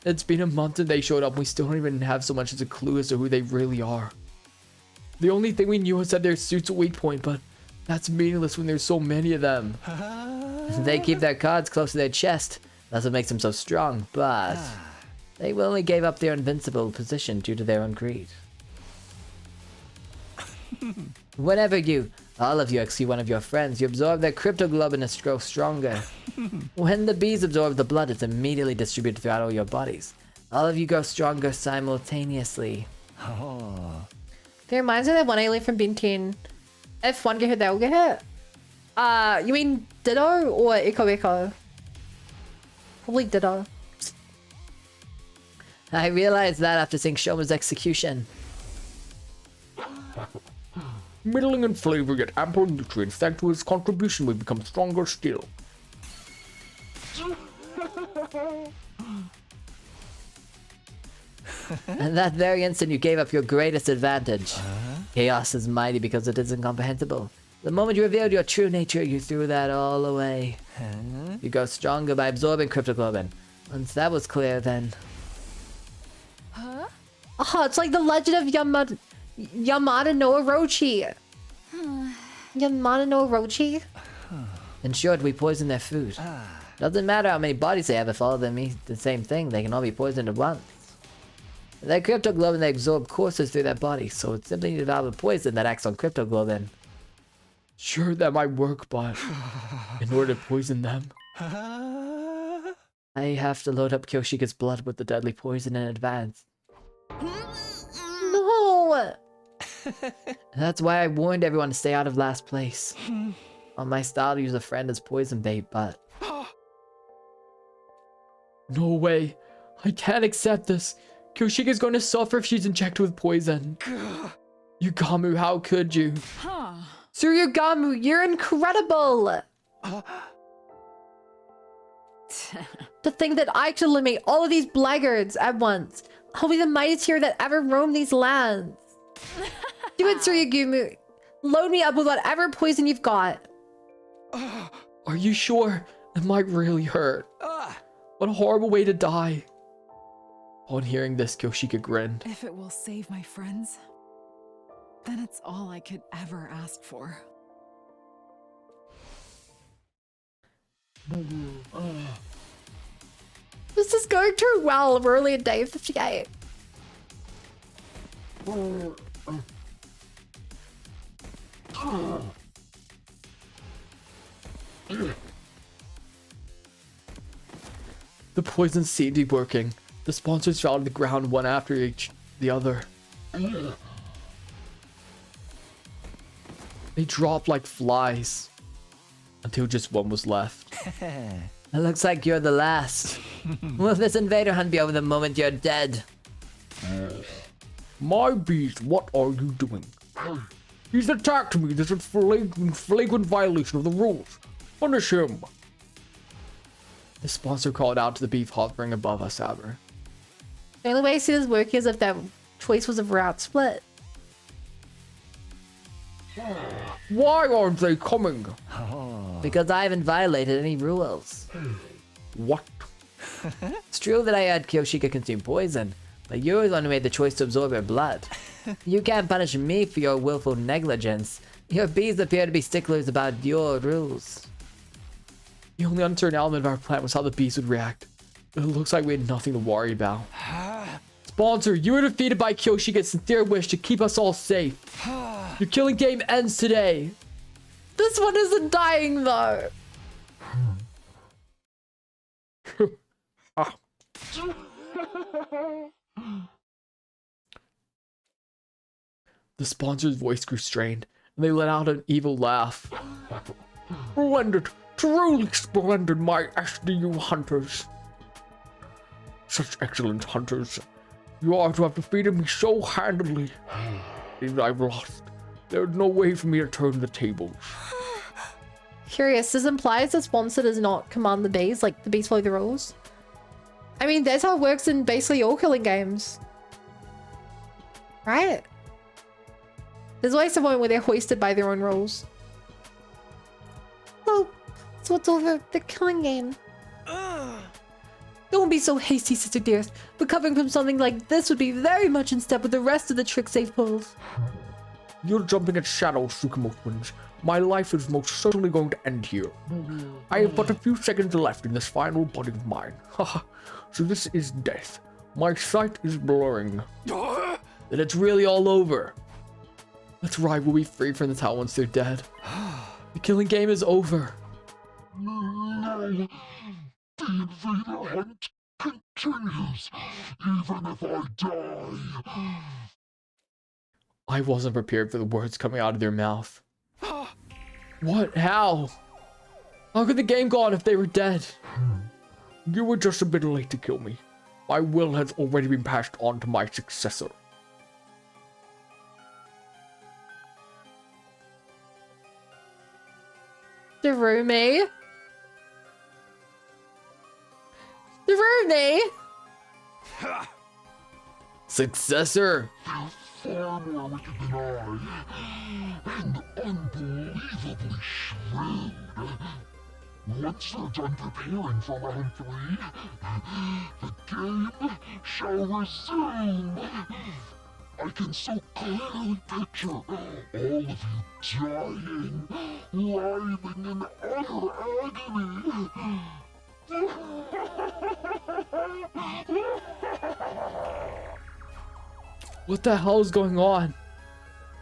It's been a month and they showed up. We still don't even have so much as a clue as to who they really are. The only thing we knew was that their suit's a weak point, but that's meaningless when there's so many of them. They keep their cards close to their chest. That's what makes them so strong, but they willingly gave up their invincible position due to their own greed. Whenever all of you execute one of your friends, you absorb their cryptoglobin to grow stronger. When the bees absorb the blood, it's immediately distributed throughout all your bodies. All of you grow stronger simultaneously. It reminds me of that one alien from Ben 10. If one get hurt, they all get hurt. You mean Ditto or Echo Echo? Probably Ditto. I realized that after seeing Shoma's execution. Middling in flavor yet ample in nutrients, thanks to his contribution we become stronger still. And that very instant you gave up your greatest advantage. Chaos is mighty because it is incomprehensible. The moment you revealed your true nature, you threw that all away. You grow stronger by absorbing cryptoglobin. Once that was clear, then... Huh? Oh, it's like the legend of Yamada no Orochi. Yamada no Orochi? In short, we poison their food. Doesn't matter how many bodies they have, if all of them eat the same thing, they can all be poisoned at once. Their cryptoglobin they absorb courses through their bodies, so it's simply to develop a poison that acts on cryptoglobin. Sure, that might work, but in order to poison them, I have to load up Kyoshika's blood with the deadly poison in advance. No! That's why I warned everyone to stay out of last place. On my style to use a friend as poison bait, but... No way. I can't accept this. Kyoshika's going to suffer if she's injected with poison. Yugamu, how could you? Tsurugamu, you're incredible! To think that I could eliminate all of these blackguards at once. I'll be the mightiest hero that ever roamed these lands. Do it, Tsurugamu. Load me up with whatever poison you've got. Are you sure? It might really hurt. What a horrible way to die. On hearing this, Kyoshika grinned. If it will save my friends, then it's all I could ever ask for. This is going too well. We're only at day 58. The poison seemed to be working. The sponsors fell to the ground one after the other. They dropped like flies until just one was left. It looks like you're the last. Will this invader hunt be over the moment you're dead? My beast, what are you doing? He's attacked me. This is flagrant violation of the rules. Punish him. The sponsor called out to the beef hovering above us, Aber. The only way I see this working is if that choice was a route split. Why aren't they coming? Because I haven't violated any rules. What? It's true that I had Kyoshika consume poison, but you're the one who made the choice to absorb her blood. You can't punish me for your willful negligence. Your bees appear to be sticklers about your rules. The only uncertain element of our plan was how the beast would react. It looks like we had nothing to worry about. Sponsor, you were defeated by Kyoshika's sincere wish to keep us all safe. Your killing game ends today. This one isn't dying though. The sponsor's voice grew strained, and they let out an evil laugh. Splendid, truly splendid, my SDU hunters. Such excellent hunters. You are to have defeated me so handily. If I've lost, there's no way for me to turn the tables. Curious, this implies the sponsor does not command the bees, like the bees follow the rules. I mean, that's how it works in basically all killing games. Right? There's always a point where they're hoisted by their own rules. Oh, so it's over the killing game. Don't be so hasty, Sister Dearest. Recovering from something like this would be very much in step with the rest of the tricks they've pulled. You're jumping at shadows, Tsukumo twins. My life is most certainly going to end here. I have but a few seconds left in this final body of mine. Haha. So this is death. My sight is blurring. Then it's really all over. That's right, we'll be free from this hell once they're dead. The killing game is over. No. The invader hunt continues, even if I die. I wasn't prepared for the words coming out of their mouth. What? How? How could the game go on if they were dead? You were just a bit late to kill me. My will has already been passed on to my successor. Darumi? Darumi? Successor? Far more wicked than I, and unbelievably shrewd. Once they're done preparing for round 3, the game shall resume. I can so clearly picture all of you dying, writhing in utter agony. What the hell is going on?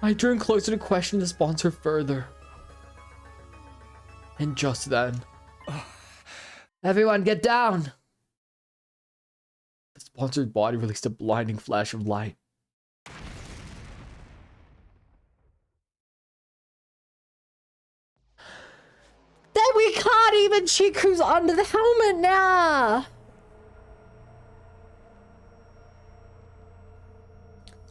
I turned closer to question the sponsor further. And just then... Everyone get down! The sponsor's body released a blinding flash of light. Then we can't even check who's under the helmet now!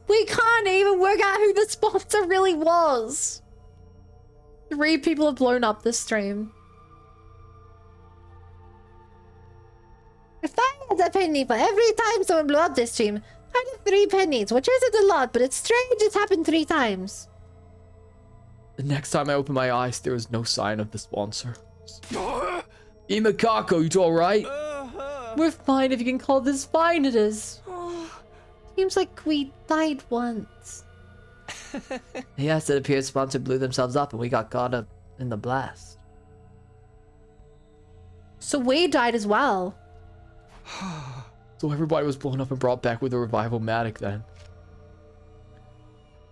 We can't even work out who the sponsor really was! 3 people have blown up this stream. If I had a penny for every time someone blew up this stream, I'd have 3 pennies, which isn't a lot, but it's strange it's happened 3 times. The next time I opened my eyes, there was no sign of the sponsor. Imakako, you two alright? We're fine if you can call this fine, it is. Seems like we died once. Yes, it appears sponsor blew themselves up and we got caught up in the blast. So we died as well. So everybody was blown up and brought back with a revival-matic then.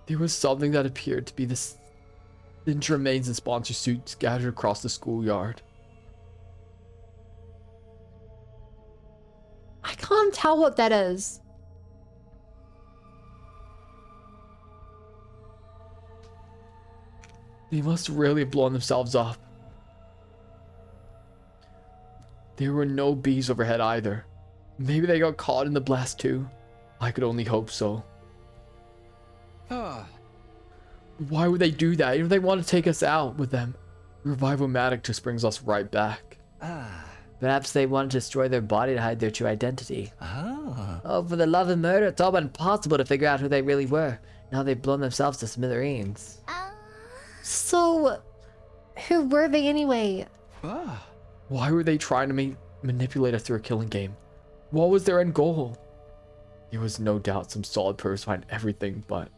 There was something that appeared to be the singed remains in sponsor suit scattered across the schoolyard. I can't tell what that is. They must really have blown themselves up. There were no bees overhead either. Maybe they got caught in the blast too. I could only hope so. Why would they do that? Even if they want to take us out with them. Revival-matic just brings us right back. Perhaps they wanted to destroy their body to hide their true identity. Oh, for the love of murder, it's all but impossible to figure out who they really were. Now they've blown themselves to smithereens. So, who were they anyway? Why were they trying to manipulate us through a killing game? What was their end goal? There was no doubt some solid purpose behind everything, but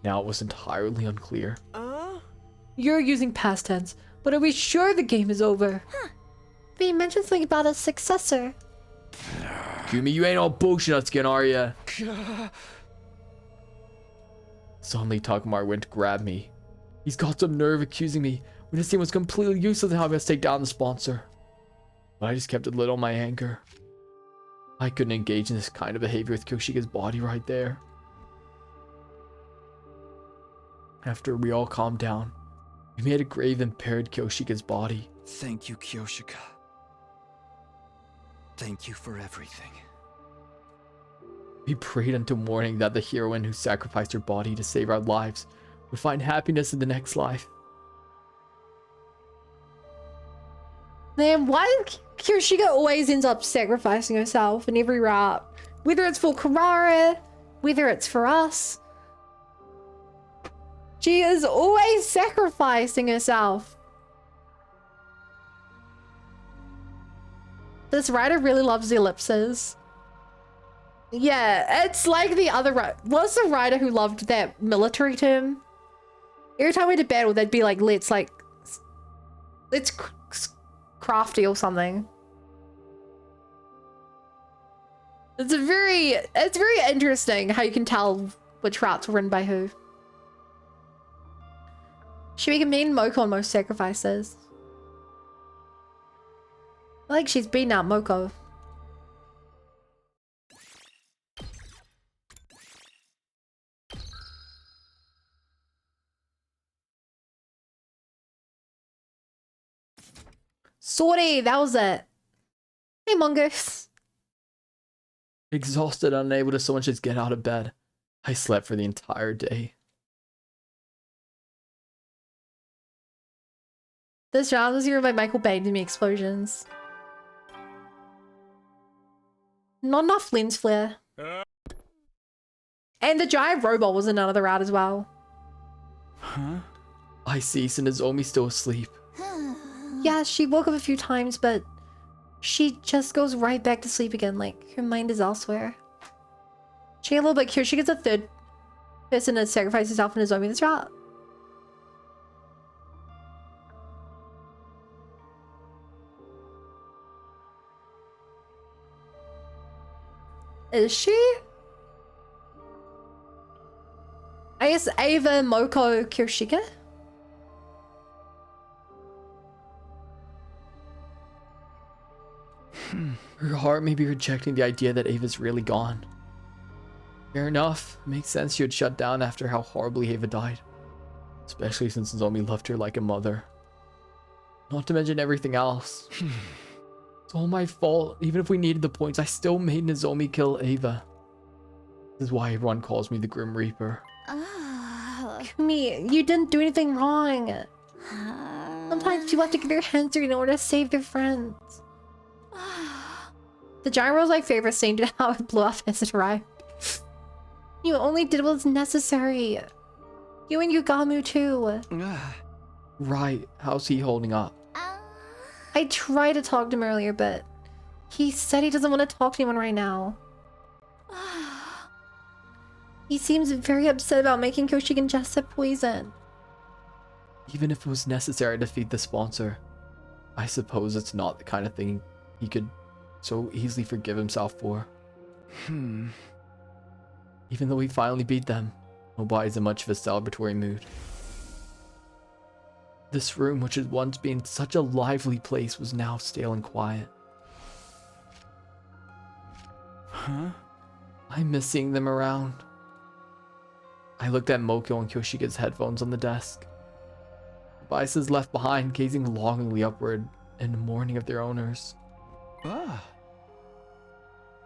now it was entirely unclear. You're using past tense, but are we sure the game is over? But you mentioned something about a successor. Kumi, you ain't all bullshit nutskin, are ya? Suddenly, Takamaru went to grab me. He's got some nerve accusing me when it seemed was completely useless in helping us take down the sponsor. But I just kept a lid on my anger. I couldn't engage in this kind of behavior with Kyoshika's body right there. After we all calmed down, we made a grave and buried Kyoshika's body. Thank you, Kyoshika. Thank you for everything. We prayed until morning that the heroine who sacrificed her body to save our lives would find happiness in the next life. Man, why does Kyoshika always ends up sacrificing herself in every route? Whether it's for Karara, whether it's for us. She is always sacrificing herself. This writer really loves the ellipses. Yeah, it's like the other writer. What's the writer who loved that military term? Every time we did battle, they'd be like, let's crafty or something. It's very interesting how you can tell which routes were written by who. Should we commend Moko on most sacrifices? I like she's beaten out Moko. Sorry, that was it. Hey, Mongoose. Exhausted, unable to so much as get out of bed. I slept for the entire day. This round was given by Michael Bay to me explosions. Not enough lens flare. And the giant robot was another route as well. Huh? I cease and Nozomi still asleep. Yeah, she woke up a few times, but she just goes right back to sleep again, like her mind is elsewhere. She got a little bit curious. She gets a third person to sacrifice herself in Nozomi this route. Is she? I guess Eva, Moko, Kirishika? Her heart may be rejecting the idea that Ava's really gone. Fair enough. Makes sense she would shut down after how horribly Eva died. Especially since Nozomi loved her like a mother. Not to mention everything else. It's all my fault. Even if we needed the points, I still made Nozomi kill Eva. This is why everyone calls me the Grim Reaper. Kumi, you didn't do anything wrong. Sometimes you have to get your hands dirty in order to save their friends. The giant was my favorite scene to how it blew up as it arrived. You only did what was necessary. You and Yugamu too. Right. How's he holding up? I tried to talk to him earlier, but he said he doesn't want to talk to anyone right now. He seems very upset about making Koshik ingest the poison. Even if it was necessary to feed the sponsor, I suppose it's not the kind of thing he could so easily forgive himself for. Even though we finally beat them, nobody's in much of a celebratory mood. This room, which had once been such a lively place, was now stale and quiet. Huh? I miss seeing them around. I looked at Moko and Kyoshika's headphones on the desk. Devices left behind, gazing longingly upward in mourning of their owners.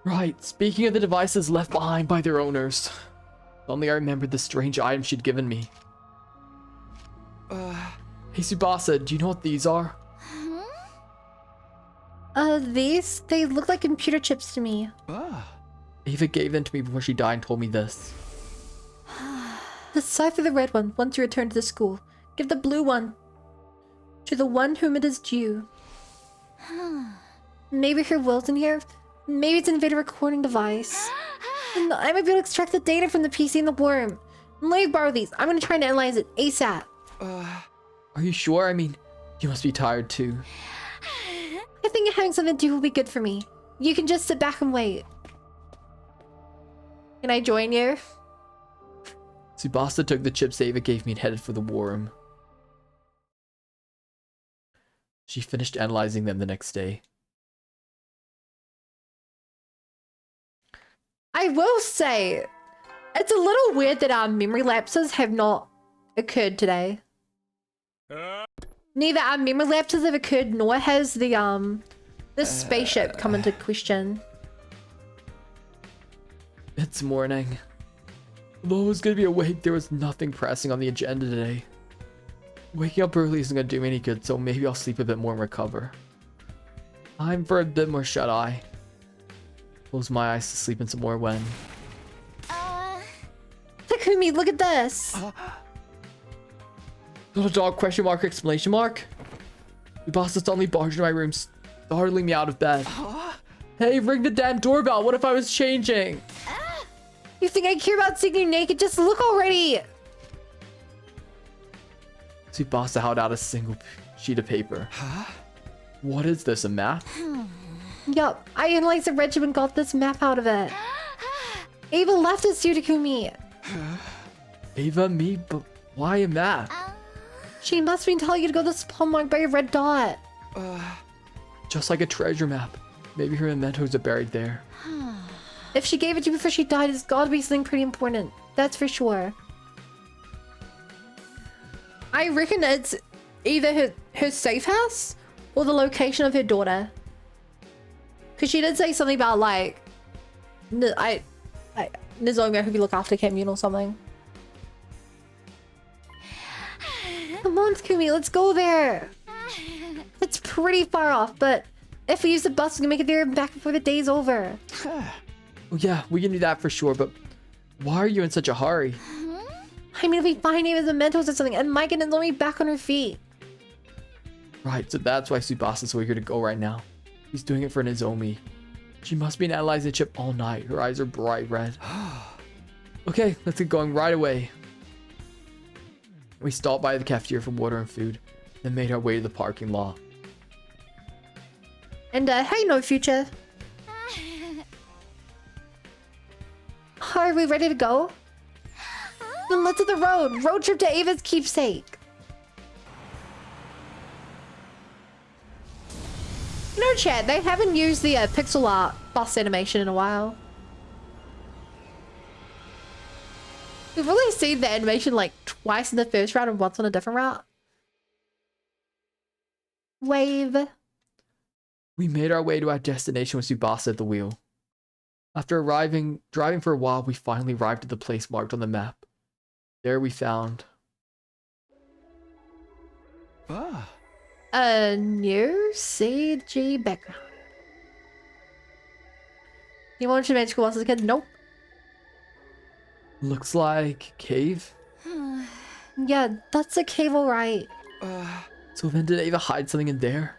Right, speaking of the devices left behind by their owners. Only I remembered the strange item she'd given me. Hey Tsubasa, do you know what these are? These? They look like computer chips to me. Eva gave them to me before she died and told me this. Decipher the red one once you return to the school. Give the blue one to the one whom it is due. Maybe her will's in here. Maybe it's an invader recording device. And I might be able to extract the data from the PC and the worm. Let me borrow these. I'm gonna try and analyze it ASAP. Are you sure? I mean, you must be tired too. I think having something to do will be good for me. You can just sit back and wait. Can I join you? Tsubasa took the chips Eva gave me and headed for the war room. She finished analyzing them the next day. I will say, it's a little weird that our memory lapses have not occurred today. Neither our memory lapses have occurred, nor has the spaceship come into question. It's morning. Although I was gonna be awake, there was nothing pressing on the agenda today. Waking up early isn't gonna do me any good, so maybe I'll sleep a bit more and recover. Time for a bit more shut-eye. Close my eyes to sleep in some more when... Takumi, look at this! Little dog question mark exclamation mark? The boss has suddenly barged into my room, startling me out of bed. Hey, ring the damn doorbell, what if I was changing? You think I care about seeing you naked? Just look already! Tsubasa held out a single sheet of paper. What is this, a map? Yup, I analyzed the regime and got this map out of it. Eva left us to Takumi. Eva, me, but why a map? She must be telling you to go to the spawn mark by a red dot. Just like a treasure map. Maybe her mementos are buried there. If she gave it to you before she died, it's gotta be something pretty important. That's for sure. I reckon it's either her safe house or the location of her daughter. Because she did say something about like, Nozomi, I hope you look after Kamyuhn or something. Come on, Takumi, let's go there. It's pretty far off, but if we use the bus, we can make it there and back before the day's over. Oh yeah, we can do that for sure, but why are you in such a hurry? I mean, if we find him as a mentos or something, and Mike and Nozomi back on her feet. Right, so that's why Tsubasa's so eager to go right now. He's doing it for Nozomi. She must be analyzing the chip all night. Her eyes are bright red. Okay, let's get going right away. We stopped by the cafeteria for water and food, then made our way to the parking lot. And hey, no future. Are we ready to go? Then let's hit the road. Road trip to Eva's keepsake. No chat, they haven't used the pixel art bus animation in a while. We've really seen the animation like twice in the first round and once on a different route. Wave. We made our way to our destination with Tsubasa at the wheel. After driving for a while, we finally arrived at the place marked on the map. There we found a new CG background. You wanted to magical boss as a kid? Nope. Looks like cave. Yeah, that's a cave, alright. So then did Eva hide something in there?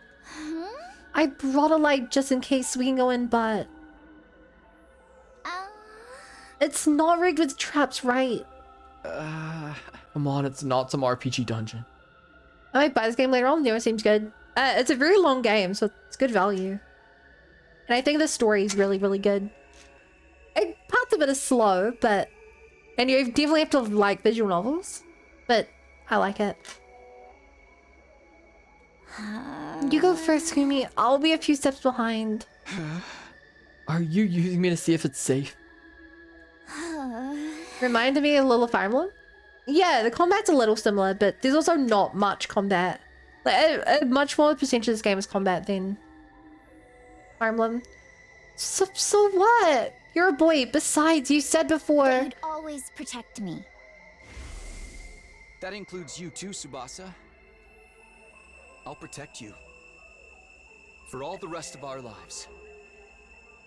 I brought a light just in case we can go in, but it's not rigged with traps, right? Come on, it's not some RPG dungeon. I might buy this game later on. The other seems good. It's a very long game, so it's good value. And I think the story is really, really good. Parts of it are slow, but... And you definitely have to like visual novels. But I like it. You go first, Kumi. I'll be a few steps behind. Are you using me to see if it's safe? Reminded me of Little Fire Emblem? Yeah, the combat's a little similar, but there's also not much combat. Like, a much more percentage of this game is combat than Fire Emblem. So what? You're a boy. Besides, you said before... They'd always protect me. That includes you too, Tsubasa. I'll protect you. For all the rest of our lives.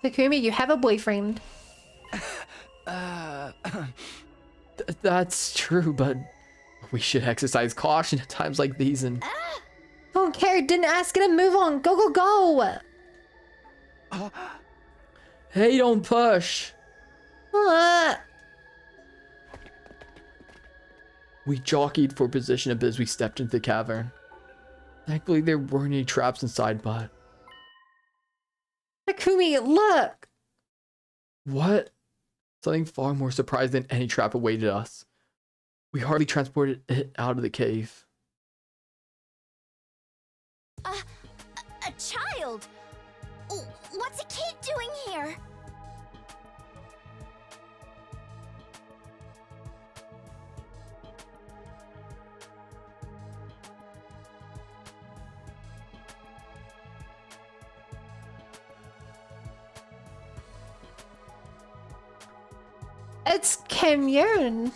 Takumi, you have a boyfriend. That's true, but we should exercise caution at times like these and... Don't care, didn't ask it and move on. Go, go, go! Hey, don't push! We jockeyed for position a bit as we stepped into the cavern. Thankfully, there weren't any traps inside, but... Takumi, look! What? Something far more surprising than any trap awaited us. We hardly transported it out of the cave. A child? What's a kid doing here? It's Kamyuhn.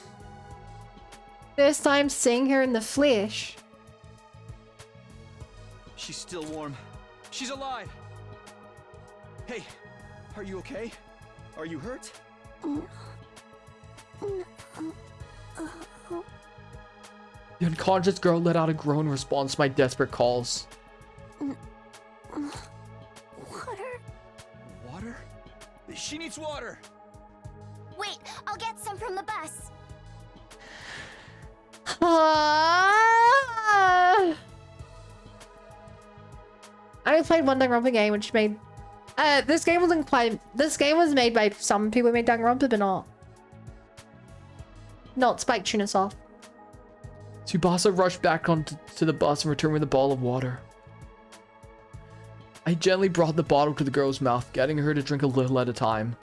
First time seeing her in the flesh. She's still warm. She's alive! Hey, are you okay? Are you hurt? The unconscious girl let out a groan in response to my desperate calls. Water? Water? She needs water! Wait, I'll get some from the bus. I played one Danganronpa game which made... this game wasn't quite... This game was made by some people who made Danganronpa, but not Spike Chunsoft. Tsubasa rushed back onto the bus and returned with a bottle of water. I gently brought the bottle to the girl's mouth, getting her to drink a little at a time.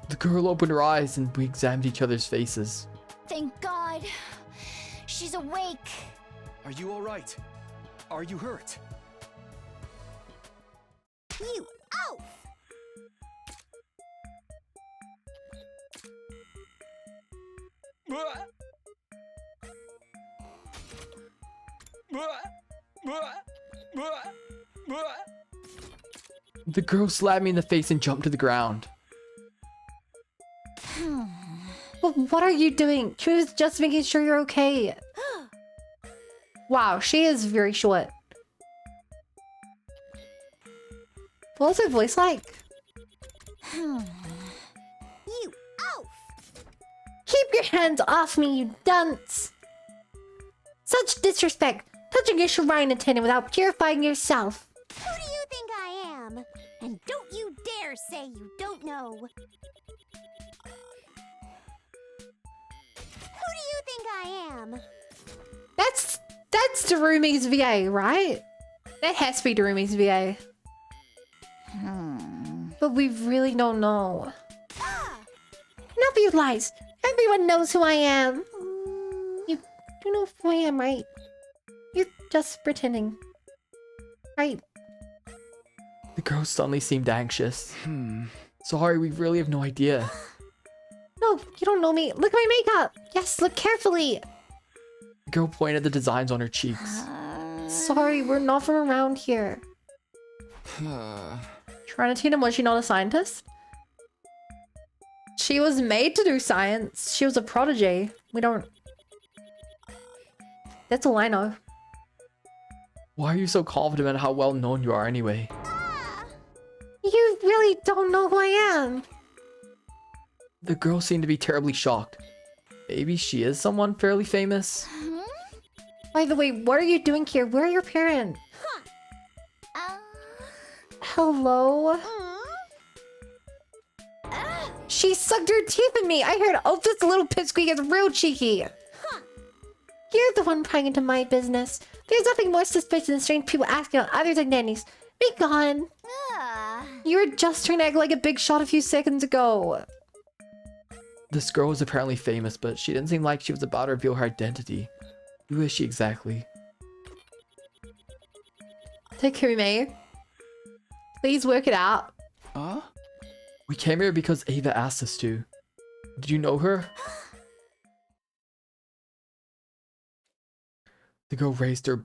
The girl opened her eyes and we examined each other's faces. Thank God. She's awake. Are you alright? Are you hurt? You oaf! The girl slapped me in the face and jumped to the ground. Well, what are you doing? She was just making sure you're okay. Wow, she is very short. What was her voice like? You oaf! Keep your hands off me, you dunce! Such disrespect! Touching a shrine attendant without purifying yourself! Who do you think I am? And don't you dare say you don't know! Who do you think I am? That's Darumi's VA, right? That has to be Darumi's VA. But we really don't know. Enough of your lies! Everyone knows who I am! You do know who I am, right? You're just pretending. Right? The girl suddenly seemed anxious. Sorry, we really have no idea. No, you don't know me. Look at my makeup! Yes, look carefully! The girl pointed at the designs on her cheeks. Sorry, we're not from around here. Trinitatum, was she not a scientist? She was made to do science. She was a prodigy. We don't... That's all I know. Why are you so confident about how well known you are anyway? You really don't know who I am. The girl seemed to be terribly shocked. Maybe she is someone fairly famous? By the way, what are you doing here? Where are your parents? Hello? She sucked her teeth at me. I heard, oh, this little pipsqueak is real cheeky. You're the one prying into my business. There's nothing more suspicious than strange people asking on others' identities. Be gone. You were just trying to act like a big shot a few seconds ago. This girl was apparently famous, but she didn't seem like she was about to reveal her identity. Who is she exactly? Takumi, please work it out. We came here because Eva asked us to. Did you know her? The girl raised her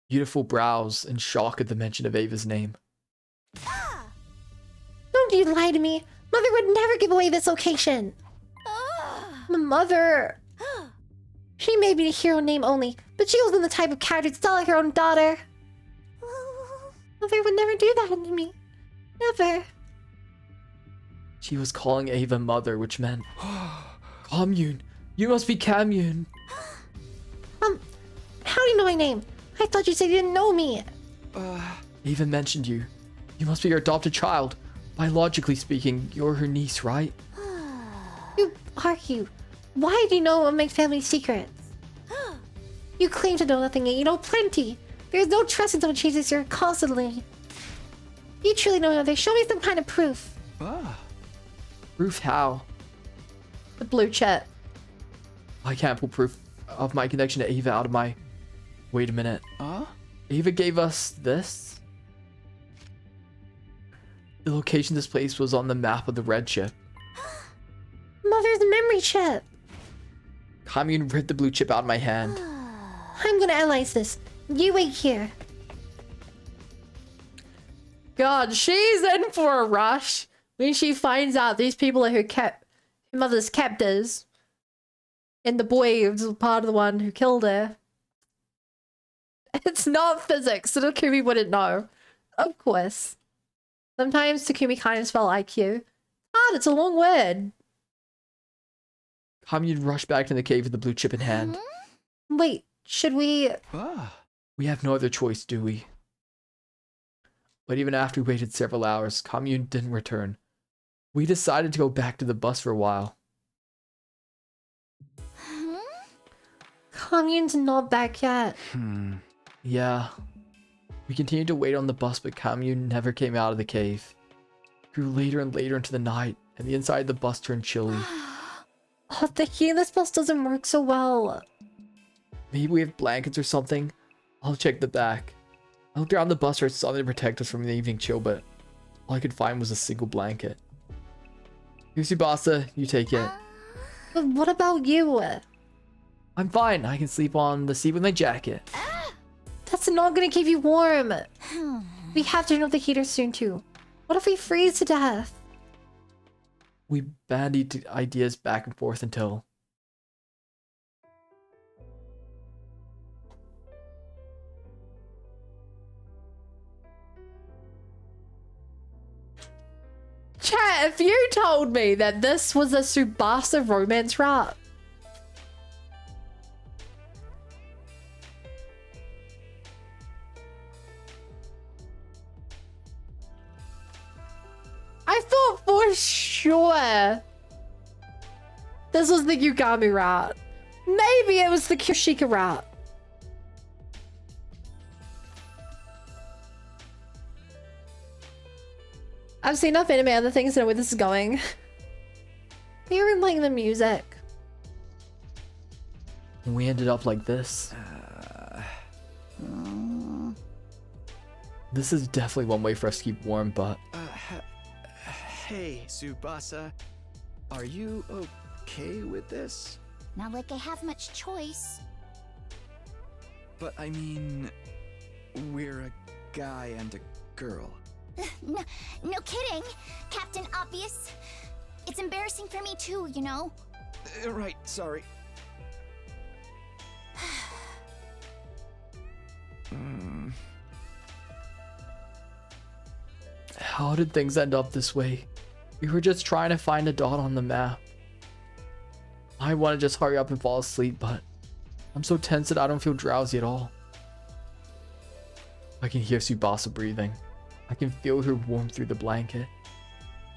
beautiful brows in shock at the mention of Ava's name. Don't you lie to me. Mother would never give away this location. Mother. She may be a hero name only, but she wasn't the type of character to sell like her own daughter. Mother would never do that to me. Never. She was calling Ava mother, which meant... Kamyuhn! You must be Kamyuhn! How do you know my name? I thought you said you didn't know me. Ava mentioned you. You must be her adopted child. Biologically speaking, you're her niece, right? Who are you? Why do you know of my family's secrets? You claim to know nothing, and you know plenty. There's no trust in someone chases you constantly. You truly know nothing. Show me some kind of proof. Proof how? The blue chip. I can't pull proof of my connection to Ava out of my... Wait a minute. Ava gave us this? The location of this place was on the map of the red chip. Mother's memory chip. Kamyuhn ripped the blue chip out of my hand. I'm gonna analyze this. You wait here. God, she's in for a rush when she finds out these people are her mother's captors. And the boy was part of the one who killed her. It's not physics, so Takumi wouldn't know. Of course. Sometimes Takumi kind of spell IQ. It's a long word. Kamyuhn rushed back to the cave with the blue chip in hand. Wait, should we... We have no other choice, do we? But even after we waited several hours, Kamyuhn didn't return. We decided to go back to the bus for a while. Kamyuhn's not back yet. Yeah. We continued to wait on the bus, but Kamyuhn never came out of the cave. It grew later and later into the night. and the inside of the bus turned chilly. Oh, the heat in this bus doesn't work so well. Maybe we have blankets or something? I'll check the back. I looked around the bus for something to protect us from the evening chill, but all I could find was a single blanket. Here, Tsubasa, you take it. But what about you? I'm fine. I can sleep on the seat with my jacket. That's not gonna keep you warm. We have to turn off the heater soon too. What if we freeze to death? We bandied ideas back and forth until... Chat, if you told me that this was a Tsubasa romance rap, I thought for sure this was the Yugami rat. Maybe it was the Kyoshika rat. I've seen enough anime and other things to know where this is going. You're even playing the music. We ended up like this. This is definitely one way for us to keep warm, but... Hey, Tsubasa. Are you okay with this? Not like I have much choice. But I mean, we're a guy and a girl. No kidding, Captain Obvious. It's embarrassing for me too, you know? Right, sorry. How did things end up this way? We were just trying to find a dot on the map. I want to just hurry up and fall asleep, but I'm so tense that I don't feel drowsy at all. I can hear Tsubasa breathing. I can feel her warmth through the blanket.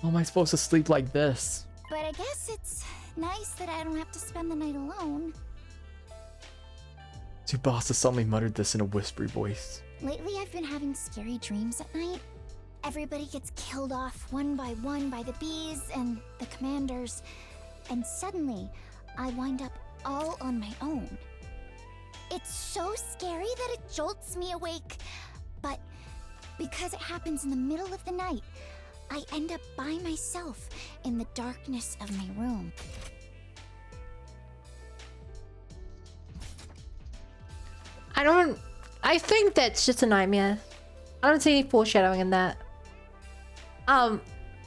How am I supposed to sleep like this? But I guess it's nice that I don't have to spend the night alone. Tsubasa suddenly muttered this in a whispery voice. Lately I've been having scary dreams at night. Everybody gets killed off one by one by the bees and the commanders. And suddenly, I wind up all on my own. It's so scary that it jolts me awake. But because it happens in the middle of the night, I end up by myself in the darkness of my room. I think that's just a nightmare. I don't see any foreshadowing in that.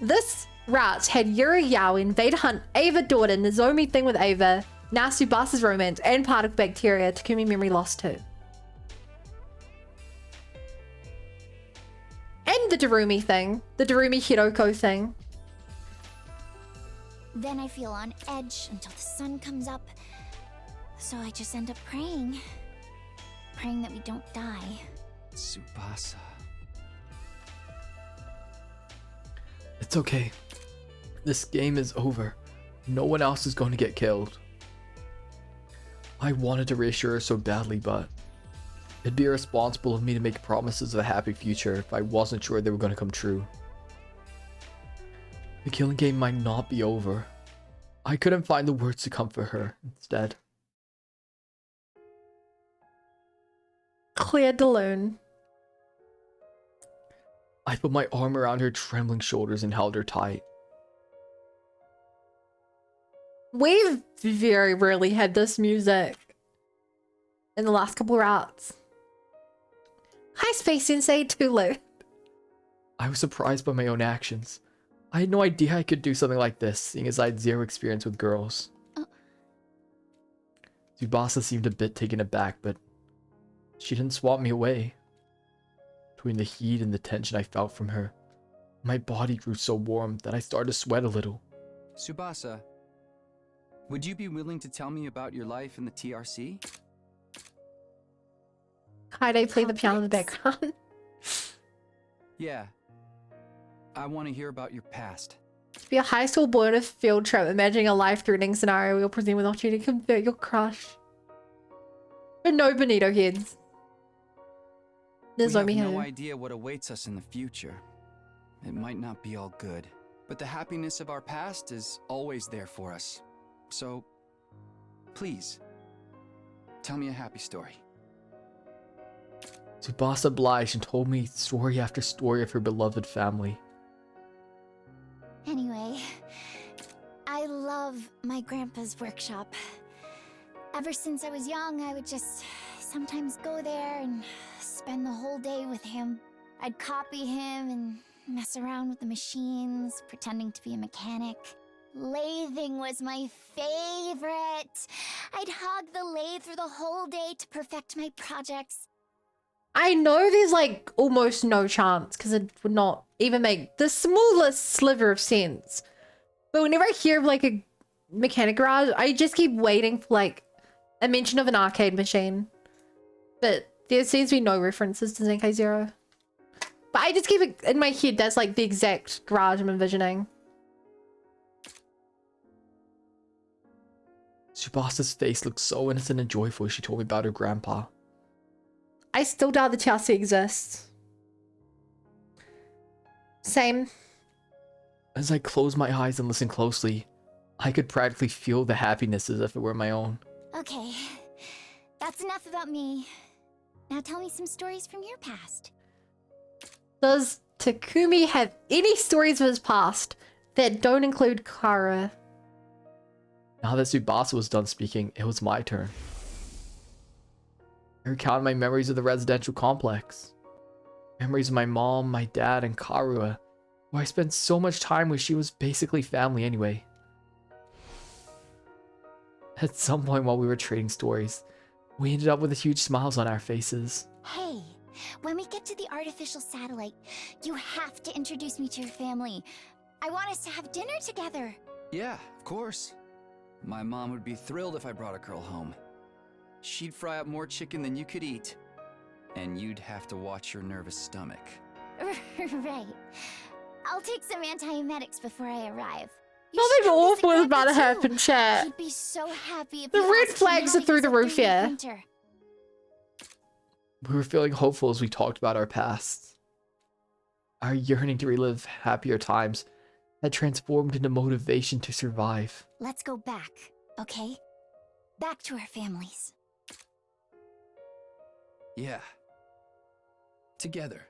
This rat had Yuri Yao, Invader Hunt, Eva daughter, Nozomi thing with Eva, now Tsubasa's romance, and particle bacteria, Takumi memory loss too. And the Darumi thing. The Darumi Hiroko thing. Then I feel on edge until the sun comes up. So I just end up praying. Praying that we don't die. Tsubasa. It's okay. This game is over. No one else is going to get killed. I wanted to reassure her so badly, but it'd be irresponsible of me to make promises of a happy future if I wasn't sure they were going to come true. The killing game might not be over. I couldn't find the words to comfort her instead. Clear Daloon. I put my arm around her trembling shoulders and held her tight. We've very rarely had this music in the last couple routes. Hi, Space Sensei, too late. I was surprised by my own actions. I had no idea I could do something like this, seeing as I had zero experience with girls. Tsubasa seemed a bit taken aback, but she didn't swat me away. Between the heat and the tension I felt from her, my body grew so warm that I started to sweat a little. Tsubasa, would you be willing to tell me about your life in the TRC? Kaide play the piano in the background. Yeah. I want to hear about your past. Be a high school boy on a field trip, imagining a life-threatening scenario we'll present with opportunity to convert your crush. But no bonito heads. We have Nozomi no Hannah. idea what awaits us in the future. It might not be all good. But the happiness of our past is always there for us. So, please, tell me a happy story. Tsubasa obliged and told me story after story of her beloved family. Anyway, I love my grandpa's workshop. Ever since I was young, I would just sometimes go there and spend the whole day with him. I'd copy him and mess around with the machines, pretending to be a mechanic. Lathing was my favorite. I'd hog the lathe for the whole day to perfect my projects. I know there's like almost no chance because it would not even make the smallest sliver of sense. But whenever I hear of like a mechanic garage, I just keep waiting for like a mention of an arcade machine. But there seems to be no references to Zenkai Zero. But I just keep it in my head, that's like the exact garage I'm envisioning. Tsubasa's face looked so innocent and joyful as she told me about her grandpa. I still doubt the Chelsea exists. Same. As I closed my eyes and listened closely, I could practically feel the happiness as if it were my own. Okay, that's enough about me. Now tell me some stories from your past. Does Takumi have any stories of his past that don't include Kara? Now that Tsubasa was done speaking, it was my turn. I recounted my memories of the residential complex. Memories of my mom, my dad, and Karua, who I spent so much time with. She was basically family anyway. At some point while we were trading stories, we ended up with huge smiles on our faces. Hey, when we get to the artificial satellite, you have to introduce me to your family. I want us to have dinner together. Yeah, of course. My mom would be thrilled if I brought a girl home. She'd fry up more chicken than you could eat. And you'd have to watch your nervous stomach. Right. I'll take some antiemetics before I arrive. Something awful is about to happen, chat. He'd be so happy if The you red asked him flags how are to through use the a roof 3D here. printer. We were feeling hopeful as we talked about our past. Our yearning to relive happier times had transformed into motivation to survive. Let's go back, okay? Back to our families. Yeah. Together.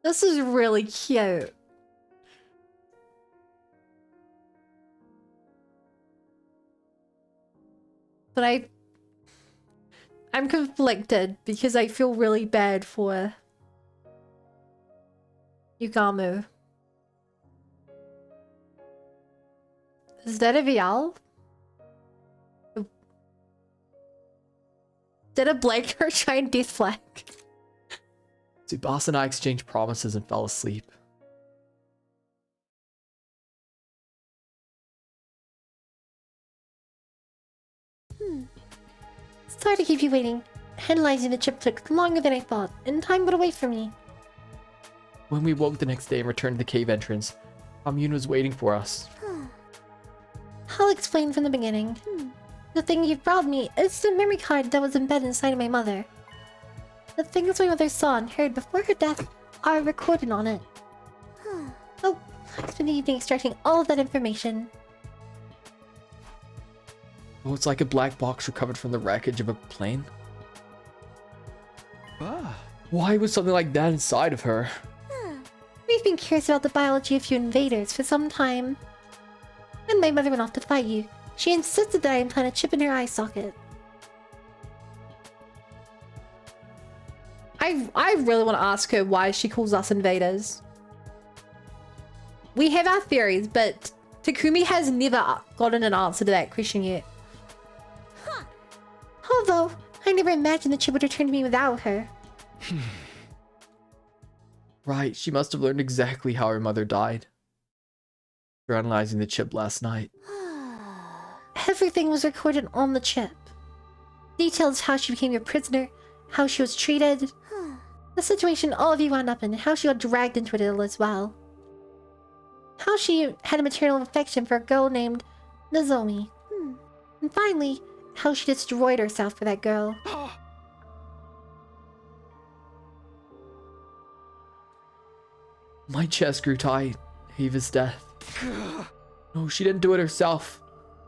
This is really cute. But I'm conflicted because I feel really bad for Yugamu. Is that a VL? Is that a blank or a giant death flag? Tsubasa and I exchanged promises and fell asleep. Sorry to keep you waiting. Analyzing the chip took longer than I thought, and time got away from me. When we woke the next day and returned to the cave entrance, Kamyuhn was waiting for us. I'll explain from the beginning. The thing you brought me is the memory card that was embedded inside of my mother. The things my mother saw and heard before her death are recorded on it. Oh, I spent the evening extracting all of that information. Oh, it's like a black box recovered from the wreckage of a plane. Ah. Why was something like that inside of her? We've been curious about the biology of you invaders for some time. When my mother went off to fight you, she insisted that I implant a chip in her eye socket. I really want to ask her why she calls us invaders. We have our theories, but Takumi has never gotten an answer to that question yet. Although, I never imagined that she would return to me without her. Right, she must have learned exactly how her mother died. After analyzing the chip last night. Everything was recorded on the chip. Details how she became your prisoner, how she was treated, the situation all of you wound up in, how she got dragged into it as well. How she had a maternal affection for a girl named Nozomi. And finally, how she destroyed herself for that girl. My chest grew tight. Eva's death. No, she didn't do it herself.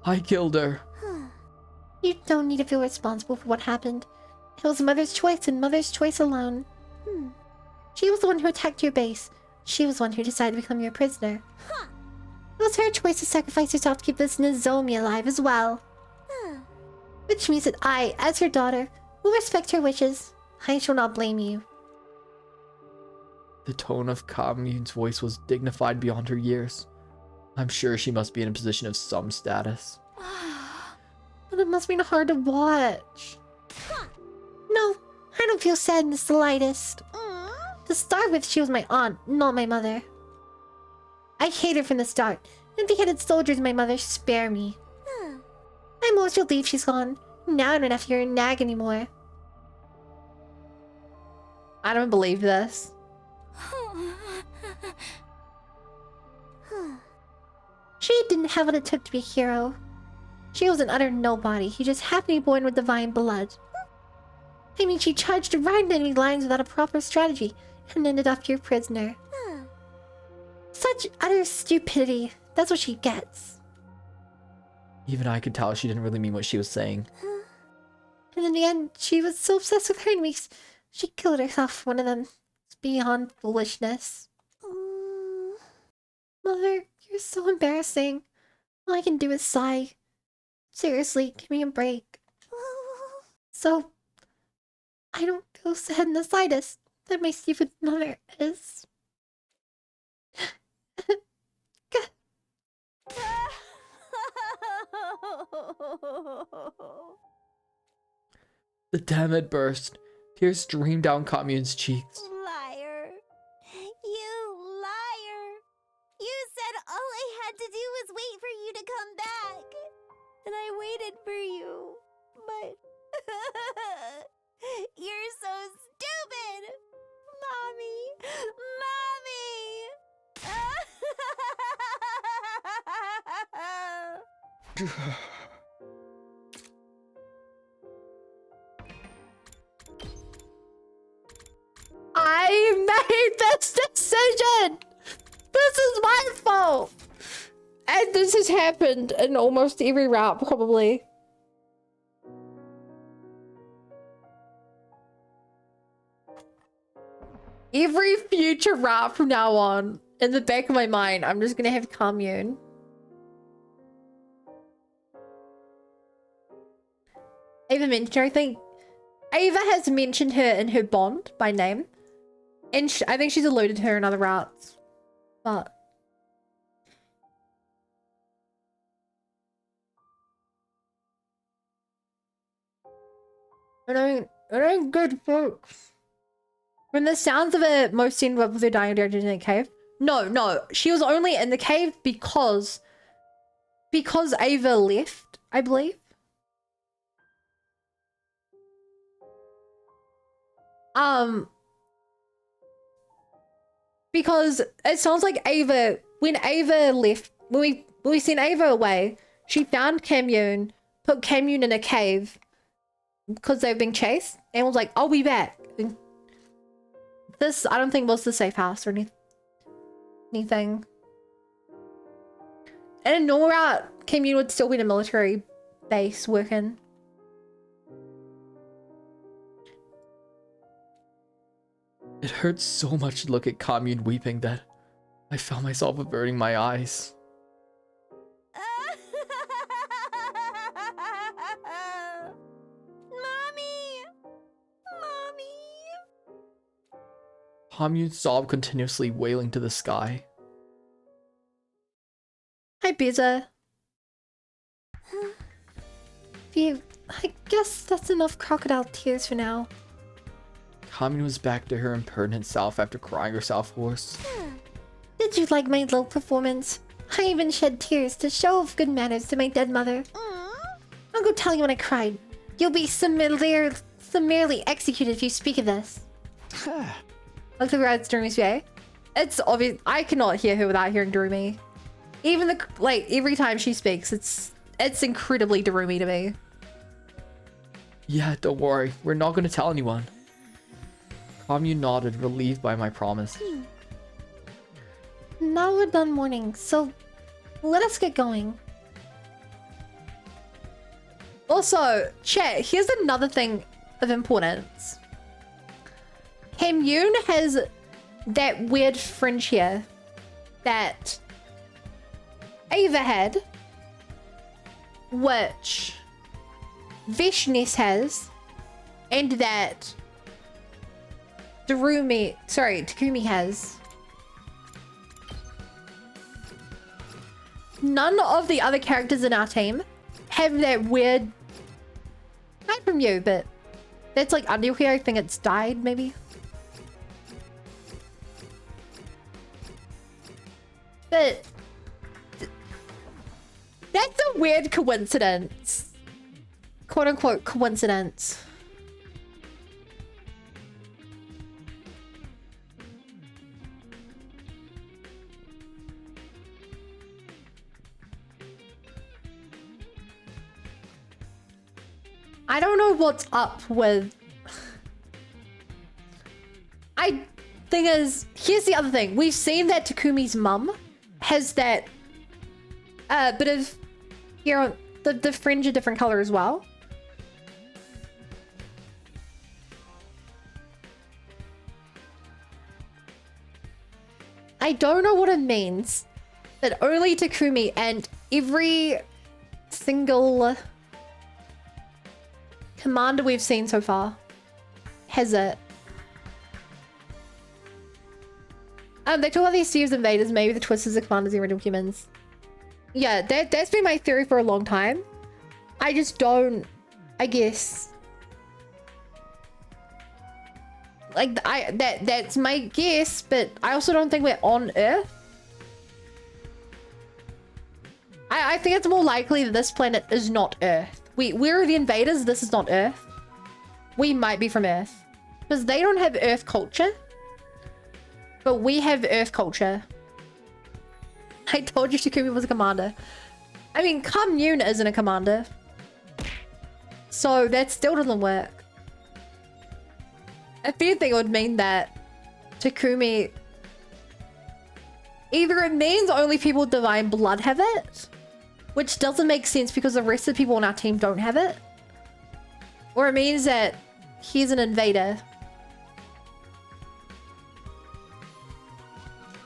I killed her. You don't need to feel responsible for what happened. It was Mother's choice and Mother's choice alone. She was the one who attacked your base. She was the one who decided to become your prisoner. It was her choice to sacrifice herself to keep this Nozomi alive as well. Which means that I, as her daughter, will respect her wishes. I shall not blame you. The tone of Kamyuhn's voice was dignified beyond her years. I'm sure she must be in a position of some status. But it must have been hard to watch. No, I don't feel sad in the slightest. To start with, she was my aunt, not my mother. I hate her from the start, and beheaded soldiers my mother spare me. I'm most relieved she's gone. Now I don't have to hear her nag anymore. I don't believe this. She didn't have what it took to be a hero. She was an utter nobody who just happened to be born with divine blood. I mean, she charged right into enemy lines without a proper strategy and ended up your prisoner. Such utter stupidity. That's what she gets. Even I could tell she didn't really mean what she was saying. And in the end, she was so obsessed with her enemies, she killed herself for one of them. It's beyond foolishness. Mother, you're so embarrassing. All I can do is sigh. Seriously, give me a break. So, I don't feel sad in the slightest that my stupid mother is. The dam had burst. Tears streamed down Kamyuhn's cheeks. Liar. You liar. You said all I had to do was wait for you to come back. And I waited for you. But... You're so stupid! Mommy! Mommy! I made this decision! This is my fault! And this has happened in almost every route, probably. Every future route from now on, in the back of my mind, I'm just gonna have Kamyuhn. Eva mentioned her, I think. Eva has mentioned her in her bond by name. And I think she's alluded to her in other routes. But... It ain't good, folks. From the sounds of it, most ended up with her dying directly in the cave. No, she was only in the cave because Eva left, I believe. Because it sounds like Eva, when Eva left, when we sent Eva away, she found Kamyuhn, put Kamyuhn in a cave because they were being chased, and was like, I'll be back. And this, I don't think, was the safe house or anything. And in normal route, Kamyuhn would still be in a military base working. It hurt so much to look at Kamyuhn weeping that I found myself averting my eyes. Kamyuhn sobbed continuously, wailing to the sky. Hi, Biza. Phew, I guess that's enough crocodile tears for now. Kamyuhn was back to her impertinent self after crying herself hoarse. Did you like my little performance? I even shed tears to show off good manners to my dead mother. I'll go tell you when I cried. You'll be summarily executed if you speak of this. Look at Rad's Durumi's VA. It's obvious. I cannot hear her without hearing Durumi. Even every time she speaks, it's incredibly Durumi to me. Yeah, don't worry. We're not gonna tell anyone. Kamyuhn nodded, relieved by my promise. Now we're done mourning, so let us get going. Also, chat, here's another thing of importance. Kamyuhn has that weird fringe here that Eva had, which Vishnis has, and that Takumi has. None of the other characters in our team have that weird, not from you, but that's like under here. I think it's died, maybe. But that's a weird coincidence. Quote unquote coincidence. I don't know what's up with... Thing is, here's the other thing. We've seen that Takumi's mum has that bit of, you know, the fringe a different color as well. I don't know what it means, but only Takumi and every single commander we've seen so far has it. They talk about these Steve's invaders, maybe the Twisters are commanders and original humans. Yeah, that's been my theory for a long time. I just don't, I guess. Like, that's my guess, but I also don't think we're on Earth. I think it's more likely that this planet is not Earth. We're the invaders, this is not Earth. We might be from Earth. Because they don't have Earth culture. But we have Earth culture. I told you Takumi was a commander. I mean, Kamyuhn isn't a commander. So that still doesn't work. If anything, it would mean that Takumi... Either it means only people with divine blood have it, which doesn't make sense because the rest of the people on our team don't have it. Or it means that he's an invader.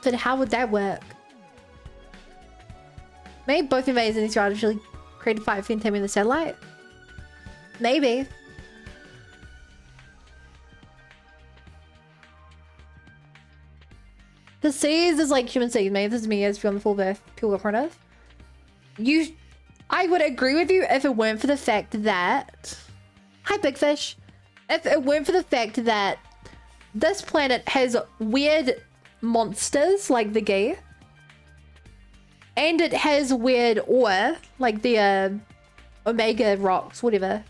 But how would that work? Maybe both invaders in this yard actually created fight between him and the satellite? Maybe. The seas is like human seas. Maybe this is me as from the full Earth, people on Earth. I would agree with you if it weren't for the fact that... Hi, Big Fish. If it weren't for the fact that this planet has weird monsters like the Gay, and it has weird ore like the Omega rocks, whatever.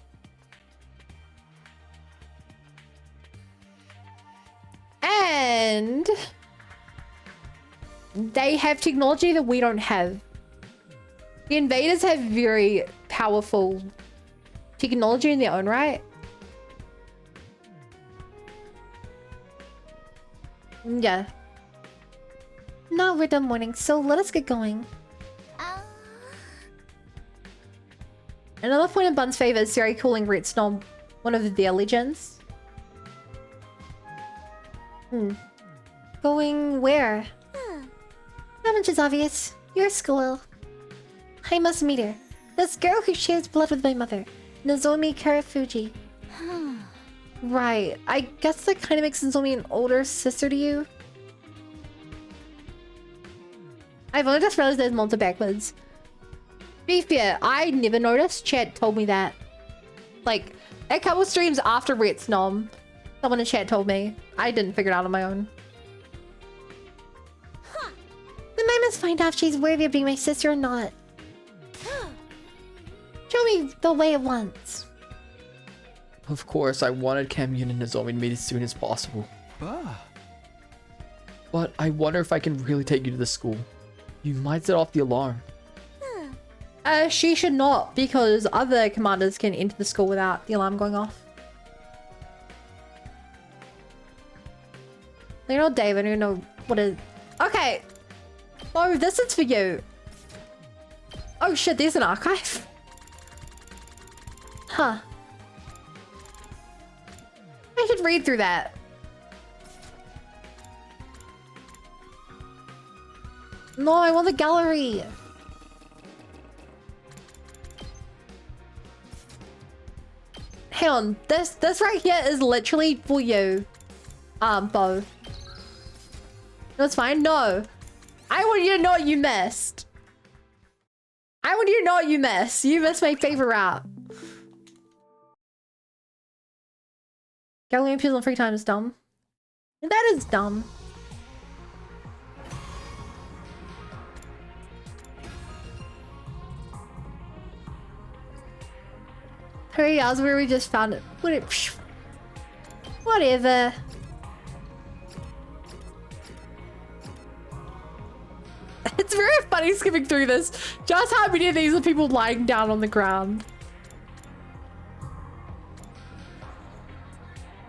And they have technology that we don't have. The invaders have very powerful technology in their own right. Yeah. Now we're done mourning, so let us get going. Another point in Bun's favor is Sari calling Red Snob one of their legends. Going where? Not much is obvious. You're a school. I must meet her. This girl who shares blood with my mother, Nozomi Karafuji. Right. I guess that kind of makes Nozomi an older sister to you. I've only just realized there's monster backwards. Be fair, I never noticed. Chat told me that. Like, a couple streams after Ret Snom, someone in chat told me. I didn't figure it out on my own. Then I must find out if she's worthy of being my sister or not. Show me the way at once. Of course, I wanted Kamyuhn and Nozomi to meet as soon as possible. But I wonder if I can really take you to the school. You might set off the alarm. She should not, because other commanders can enter the school without the alarm going off. You know, David, you know what is... Okay. Oh, this is for you. Oh shit, there's an archive. Huh. I should read through that. No, I want the gallery. Hang on, this right here is literally for you, Bo. No, it's fine. No, I want you to know what you missed. I want you to know what you missed. You missed my favorite route. Gallery appears on free time is dumb. And that is dumb. Hurry, I was where we just found it. Whatever. It's very funny skipping through this. Just how many of these are people lying down on the ground?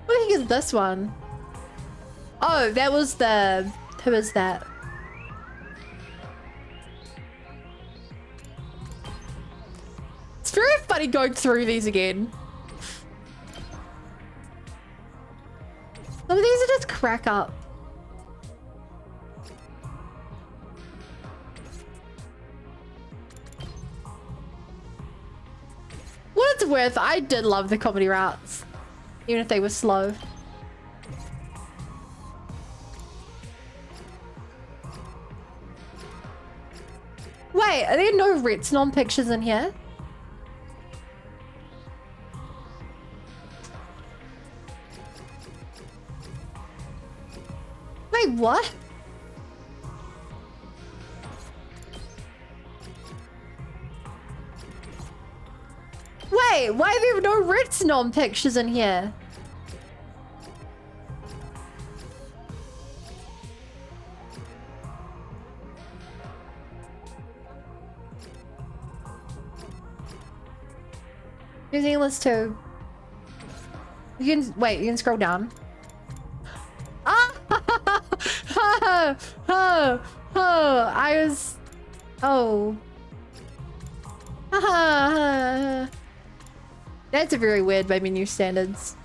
What do you think is this one? Oh, that was the... Who is that? It's very funny going through these again. Some of these are just crack up. What it's worth, I did love the comedy routes. Even if they were slow. Wait, are there no Retsunon pictures in here? Wait, what? Wait, why are there no Retsunon pictures in here? New Zealand's too. You can wait, you can scroll down. Ah! I was... Oh. That's a very weird by menu standards.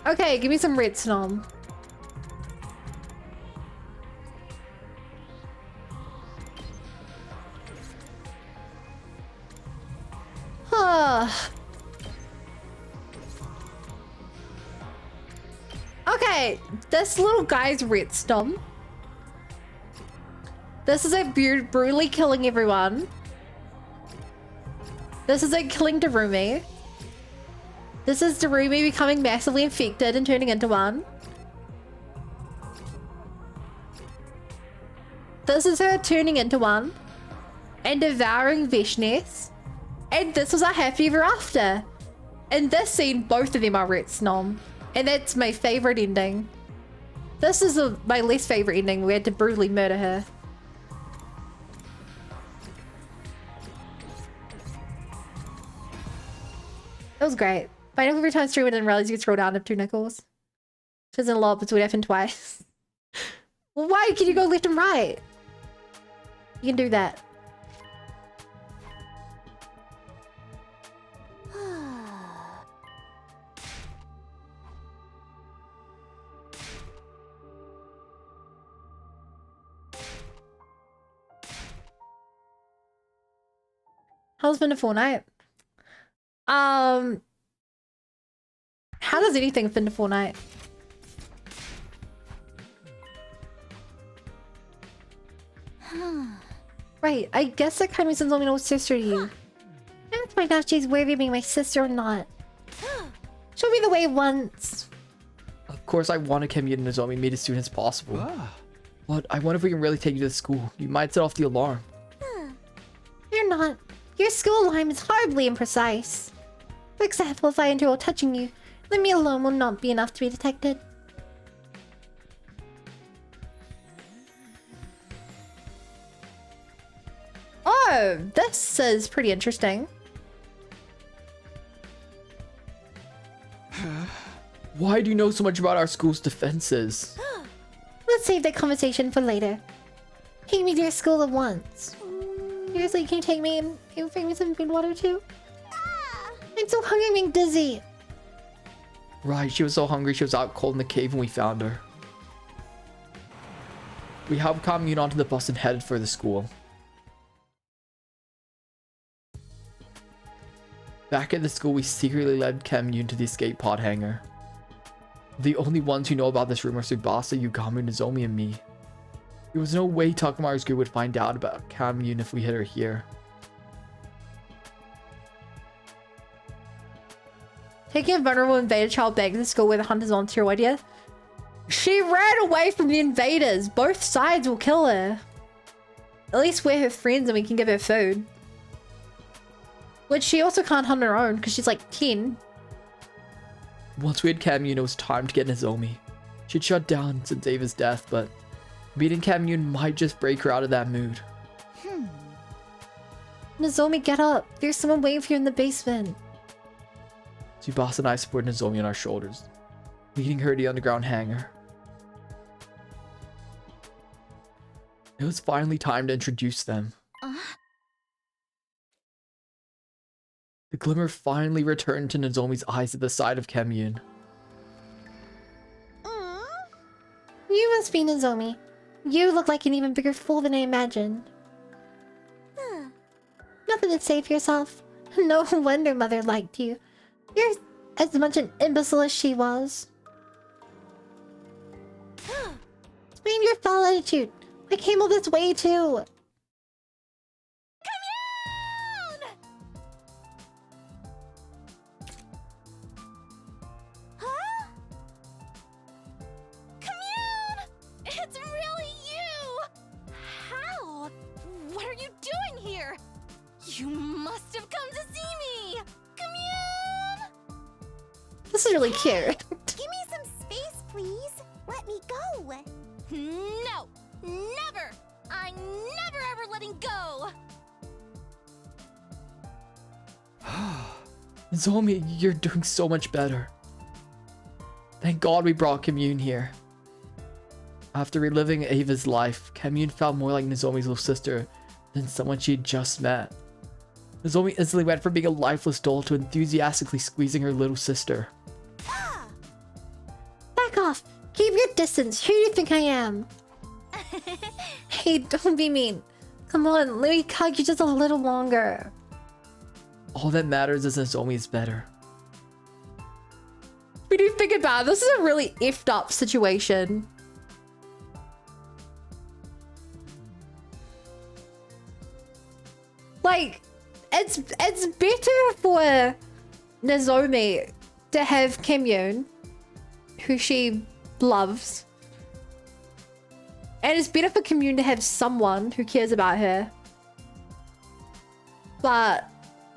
Okay, give me some Retsunon. Okay, this little guy's Retsunon. This is it brutally killing everyone. This is it killing Darumi. This is Darumi becoming massively infected and turning into one. This is her turning into one. And devouring Veshness. And this was a happy ever after. In this scene, both of them are Retsunon. And that's my favorite ending. This is my least favorite ending. We had to brutally murder her. It was great. But I know every time stream I didn't realize you could scroll down to 2 nickels. Which isn't a lot, but it would happen twice. Well, why can you go left and right? You can do that. How's been a fortnight? How does anything fit into Fortnite? Right, I guess that kind of means Nozomi was sister to you. I have to find out if she's worthy of being my sister or not. Show me the way once. Of course, I want to Kamyuhn and Nozomi meet as soon as possible. But I wonder if we can really take you to the school. You might set off the alarm. You're not. Your school alarm is horribly imprecise. For example, if I enter while touching you, let me alone will not be enough to be detected. Oh, this is pretty interesting. Why do you know so much about our school's defenses? Let's save that conversation for later. Take me to your school at once. Seriously, can you take me and bring me some food water too? I'm so hungry, I'm being dizzy. Right, she was so hungry she was out cold in the cave when we found her. We helped Kamyuhn onto the bus and headed for the school. Back at the school, we secretly led Kamyuhn to the escape pod hangar. The only ones who know about this room are Tsubasa, Yugami, Nozomi, and me. There was no way Takamaru's group would find out about Kamyuhn if we hid her here. Taking a vulnerable invader child back to the school where the hunters on your idea. She ran away from the invaders. Both sides will kill her. At least we're her friends and we can give her food. Which she also can't hunt her own because she's like 10. Once we had Kamyuhn, it was time to get Nozomi. She'd shut down since Eva's death, but meeting Kamyuhn might just break her out of that mood. Nozomi, get up. There's someone waiting for you in the basement. Tsubasa and I supported Nozomi on our shoulders, leading her to the underground hangar. It was finally time to introduce them. The glimmer finally returned to Nozomi's eyes at the sight of Kamyuhn. You must be Nozomi. You look like an even bigger fool than I imagined. Nothing to say for yourself. No wonder Mother liked you. You're as much an imbecile as she was. Explain your foul attitude. I came all this way too. Kamyuhn! It's really you! How? What are you doing here? You must have come to see me! Kamyuhn! This is really cute. Give me some space, please. Let me go. No! Never! I'm never ever letting go! Nozomi, you're doing so much better. Thank God we brought Kamyuhn here. After reliving Eva's life, Kamyuhn felt more like Nozomi's little sister than someone she'd just met. Nozomi instantly went from being a lifeless doll to enthusiastically squeezing her little sister. Back off. Keep your distance. Who do you think I am? Hey, don't be mean. Come on, let me hug you just a little longer. All that matters is Nozomi is better. When you think about it, this is a really effed up situation. Like, it's better for Nozomi to have Kamyuhn, who she loves. And it's better for Kamyuhn to have someone who cares about her. But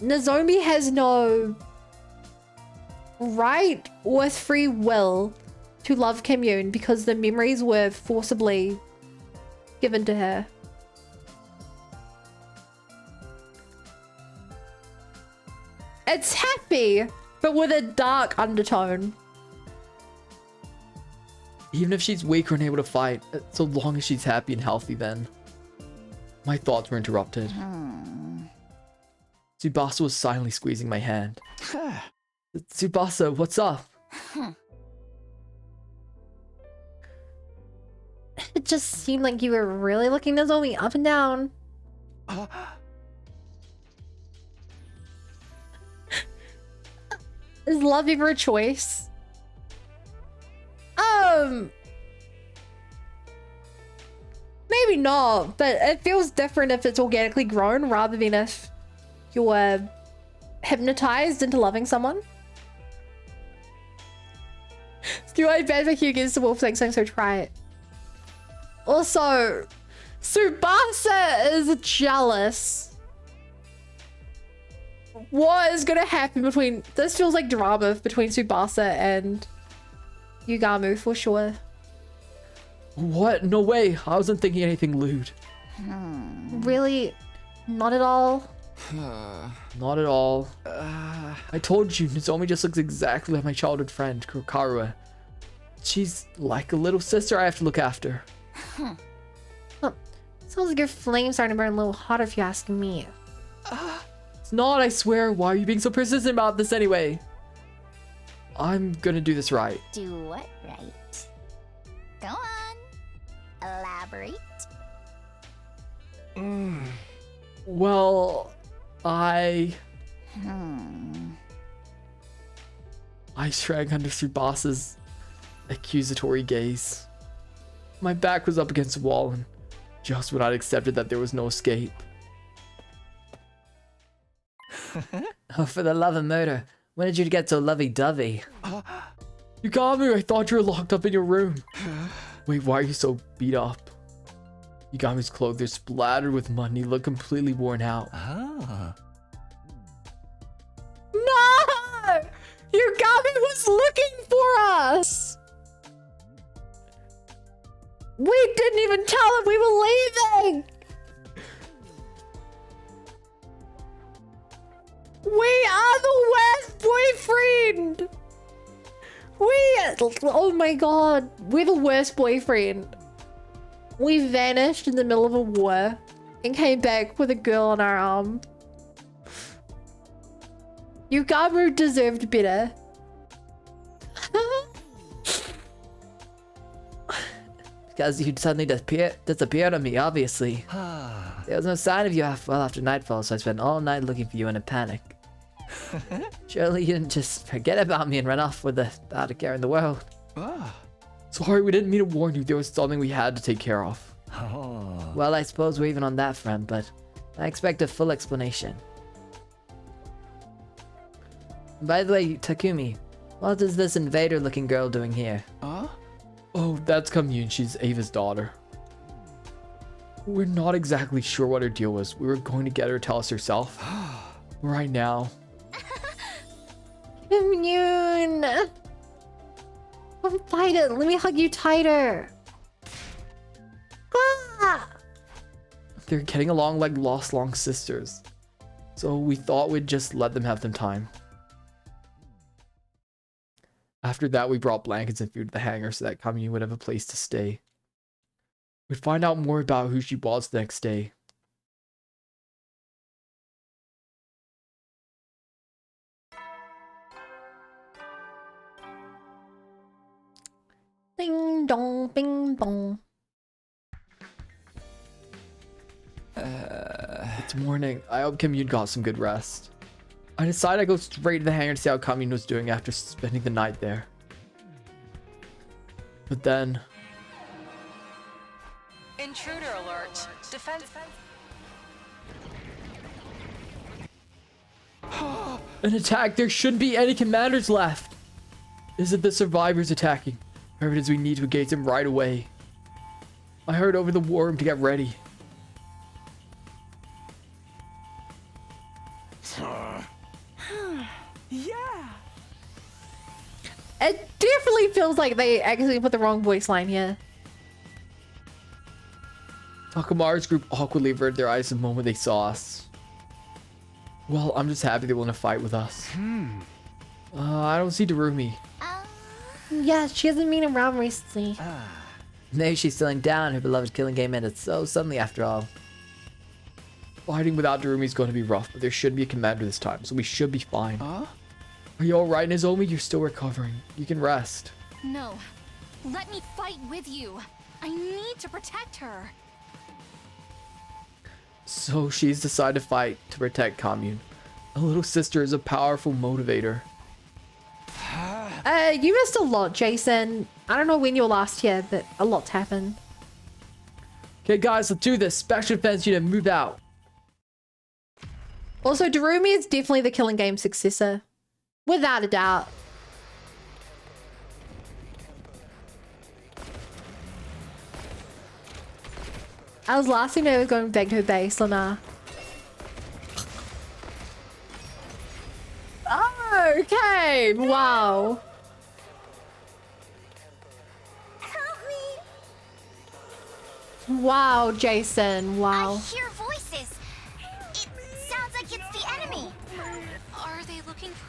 Nozomi has no right or free will to love Kamyuhn because the memories were forcibly given to her. It's happy, but with a dark undertone. Even if she's weak or unable to fight, so long as she's happy and healthy then. My thoughts were interrupted. Tsubasa was silently squeezing my hand. Tsubasa, what's up? It just seemed like you were really looking Nozomi up and down. Is love ever a choice? Maybe not, but it feels different if it's organically grown rather than if you're hypnotized into loving someone. Do I bet Vicky against the wolf thing, so try it. Also, Tsubasa is jealous. What is gonna happen between... This feels like drama between Tsubasa and Yugami for sure. What? No way. I wasn't thinking anything lewd. Really? Not at all. Not at all. I told you, Nozomi just looks exactly like my childhood friend, Karua. She's like a little sister I have to look after. Huh. Sounds like your flame's starting to burn a little hotter if you ask me. It's not, I swear. Why are you being so persistent about this anyway? I'm gonna do this right. Do what right? Go on. Elaborate. Well, I shrank under Subasa's accusatory gaze. My back was up against the wall, and just when I'd accepted that there was no escape. Oh, for the love of murder. When did you get so lovey-dovey? Yugami, I thought you were locked up in your room. Wait, why are you so beat up? Yugami's clothes are splattered with mud and he looked completely worn out. No! Yugami was looking for us! We didn't even tell him we were leaving! We are the worst boyfriend! Oh my god, we're the worst boyfriend. We vanished in the middle of a war and came back with a girl on our arm. Yugamu deserved better. Because you suddenly disappeared on me, obviously. There was no sign of you after nightfall, so I spent all night looking for you in a panic. Surely you didn't just forget about me and run off without a care in the world. Sorry, we didn't mean to warn you. There was something we had to take care of. Well, I suppose we're even on that front, but I expect a full explanation. By the way, Takumi, what is this invader-looking girl doing here? Oh, that's Kamyuhn. She's Eva's daughter. We're not exactly sure what her deal was. We were going to get her to tell us herself. Right now. Kamyuhn! Don't fight it. Let me hug you tighter. Ah! They're getting along like lost long sisters. So we thought we'd just let them have some time. After that, we brought blankets and food to the hangar so that Kamyuhn would have a place to stay. We'd find out more about who she was the next day. Ding dong, bing bong. It's morning. I hope Kamyuhn got some good rest. I decided I'd go straight to the hangar to see how Kamyuhn was doing after spending the night there. But then... Intruder alert. Defense. An attack! There shouldn't be any commanders left! Is it the survivors attacking? Whoever it is, we need to engage them right away. I heard over the war room to get ready. Yeah! It definitely feels like they actually put the wrong voice line here. Takamaru's group awkwardly averted their eyes the moment they saw us. Well, I'm just happy they're willing to fight with us. I don't see Darumi. Yeah, she hasn't been around recently. Maybe she's feeling down. Her beloved killing game ended so suddenly after all. Fighting without Darumi is going to be rough, but there should be a commander this time, so we should be fine. Are you alright, Nozomi? You're still recovering. You can rest. No. Let me fight with you. I need to protect her. So she's decided to fight to protect Kamyuhn. A little sister is a powerful motivator. You missed a lot, Jason. I don't know when you were last here, but a lot's happened. Okay, guys, let's do this. Special defense unit, move out. Also, Darumi is definitely the killing game successor. Without a doubt. I was last seen her going back to her base on Oh, okay. Wow. Help me! Wow, Jason. Wow. I hear voices.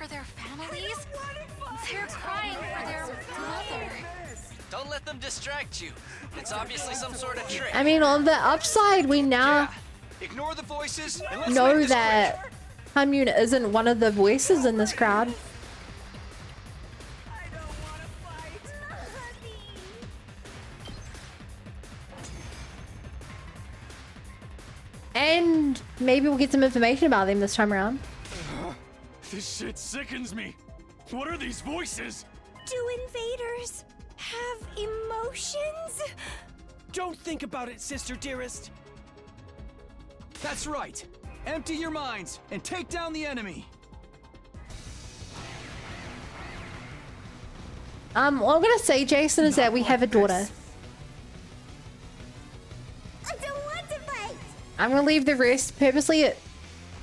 for their families. They're crying for their mother. Don't let them distract you. It's obviously some sort of trick. I mean, on the upside, we now Ignore the voices and let's know make this that Kamyuhn isn't one of the voices in this crowd. And maybe we'll get some information about them this time around. This shit sickens me. What are these voices? Do invaders have emotions? Don't think about it, sister dearest. That's right. Empty your minds and take down the enemy. What I'm gonna say, Jason, is that we have a daughter. I don't want to fight. I'm gonna leave the rest purposely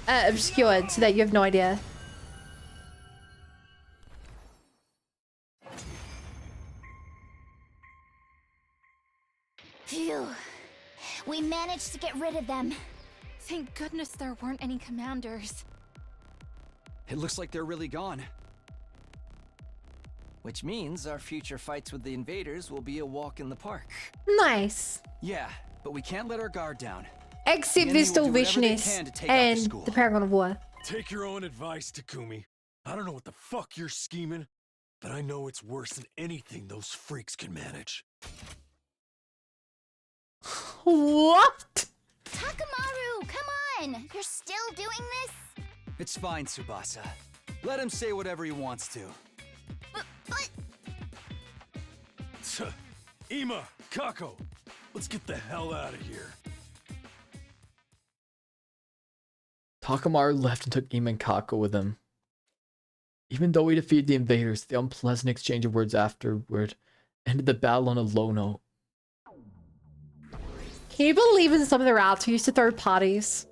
obscured so that you have no idea. Phew. We managed to get rid of them. Thank goodness there weren't any commanders. It looks like they're really gone. Which means our future fights with the invaders will be a walk in the park. Nice. Yeah, but we can't let our guard down. Except The there's still enemy will do whatever they Vichness can to take out the and school. the Paragon of War. Take your own advice, Takumi. I don't know what the fuck you're scheming, but I know it's worse than anything those freaks can manage. What? Takamaru, come on! You're still doing this? It's fine, Tsubasa. Let him say whatever he wants to. But... Ima, Kako, let's get the hell out of here. Takamaru left and took Ima and Kako with him. Even though we defeated the invaders, the unpleasant exchange of words afterward ended the battle on a low note. Can you believe in some of the routes we used to third parties?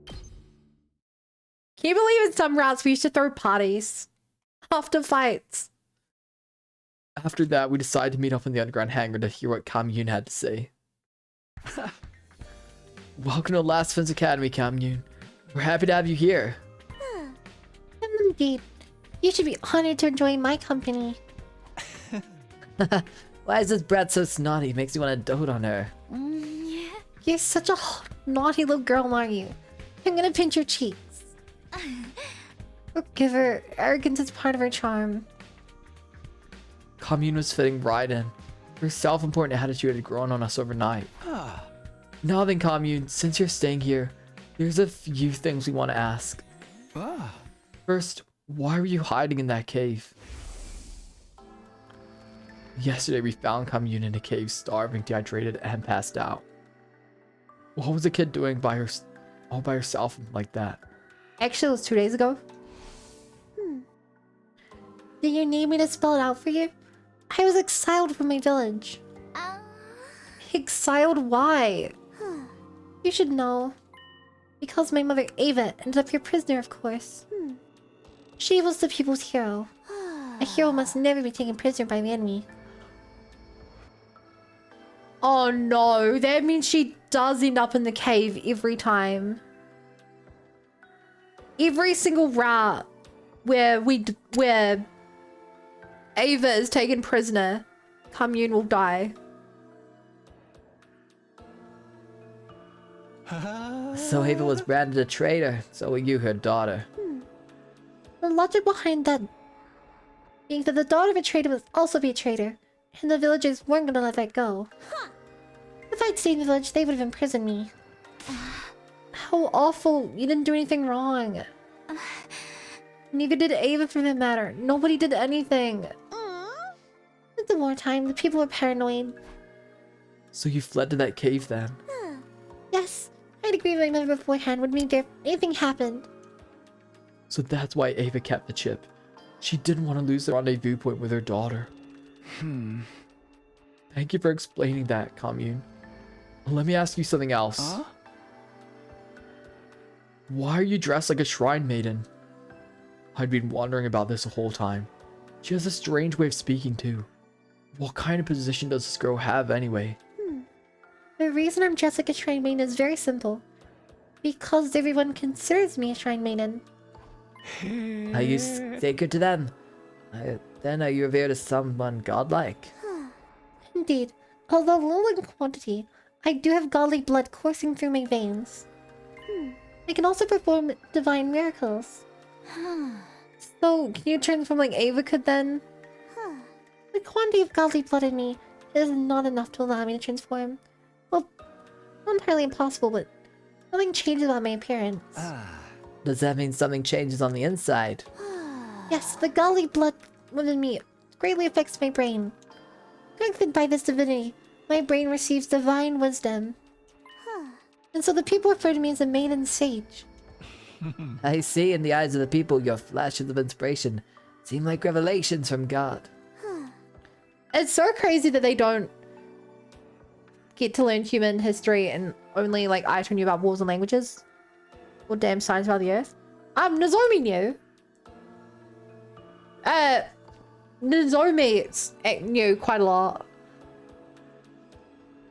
Can you believe in some routes we used to third parties? After fights. After that, we decided to meet up in the underground hangar to hear what Kamyuhn had to say. Welcome to Last Defense Academy, Kamyuhn. We're happy to have you here. Indeed. You should be honored to join my company. Why is this brat so snotty? It makes you want to dote on her. Yeah. You're such a naughty little girl, aren't you? I'm gonna pinch your cheeks. Give her arrogance as part of her charm. Kamyuhn was fitting right in. Her self-important attitude had grown on us overnight. Now then, Kamyuhn, since you're staying here, there's a few things we want to ask. First, why were you hiding in that cave? Yesterday we found Kamyuhn in a cave, starving, dehydrated, and passed out. What was the kid doing all by herself like that? Actually, it was 2 days ago. Do you need me to spell it out for you? I was exiled from my village. Exiled? Why? You should know. Because my mother Eva ended up your prisoner, of course. She was the people's hero. A hero must never be taken prisoner by the enemy. Oh no, that means she does end up in the cave every time. Every single route where Eva is taken prisoner, Kamyuhn will die. So Eva was branded a traitor, so were you, her daughter. The logic behind that being that the daughter of a traitor must also be a traitor, and the villagers weren't gonna let that go. If I'd stayed in the village, they would have imprisoned me. How awful. You didn't do anything wrong. Neither did Eva for that matter. Nobody did anything. At the wartime, the people were paranoid. So you fled to that cave then? Yes, I'd agree with my mother beforehand would mean if anything happened. So that's why Eva kept the chip. She didn't want to lose the rendezvous point with her daughter. Thank you for explaining that, Kamyuhn. Let me ask you something else. Why are you dressed like a shrine maiden? I'd been wondering about this the whole time. She has a strange way of speaking too. What kind of position does this girl have anyway? The reason I'm dressed like a shrine maiden is very simple. Because everyone considers me a shrine maiden. Are you sacred to them? Then are you revered as someone godlike? Indeed, although low in quantity, I do have godly blood coursing through my veins. I can also perform divine miracles. So, can you transform like Eva could then? The quantity of godly blood in me is not enough to allow me to transform. Well, not entirely impossible, but nothing changes about my appearance. Does that mean something changes on the inside? Yes, the godly blood within me greatly affects my brain. Strengthened by this divinity, my brain receives divine wisdom. And so the people refer to me as a maiden sage. I see in the eyes of the people your flashes of inspiration seem like revelations from God. It's so crazy that they don't get to learn human history and only like I knew about wars and languages. Or damn science about the earth. Nozomi knew. Nozomi knew quite a lot.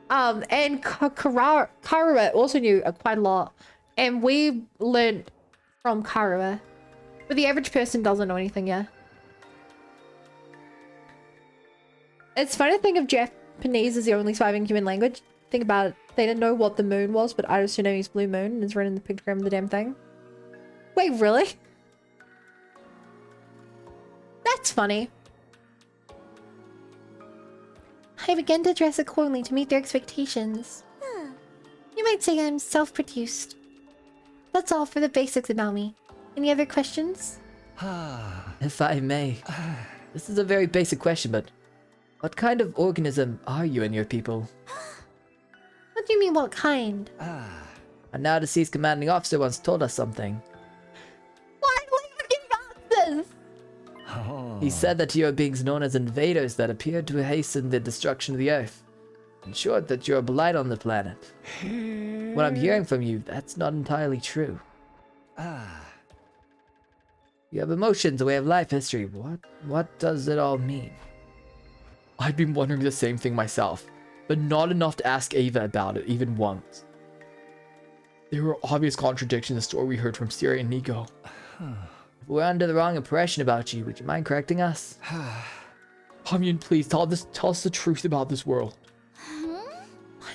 And Karua also knew quite a lot. And we learned from Karua. But the average person doesn't know anything, yeah. It's funny to think of Japanese as the only surviving human language. Think about it. They didn't know what the moon was, but Ido Tsunomi's blue moon is written in the pictogram of the damn thing. Wait, really? That's funny. I began to dress accordingly to meet their expectations. You might say I'm self-produced. That's all for the basics about me. Any other questions? If I may. This is a very basic question, but what kind of organism are you and your people? What do you mean, what kind? A now deceased commanding officer once told us something. Why are you giving answers? He said that you are beings known as invaders that appeared to hasten the destruction of the Earth. In short, that you're a blight on the planet. What I'm hearing from you, that's not entirely true. You have emotions, a way of life, history. What does it all mean? I'd been wondering the same thing myself, but not enough to ask Eva about it even once. There were obvious contradictions in the story we heard from Siri and Nico. If we're under the wrong impression about you, would you mind correcting us? Kamyuhn, please tell us the truth about this world.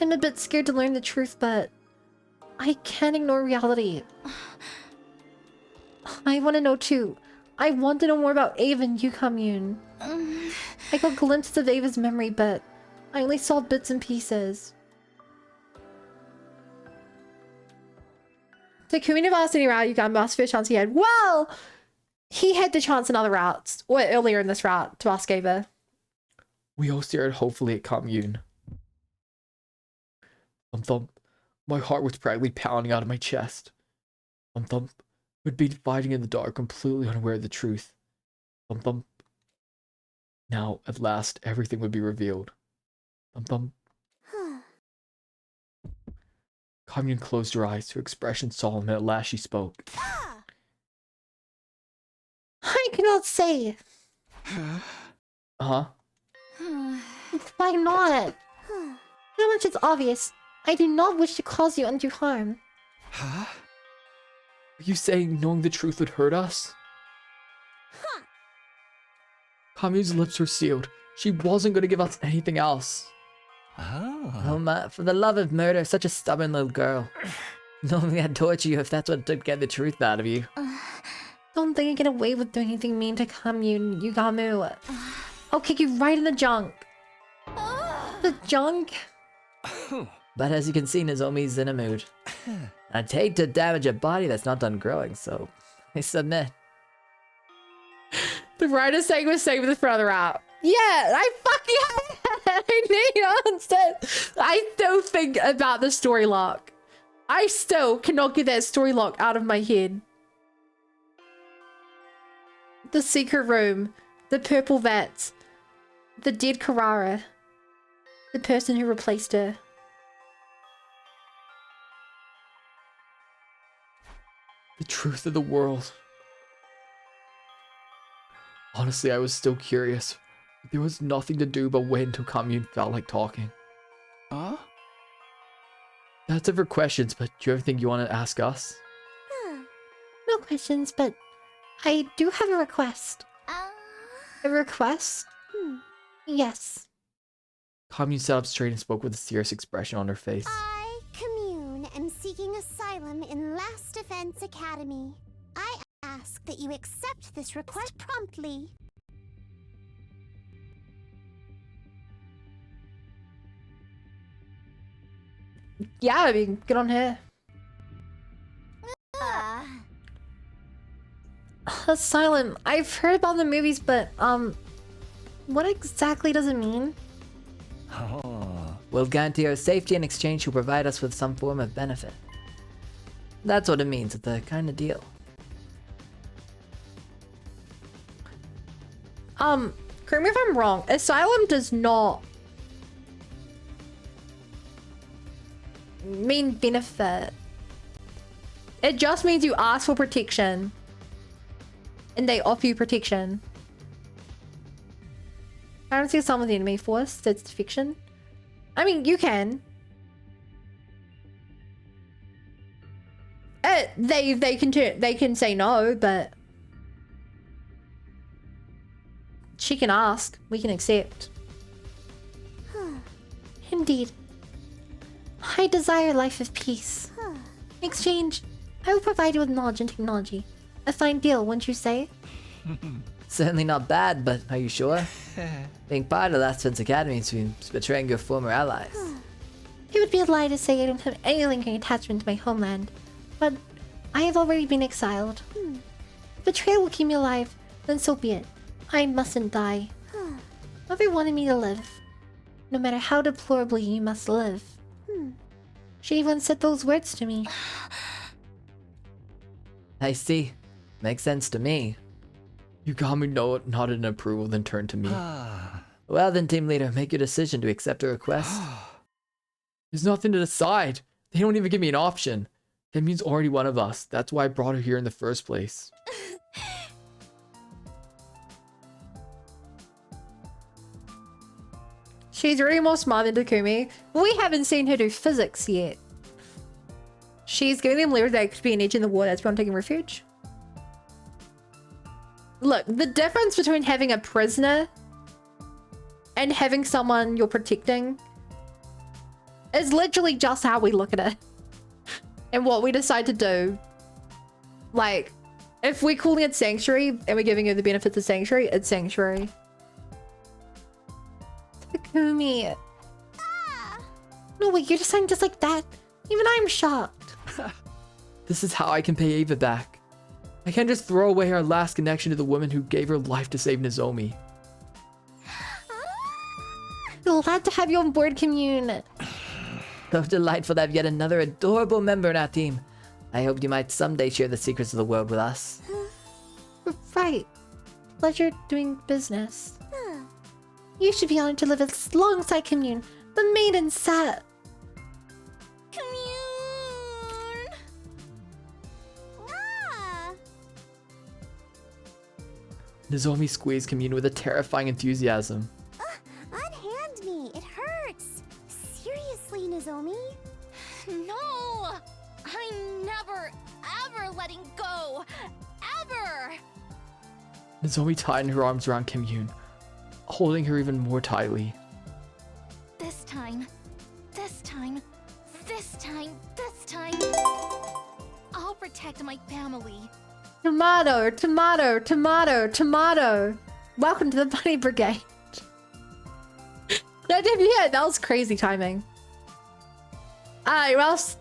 I'm a bit scared to learn the truth, but I can't ignore reality. I want to know too. I want to know more about Eva and you, Kamyuhn. I got glimpses of Eva's memory, but I only saw bits and pieces. Takumi never asked any route Yukami asked first chance he had. Well, he had the chance in other routes, or earlier in this route, to ask Eva. We all stared hopefully at Kamyuhn. Thump thump. My heart was practically pounding out of my chest. Thump thump. We'd been fighting in the dark, completely unaware of the truth. Thump thump. Now, at last, everything would be revealed. Thump thump. Kamyuhn closed her eyes, her expression solemn, and at last she spoke. I cannot say. Huh? Why not? How much is obvious. I do not wish to cause you undue harm. Huh? Are you saying knowing the truth would hurt us? Kamyuhn's lips were sealed. She wasn't going to give us anything else. Oh my, for the love of murder, such a stubborn little girl. Normally I'd torture you if that's what took to get the truth out of you. Don't think you get away with doing anything mean to Kamyuhn, Yugamu. I'll kick you right in the junk. The junk? But as you can see, Nozomi's in a mood. I'd hate to damage a body that's not done growing, so I submit. The writer's saying was saying with his brother out. Yeah, I fucking I need answers. I still think about the story lock. I still cannot get that story lock out of my head. The secret room, the purple vats, the dead Karara, the person who replaced her. The truth of the world. Honestly, I was still curious. But there was nothing to do but wait until Kamyuhn felt like talking. Huh? That's it for questions, but do you have anything you want to ask us? No questions, but I do have a request. A request? Yes. Kamyuhn sat up straight and spoke with a serious expression on her face. I, Kamyuhn, am seeking asylum in Last Defense Academy. I ask that you accept this request promptly. Yeah, I mean, get on her. Asylum. I've heard about the movies, but, what exactly does it mean? We'll guarantee our safety in exchange you'll provide us with some form of benefit. That's what it means. It's a kind of deal. Correct me if I'm wrong. Asylum does not mean benefit. It just means you ask for protection and they offer you protection. I don't see some of the enemy force. That's fiction. I mean, you can. They can say no, but she can ask. We can accept. Indeed. I desire a life of peace. In exchange, I will provide you with knowledge and technology. A fine deal, wouldn't you say? Certainly not bad, but are you sure? Being part of Last Defense Academy means betraying your former allies. It would be a lie to say I don't have any lingering attachment to my homeland, but I have already been exiled. Betrayal will keep me alive, then so be it. I mustn't die. Mother wanted me to live. No matter how deplorably you must live. She even said those words to me. I see. Makes sense to me. Yugami nodded in approval, then turned to me. Well then, team leader, make your decision to accept a request. There's nothing to decide. They don't even give me an option. Kamyuhn's already one of us. That's why I brought her here in the first place. She's really more smart than Takumi. We haven't seen her do physics yet. She's giving them levers that could be an edge in the water. That's why I'm taking refuge. Look, the difference between having a prisoner and having someone you're protecting is literally just how we look at it. And what we decide to do. Like, if we're calling it sanctuary and we're giving her the benefits of sanctuary, it's sanctuary. Takumi. No way, you're just saying just like that. Even I'm shocked. This is how I can pay Eva back. I can't just throw away our last connection to the woman who gave her life to save Nozomi. Glad to have you on board, Kamyuhn. So delightful to have yet another adorable member in our team. I hope you might someday share the secrets of the world with us. Right. Pleasure doing business. You should be honored to live alongside Kamyuhn, the maiden set. Kamyuhn! Nozomi squeezed Kamyuhn with a terrifying enthusiasm. Unhand me, it hurts. Seriously, Nozomi? No! I'm never, ever letting go! Ever! Nozomi tightened her arms around Kamyuhn, holding her even more tightly. This time, this time, this time, this time, I'll protect my family. Tomato, tomato, tomato, tomato. Welcome to the Bunny Brigade. Yeah, that was crazy timing. What else?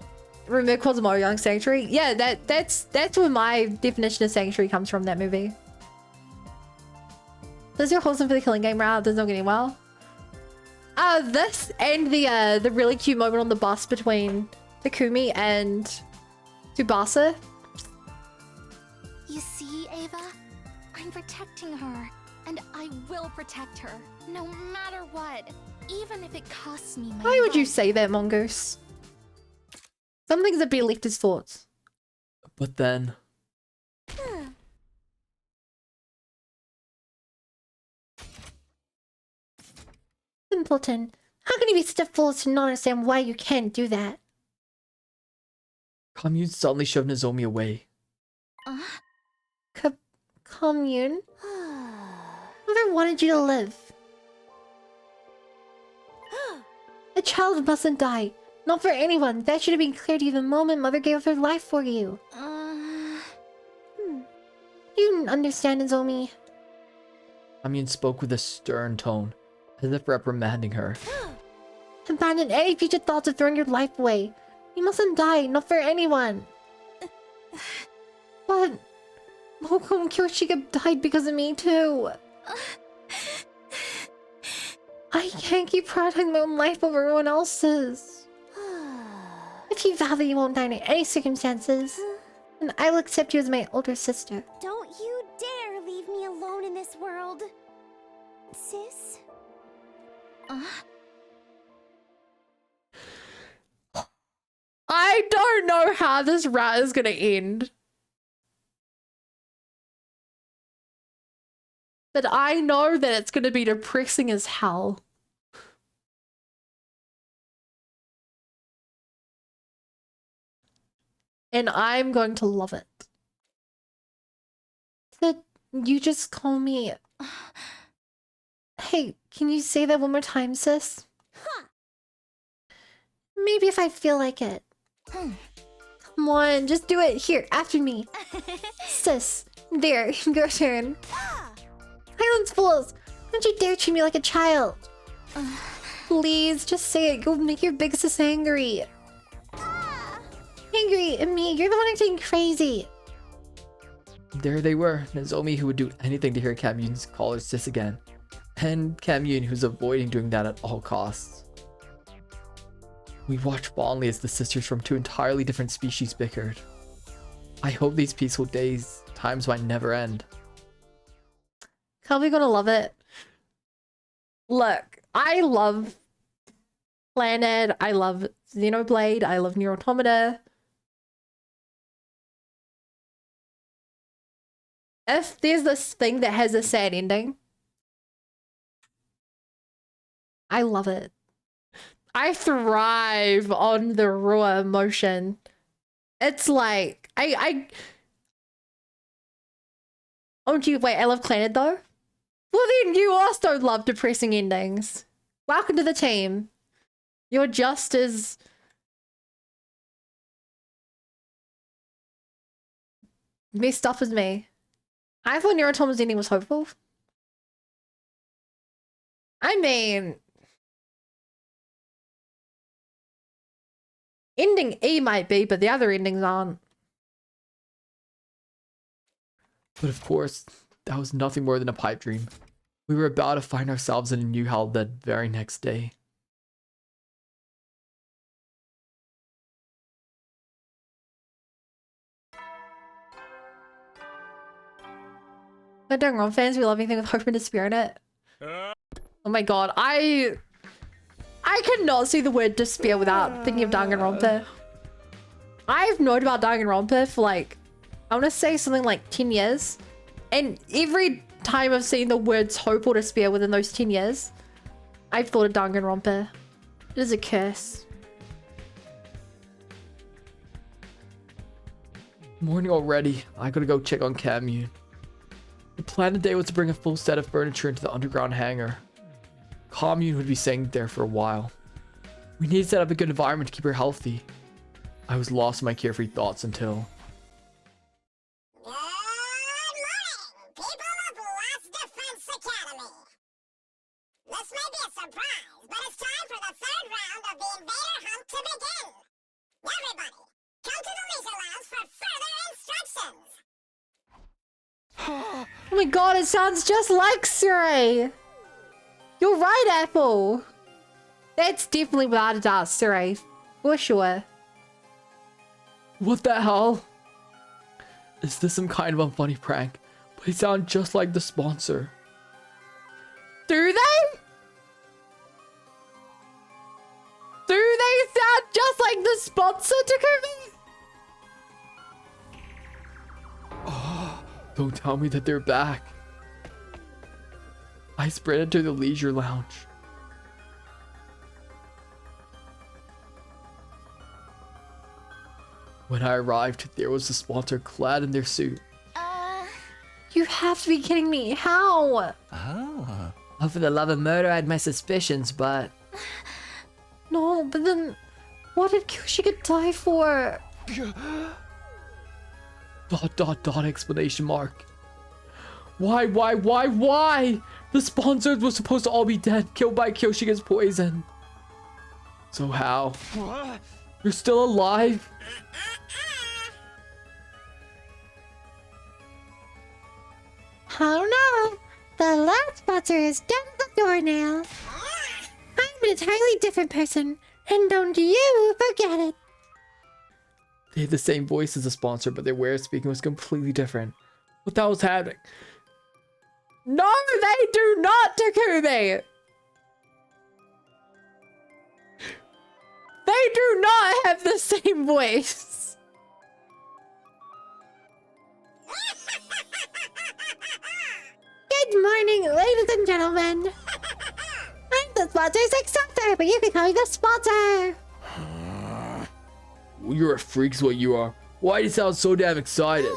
Remember Cosmo Young Sanctuary? Yeah, that's where my definition of sanctuary comes from, that movie. This is your wholesome for the killing game route. Does not getting well. This and the really cute moment on the bus between Takumi and Tsubasa. You see, Eva? I'm protecting her, and I will protect her, no matter what, even if it costs me my Why would you life. say that, Mongoose? Some things that be left as thoughts. But then... Simpleton, how can you be such a fool as to not understand why you can't do that? Kamyuhn suddenly shoved Nozomi away. Kamyuhn. Mother wanted you to live. A child mustn't die. Not for anyone. That should have been clear to you the moment Mother gave up her life for you. You understand, Nozomi. Kamyuhn spoke with a stern tone, as if reprimanding her. Abandon any future thoughts of throwing your life away. You mustn't die, not for anyone. But Moko and Kyoshika died because of me too. I can't keep prioritizing my own life over everyone else's. If you vow that you won't die in any circumstances, then I will accept you as my older sister. Don't you dare leave me alone in this world. Sis? I don't know how this rat is gonna end. But I know that it's gonna be depressing as hell. And I'm going to love it. Did you just call me... Hey, can you say that one more time, sis? Maybe if I feel like it. Come on, just do it. Here, after me. Sis, there, your turn. Silence, fools! Don't you dare treat me like a child. Please, just say it. Go make your big sis angry. Angry at me. You're the one acting crazy. There they were, Nozomi, who would do anything to hear Kamyuhn's call her sis again, and Kamyuhn, who's avoiding doing that at all costs. We watched fondly as the sisters from two entirely different species bickered. I hope these peaceful days, times might never end. Probably gonna love it. Look, I love Planet, I love Xenoblade, I love Nier Automata. If there's this thing that has a sad ending, I love it. I thrive on the raw emotion. It's like, oh, do you wait? I love Planet though. Well, then you also love depressing endings. Welcome to the team. You're just as messed up as me. I thought Nier Automata's ending was hopeful. I mean, ending E might be, but the other endings aren't. But of course, that was nothing more than a pipe dream. We were about to find ourselves in a new hell that very next day. But Danganronpa fans, we love anything with hope and despair in it. Oh my god, I cannot see the word despair without thinking of Danganronpa. I've known about Danganronpa for like, I want to say something like 10 years. And every time I've seen the words hope or despair within those 10 years, I've thought of Danganronpa. It is a curse. Morning already. I gotta go check on Kamyuhn. The plan today was to bring a full set of furniture into the underground hangar. Kamyuhn would be staying there for a while. We need to set up a good environment to keep her healthy. I was lost in my carefree thoughts until... This may be a surprise, but it's time for the third round of the invader hunt to begin. Everybody, come to the leisure lounge for further instructions. Oh my god, it sounds just like Surrey. You're right, Apple. That's definitely without a doubt Surrey. For sure. What the hell? Is this some kind of unfunny prank? But they sound just like the sponsor. Do they? Do they sound just like the sponsor, Takumi? Oh, don't tell me that they're back. I sprinted to the leisure lounge. When I arrived, there was the sponsor clad in their suit. You have to be kidding me. How? Oh. Oh, for the love of murder, I had my suspicions, but... No, but then... What did Kyoshika die for? ... Explanation mark. Why? The sponsors were supposed to all be dead, killed by Kyoshika's poison. So how? What? You're still alive? Oh no! The last sponsor is down the door now. I'm an entirely different person, and don't you forget it. They had the same voice as the sponsor, but their way of speaking was completely different. What the hell was happening? No, they do not, Takumi! They do not have the same voice. Good morning, ladies and gentlemen. I'm the sponsor's successor, but you can call me the sponsor. You're a freak is what you are. Why do you sound so damn excited?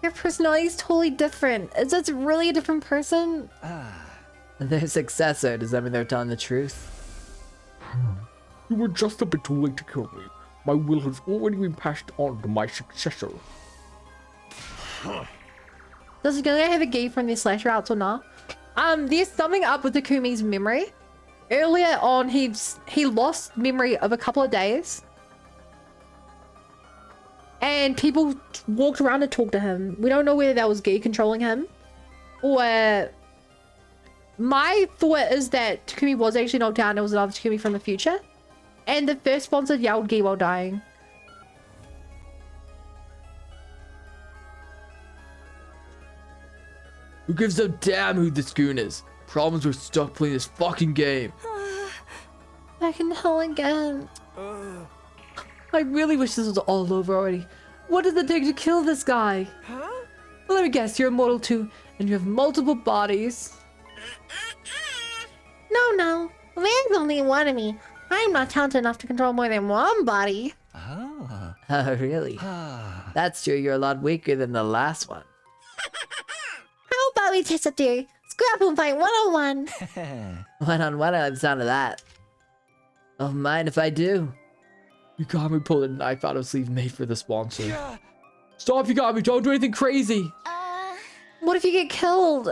Your personality is totally different. Is this really a different person? Their successor, does that mean they're telling the truth? You were just a bit too late to kill me. My will has already been passed on to my successor. Does it gonna have a gay from the slasher outs or not? There's something up with Takumi's memory. Earlier on, he lost memory of a couple of days. And people walked around and talked to him. We don't know whether that was Gee controlling him. Or... My thought is that Takumi was actually knocked out and it was another Takumi from the future. And the first sponsor yelled Gee while dying. Who gives a damn who this goon is? Problems we're stuck playing this fucking game. Back in hell again. I really wish this was all over already. What does it take to kill this guy? Huh? Well, let me guess, you're immortal too, and you have multiple bodies. No. There's only one of me. I'm not talented enough to control more than one body. Oh. Oh, really? That's true, you're a lot weaker than the last one. How about we test a theory? Scrapple fight 101. One-on-one, I like the sound of that. Oh, mind if I do? Yugami pulled a knife out of his sleeve made for the sponsor. Stop, Yugami! Don't do anything crazy! What if you get killed?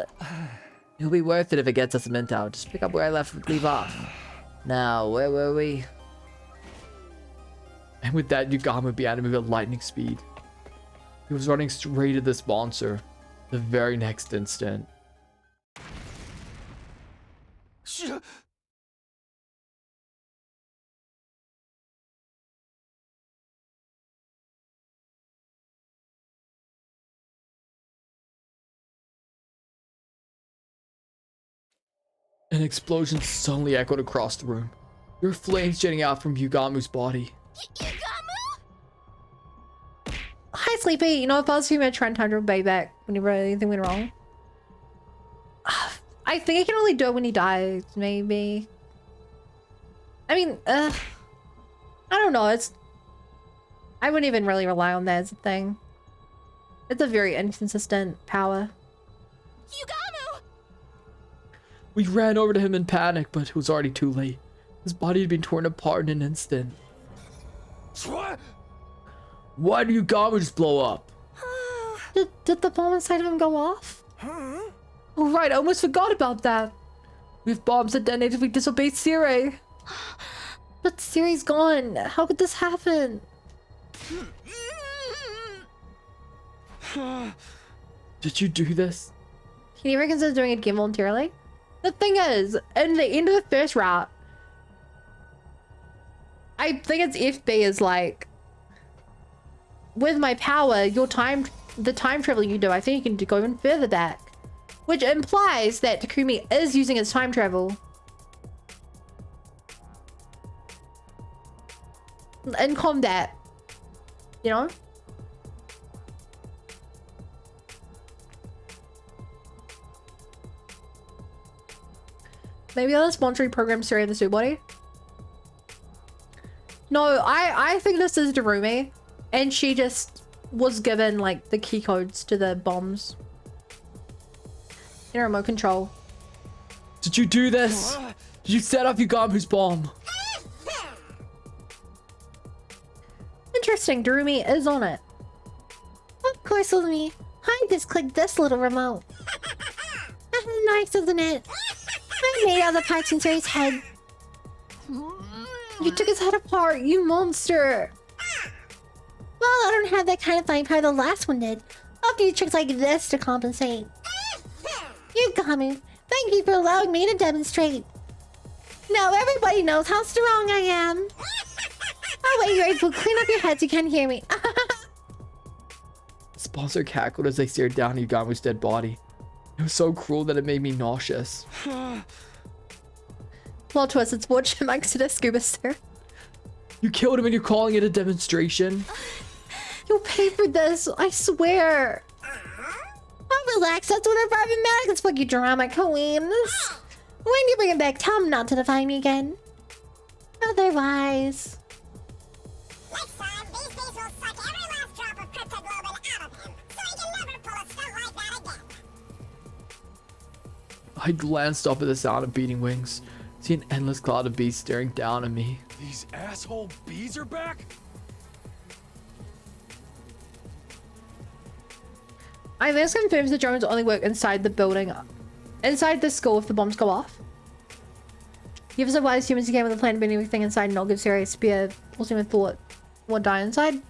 It'll be worth it if it gets us a Minto. Just pick up where I leave off. Now, where were we? And with that, Yugami began to move at lightning speed. He was running straight at the sponsor. The very next instant. An explosion suddenly echoed across the room. There were flames jetting out from Yugamu's body. Hi, Sleepy. You know, if I was you, I'd try and time way back whenever anything went wrong. I think I can only do it when he dies, maybe. I mean, I don't know. I wouldn't even really rely on that as a thing. It's a very inconsistent power. We ran over to him in panic, but it was already too late. His body had been torn apart in an instant. What? Why did Yugami just blow up? Did the bomb inside of him go off? Oh, right, I almost forgot about that. We have bombs that detonated if we disobey Siri. But Siri's gone. How could this happen? Did you do this? Can you ever consider doing it again voluntarily? The thing is, in the end of the first route, I think it's FB is like, with my power, the time travel you do, I think you can go even further back. Which implies that Takumi is using his time travel. In combat. You know? Maybe on a sponsoring program Siri in the suit body. No, I think this is Darumi. And she just was given like the key codes to the bombs. in a remote control. Did you do this? Did you set up Yugamu's bomb? Interesting, Darumi is on it. Of course, with me. I just clicked this little remote. That's nice, isn't it? I made all the parts into his head. You took his head apart, you monster. Well, I don't have that kind of fine power the last one did. I'll do tricks like this to compensate. Yugamu, thank you for allowing me to demonstrate. Now everybody knows how strong I am. Oh wait, you're able to clean up your heads, you can't hear me. Sponsor cackled as they stared down at Yugamu's dead body. It was so cruel that it made me nauseous. Plot twist, it's what chipmunks to a scuba sir. You killed him and you're calling it a demonstration? You'll pay for this, I swear. Oh, relax, that's what our private medics fuck you drama queens. When you bring him back, tell him not to defy me again. Otherwise... Next time, these bees will suck every last drop of cryptoglobin out of him, so he can never pull a stunt like that again. I glanced up at the sound of beating wings, see an endless cloud of bees staring down at me. These asshole bees are back? This confirms the drones only work inside the building. Inside the school if the bombs go off. Give us a wise humans again with a plan to bring everything inside and not give serious spear ultimate thought. What die inside?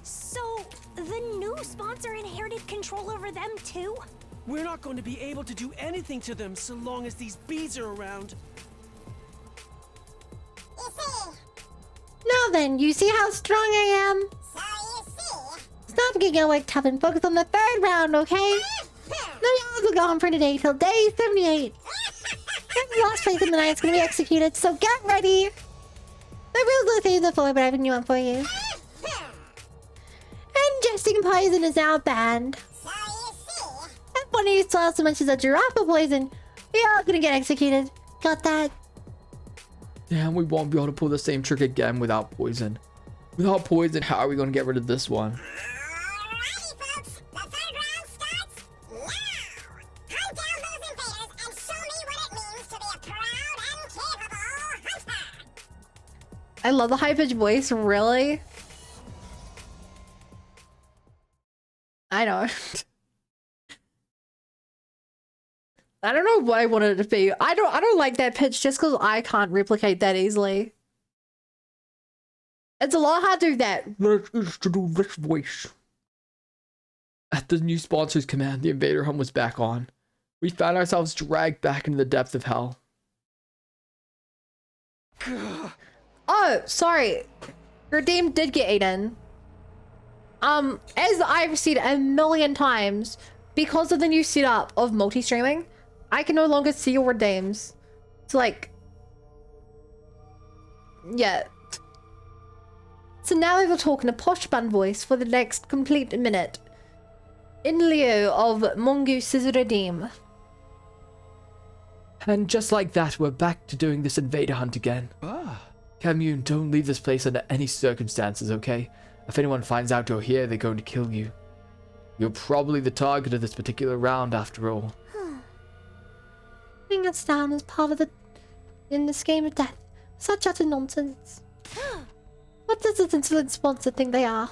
So, the new sponsor inherited control over them too? We're not going to be able to do anything to them so long as these bees are around. You see? Now then, you see how strong I am? So you see? Stop getting all like tough and focus on the third round, okay? No y'all will go on for today till day 78. Every last place in the night is gonna be executed, so get ready! The rules will save the floor, but I have a new one for you. Ingesting poison is now banned. So you see? If one of you saw so much as a giraffe of poison, we all gonna get executed. Got that? Damn, we won't be able to pull the same trick again without poison. Without poison, how are we going to get rid of this one? Alrighty, folks. The third round starts now. Hunt down those invaders and show me what it means to be a proud and capable hunter. I love the high-pitched voice, really? I know. I don't know what I wanted it to be. I don't like that pitch just because I can't replicate that easily. It's a lot hard to do that. Let's each to do this voice. At the new sponsor's command, the invader hum was back on. We found ourselves dragged back into the depths of hell. Oh, sorry. Your dame did get eaten. As I've said a million times, because of the new setup of multi-streaming, I can no longer see your redeems. It's like... yeah. So now we will talk in a posh bun voice for the next complete minute. In lieu of Mongoose's redeem. And just like that, we're back to doing this invader hunt again. Kamyuhn, don't leave this place under any circumstances, okay? If anyone finds out you're here, they're going to kill you. You're probably the target of this particular round, after all. Putting us down as part of in this game of death. Such utter nonsense. What does this insolent sponsor think they are?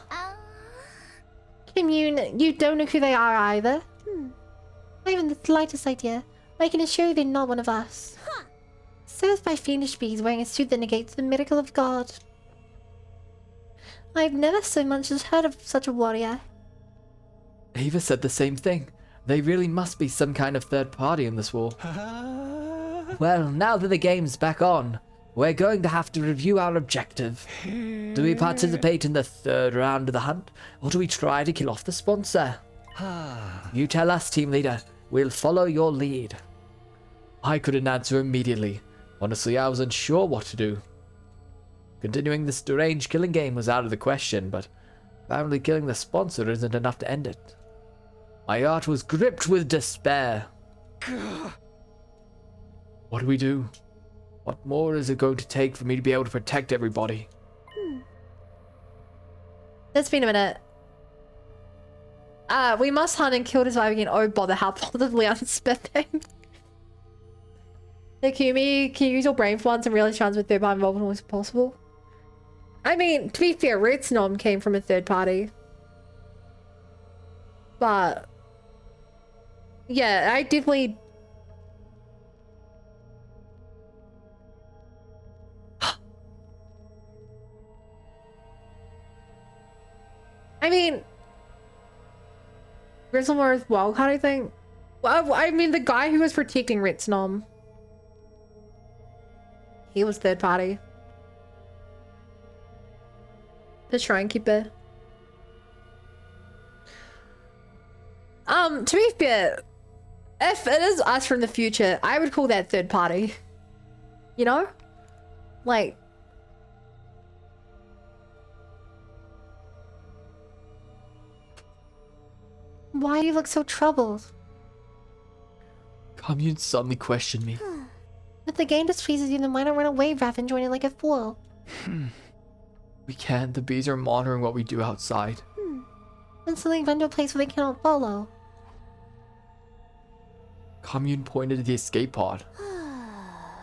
Kamyuhn, you don't know who they are either. Not even the slightest idea. I can assure you they're not one of us. Served by fiendish bees wearing a suit that negates the miracle of God. I've never so much as heard of such a warrior. Eva said the same thing. They really must be some kind of third party in this war. Well, now that the game's back on, we're going to have to review our objective. Do we participate in the third round of the hunt, or do we try to kill off the sponsor? You tell us, team leader. We'll follow your lead. I couldn't answer immediately. Honestly, I wasn't sure what to do. Continuing this deranged killing game was out of the question, but apparently killing the sponsor isn't enough to end it. My heart was gripped with despair. What do we do? What more is it going to take for me to be able to protect everybody? It's been a minute. We must hunt and kill this vibe again. Oh bother, how positively unspitting. Takumi, can you use your brain for once and realize chance with third party involvement was possible? I mean, to be fair, Red Snom came from a third party. But yeah, I definitely I mean, Grizzlemore is wildcard, I think. Well, I mean, the guy who was protecting Retsnom, he was third party. The Shrine Keeper. To be fair, if it is us from the future, I would call that third party. You know? Like, why do you look so troubled? Kamyuhn suddenly questioned me. If the game displeases you, then why not run away rather than join it like a fool? We can't. The bees are monitoring what we do outside. Then suddenly run to a place where they cannot follow. Kamyuhn pointed to the escape pod.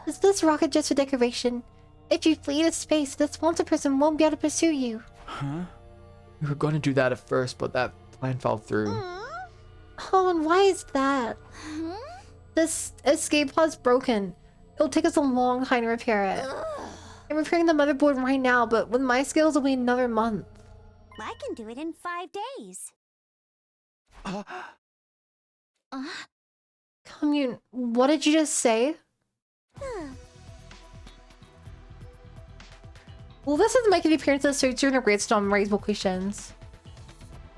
Is this rocket just for decoration? If you flee to space, this wanted person won't be able to pursue you. Huh? We were going to do that at first, but that plan fell through. Oh, and why is that? This escape pod's broken. It'll take us a long time to repair it. I'm repairing the motherboard right now, but with my skills, it'll be another month. I can do it in 5 days. Kamyuhn, what did you just say? Well, this is making the appearance of suits during a Redstone raise more questions.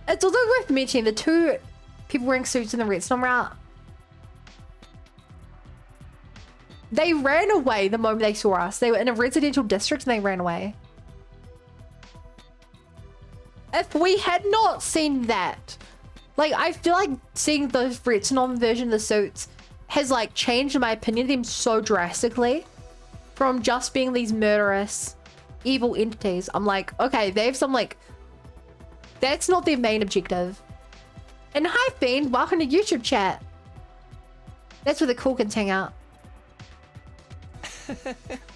It's also worth mentioning the two people wearing suits in the Redstone route. They ran away the moment they saw us. They were in a residential district and they ran away. If we had not seen that, like, I feel like seeing the Redstone version of the suits has, like, changed, in my opinion, them so drastically from just being these murderous, evil entities. I'm like, okay, they have some, like, that's not their main objective. And hi, Fiend, welcome to YouTube chat. That's where the cool kids hang out.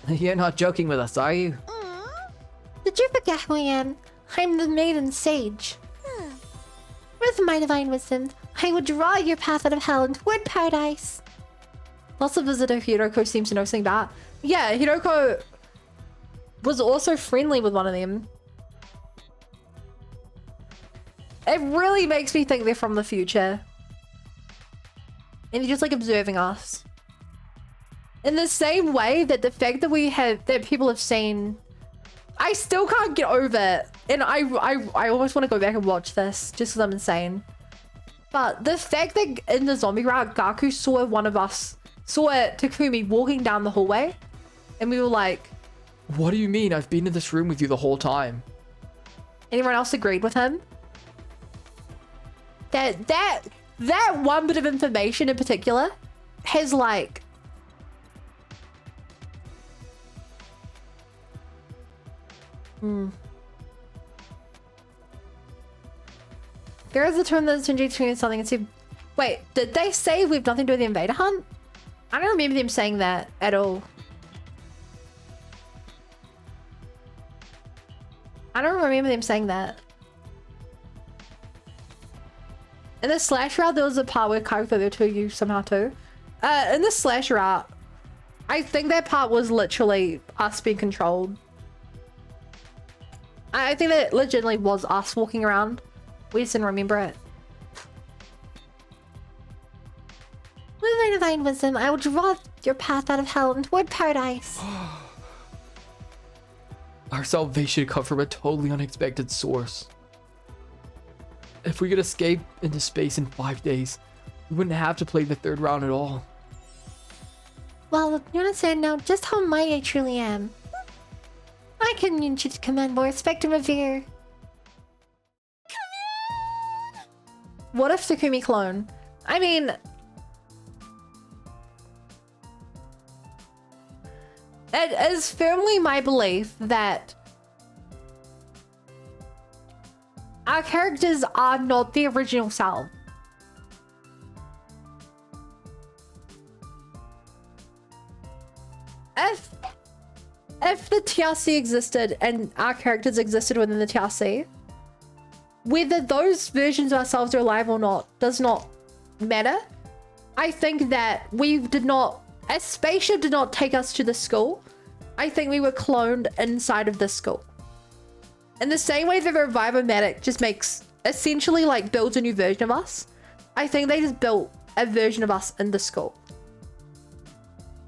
You're not joking with us, are you? Did you forget who I am? I'm the Maiden Sage. With my divine wisdom, I will draw your path out of hell and toward paradise. Lots of visitor Hiroko seems to know something about. Yeah, Hiroko was also friendly with one of them. It really makes me think they're from the future. And they're just like observing us. In the same way that the fact that that people have seen, I still can't get over it. And I almost want to go back and watch this just because I'm insane. But the fact that in the zombie route, Gaku saw one of us, saw Takumi walking down the hallway, and we were like, what do you mean? I've been in this room with you the whole time. Anyone else agreed with him? That one bit of information in particular has like There is a term that's changing between something and see. Wait, did they say we've nothing to do with the invader hunt? I don't remember them saying that at all. I don't remember them saying that. In the slash route, there was a part where Kai flew to you somehow too. In the slash route, I think that part was literally us being controlled. I think that legitimately was us walking around. We just didn't remember it. With my divine wisdom, I will draw your path out of hell and toward paradise. Our salvation comes from a totally unexpected source. If we could escape into space in 5 days, we wouldn't have to play the third round at all. Well, you understand now just how mighty I truly am. I Kamyuhn should command more respect and revere. Kamyuhn! What if Takumi clone? I mean, It is firmly my belief that our characters are not the original self. If the TRC existed and our characters existed within the TRC, whether those versions of ourselves are alive or not does not matter. I think that a spaceship did not take us to the school. I think we were cloned inside of the school. In the same way that the Revivomatic just makes, essentially like builds a new version of us, I think they just built a version of us in the school.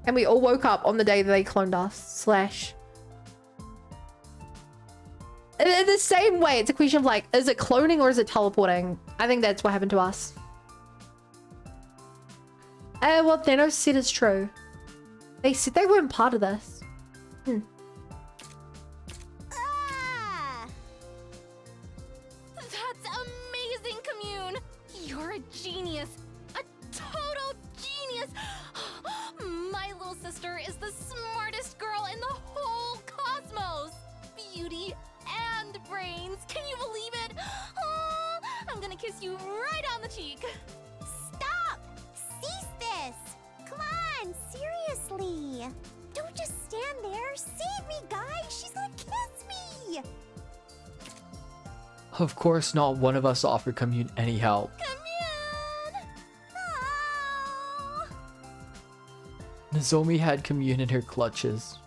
And we all woke up on the day that they cloned us, in the same way, it's a question of like, is it cloning or is it teleporting? I think that's what happened to us. What Thanos said is true. They said they weren't part of this. That's amazing, Kamyuhn! You're a genius! A total genius! My little sister is the smartest girl in the whole cosmos! Beauty and brains! Can you believe it? Oh, I'm gonna kiss you right on the cheek! Stop! Cease this! Come on, seriously! Don't just stand there! Save me, guys! She's gonna kiss me! Of course, not one of us offered Kamyuhn any help. Nozomi had Kamyuhn in her clutches.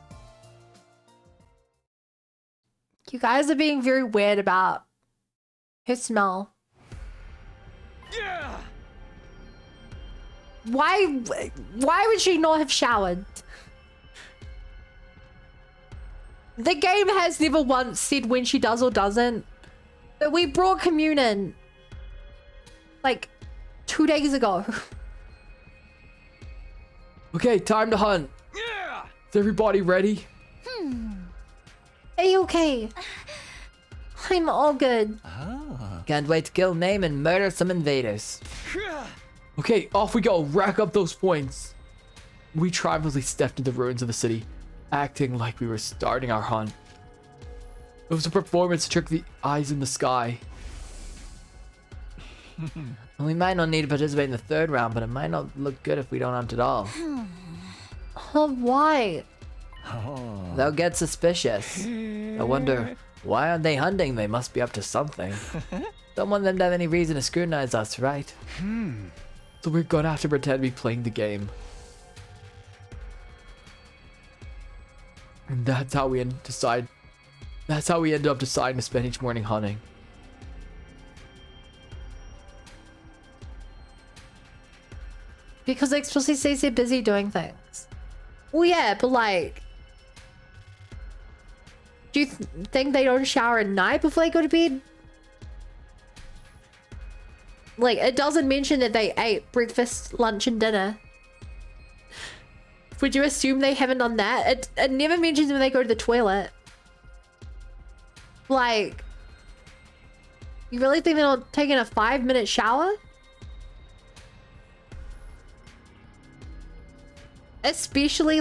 You guys are being very weird about her smell. Yeah. Why would she not have showered? The game has never once said when she does or doesn't. But we brought Kamyuhn in like 2 days ago. Okay, time to hunt. Yeah. Is everybody ready? Are you okay? I'm all good. Can't wait to kill, name, and murder some invaders. Okay, off we go. Rack up those points. We triumphantly stepped into the ruins of the city, acting like we were starting our hunt. It was a performance to trick the eyes in the sky. We might not need to participate in the third round, but it might not look good if we don't hunt at all. Why? They'll get suspicious. I wonder, why aren't they hunting? They must be up to something. Don't want them to have any reason to scrutinize us, right? So we're gonna have to pretend to be playing the game. And that's how we end up deciding to spend each morning hunting. Because it explicitly says they're busy doing things. Well, yeah, but like, do you think they don't shower at night before they go to bed? Like, it doesn't mention that they ate breakfast, lunch, and dinner. Would you assume they haven't done that? It never mentions when they go to the toilet. Like, you really think they're not taking a 5-minute shower? Especially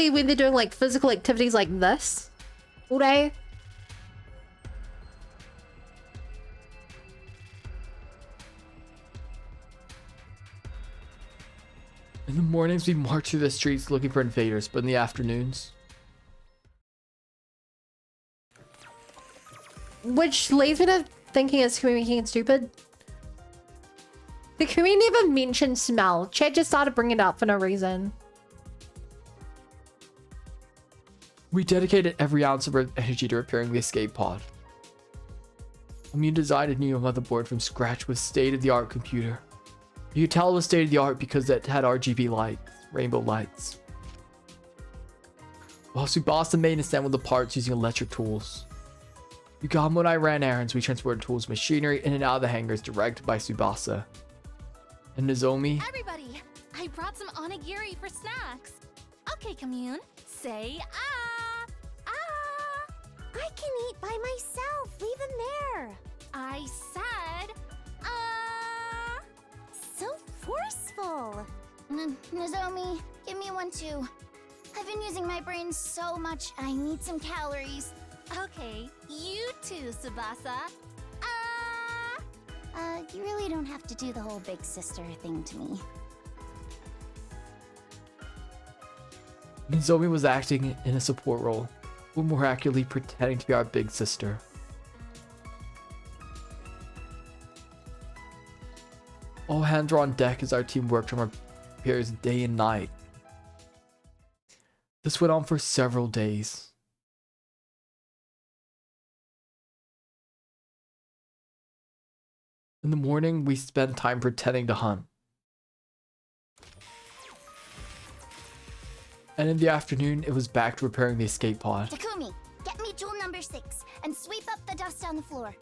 when they're doing like physical activities like this all day. In the mornings, we march through the streets looking for invaders, but in the afternoons... Which leads me to thinking, is Kamyuhn making it stupid? The Kamyuhn never mentioned smell. Chad just started bringing it up for no reason. We dedicated every ounce of our energy to repairing the escape pod. Kamyuhn designed a new motherboard from scratch with state-of-the-art computer. You could tell it was state-of-the-art because it had RGB lights, rainbow lights. While Tsubasa made and assembled the parts using electric tools. Yugamo and I ran errands. We transported tools, machinery in and out of the hangars directed by Tsubasa. And Nozomi? Everybody, I brought some onigiri for snacks. Okay, Kamyuhn, say ah! Ah! I can eat by myself. Leave him there. I said ah! So forceful. Nozomi, give me one too. I've been using my brain so much, I need some calories. Okay, you too, Tsubasa. You really don't have to do the whole big sister thing to me. Nozomi was acting in a support role, or more accurately pretending to be our big sister. All hands are on deck as our team worked on repairs day and night. This went on for several days. In the morning, we spent time pretending to hunt. And in the afternoon, it was back to repairing the escape pod. Takumi, get me tool number 6 and sweep up the dust on the floor.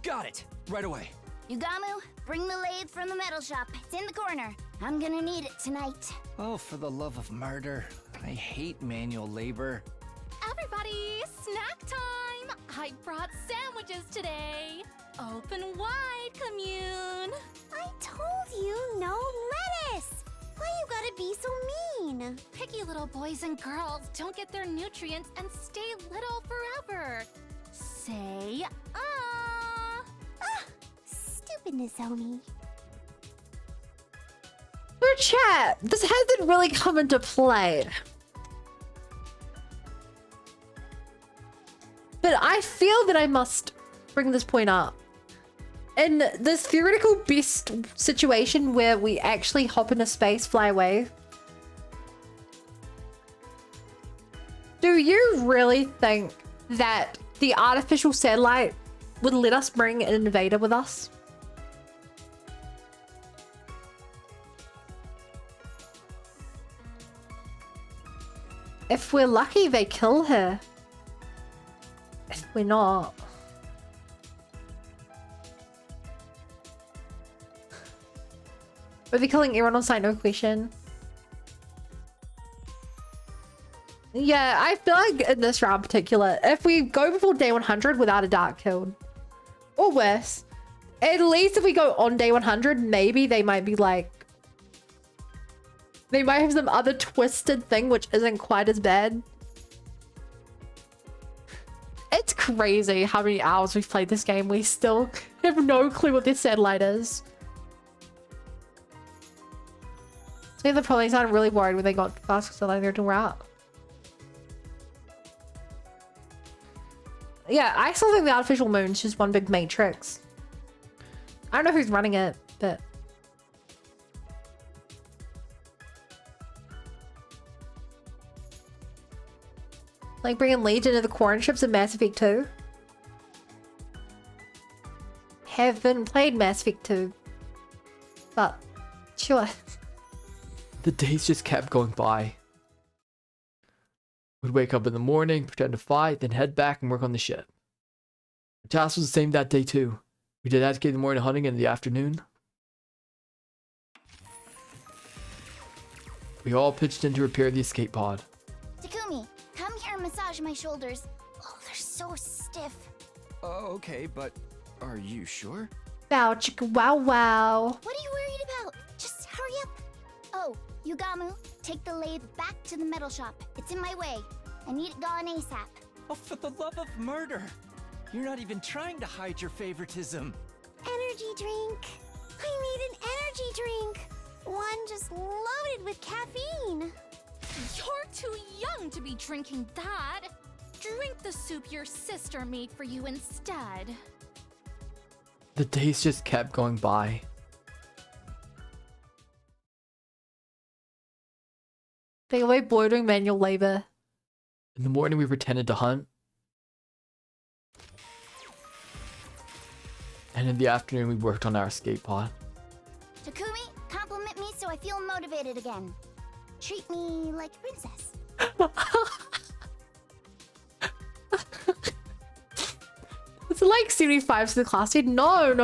Got it! Right away. Yugamu, bring the lathe from the metal shop. It's in the corner. I'm gonna need it tonight. Oh, for the love of murder. I hate manual labor. Everybody, snack time! I brought sandwiches today. Open wide, Kamyuhn. I told you no lettuce. Why you gotta be so mean? Picky little boys and girls don't get their nutrients and stay little forever. Say, Stupid Nozomi. For chat, this hasn't really come into play. But I feel that I must bring this point up. In this theoretical best situation where we actually hop into space, fly away, do you really think that the artificial satellite would let us bring an invader with us? If we're lucky, they kill her. If we're not... Are they killing everyone on site? No question. Yeah, I feel like in this round in particular, if we go before day 100 without a dark killed, or worse, at least if we go on day 100, maybe they might be like... They might have some other twisted thing which isn't quite as bad. It's crazy how many hours we've played this game. We still have no clue what this satellite is. So the probably sounded really worried when they got fast because they're like, they're out. Yeah, I still think the artificial moon's just one big matrix. I don't know who's running it, but... Like bringing Legion into the Quarren ships in Mass Effect 2. Haven't played Mass Effect 2. But, sure. The days just kept going by. We'd wake up in the morning, pretend to fight, then head back and work on the ship. Our task was the same that day too. We did advocate the morning hunting and in the afternoon. We all pitched in to repair the escape pod. Takumi, come here and massage my shoulders. Oh, they're so stiff. Oh, okay, but are you sure? Wow, chicka wow wow. What are you worried about? Just hurry up. Oh, Yugamu, take the lathe back to the metal shop. It's in my way. I need it gone ASAP. Oh, for the love of murder! You're not even trying to hide your favoritism. Energy drink. I need an energy drink. One just loaded with caffeine. You're too young to be drinking that. Drink the soup your sister made for you instead. The days just kept going by. They away boy doing manual labor. In the morning, we pretended to hunt. And in the afternoon, we worked on our escape pod. Takumi, compliment me so I feel motivated again. Treat me like a princess. It's like 75 to the class seed. No.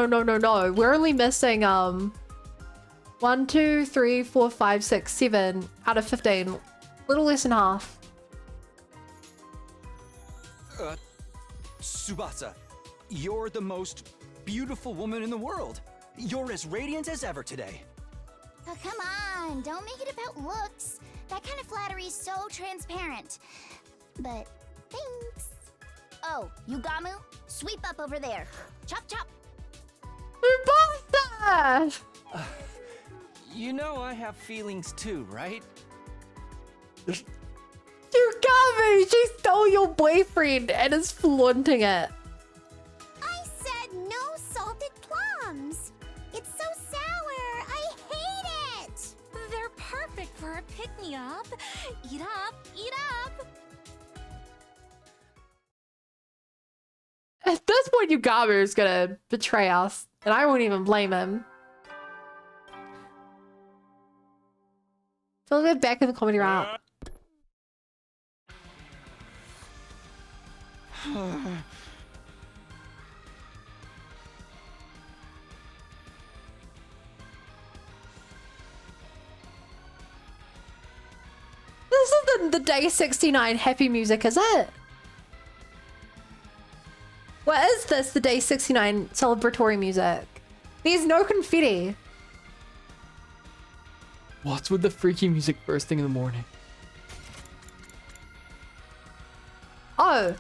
We're only missing 1, 2, 3, 4, 5, 6, 7 out of 15. Little less than half. Tsubasa, you're the most beautiful woman in the world. You're as radiant as ever today. Oh, come on. on, don't make it about looks. That kind of flattery's so transparent. But thanks. Oh, Yugamu, sweep up over there. Chop chop. Subasa! You know I have feelings too, right? You got me! She stole your boyfriend and is flaunting it. I said no salted plums. It's so sour. I hate it. They're perfect for a pick-me-up. Eat up, eat up. At this point, Yugamu is gonna betray us, and I won't even blame him. So we'll get back in the comedy route. This isn't the day 69 happy music, is it? What is this, the day 69 celebratory music? There's no confetti. What's with the freaky music first thing in the morning? Oh.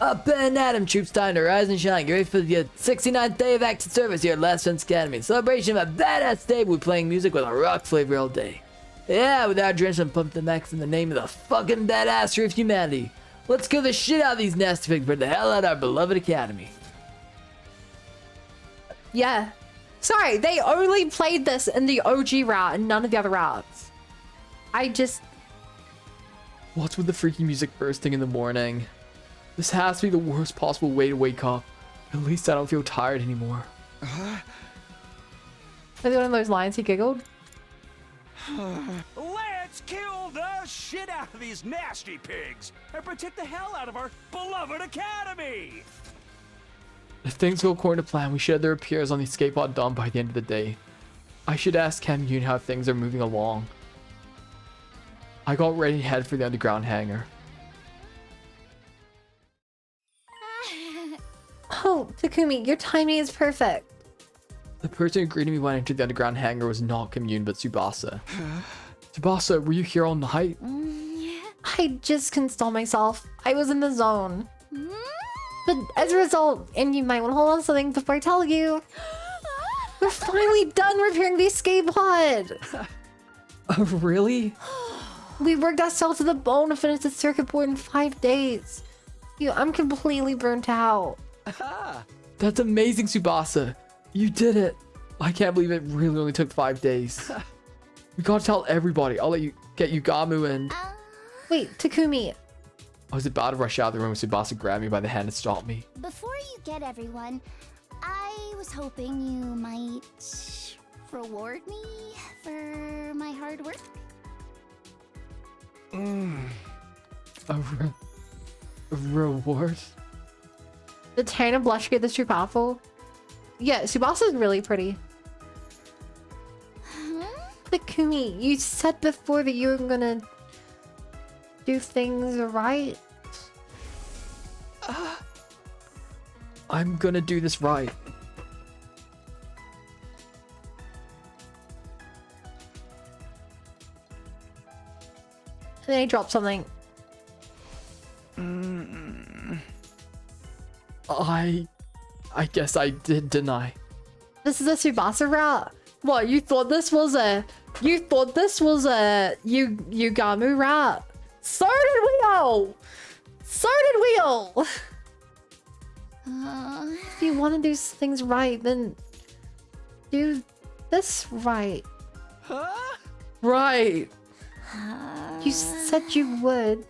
Up and Adam, troops, time to rise and shine. Get ready for your 69th day of active service here at Last Defense Academy. In celebration of a badass day, we're playing music with a rock flavor all day. Yeah, with our drench and pump the max in the name of the fucking badassery of humanity. Let's kill the shit out of these nasty pigs for the hell out of our beloved academy. Yeah. Sorry, they only played this in the OG route and none of the other routes. What's with the freaky music first thing in the morning? This has to be the worst possible way to wake up. At least I don't feel tired anymore. Is it one of those lines he giggled? Let's kill the shit out of these nasty pigs and protect the hell out of our beloved academy! If things go according to plan, we should have their appears on the escape pod done by the end of the day. I should ask Kamyuhn how things are moving along. I got ready to head for the underground hangar. Oh, Takumi, your timing is perfect. The person who greeted me when I entered the underground hangar was not Kamyuhn, but Tsubasa. Tsubasa, were you here all night? I just couldn't stall myself. I was in the zone. But as a result, and you might want to hold on to something before I tell you, we're finally done repairing the escape pod. Oh, really? We worked ourselves to the bone to finish the circuit board in 5 days. I'm completely burnt out. That's amazing, Tsubasa. You did it. I can't believe it really only took 5 days. We gotta tell everybody. I'll let you get Yugamu and... Wait, Takumi. I was about to rush out of the room when Tsubasa grabbed me by the hand and stopped me. Before you get everyone, I was hoping you might reward me for my hard work. A reward? The tan and blush get this too powerful. Yeah, Tsubasa's really pretty. Takumi, you said before that you were gonna do things right. I'm gonna do this right. And then he dropped something. I guess I did deny. This is a Tsubasa route? What, you thought this was a Yugamu route? So did we all! So did we all! If you want to do things right, then do this right. Huh? Right. You said you would.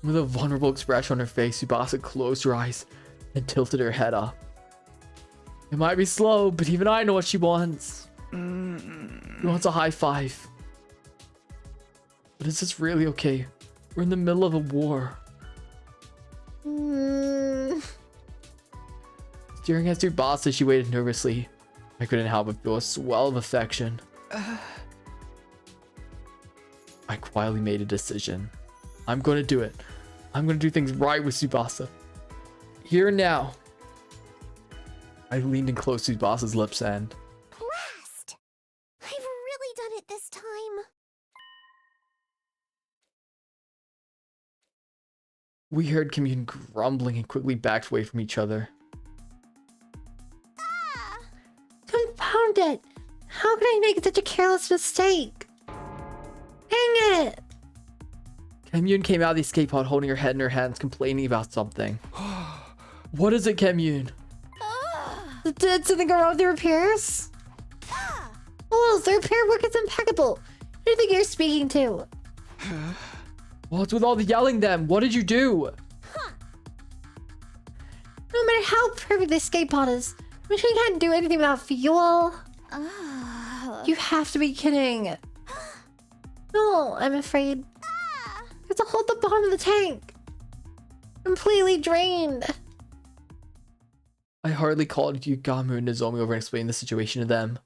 With a vulnerable expression on her face, Tsubasa closed her eyes and tilted her head up. It might be slow, but even I know what she wants. She wants a high five. But is this really okay? We're in the middle of a war. Staring at Tsubasa, she waited nervously. I couldn't help but feel a swell of affection. I quietly made a decision. I'm going to do it. I'm going to do things right with Tsubasa. Here and now. I leaned in close to his boss's lips and... Blast! I've really done it this time. We heard Kamyuhn grumbling and quickly backed away from each other. Confound it! How could I make such a careless mistake? Dang it! Kamyuhn came out of the escape pod holding her head in her hands, complaining about something. What is it, Kamyuhn? Did something go wrong with the repairs? Oh, the repair work is impeccable. Who do you think you're speaking to? What's with all the yelling then? What did you do? No matter how perfect the escape pod is, the machine can't do anything without fuel. You have to be kidding. No, I'm afraid. It's a hole at the bottom of the tank. Completely drained. I hardly called you Gamu and Nozomi over and explained the situation to them.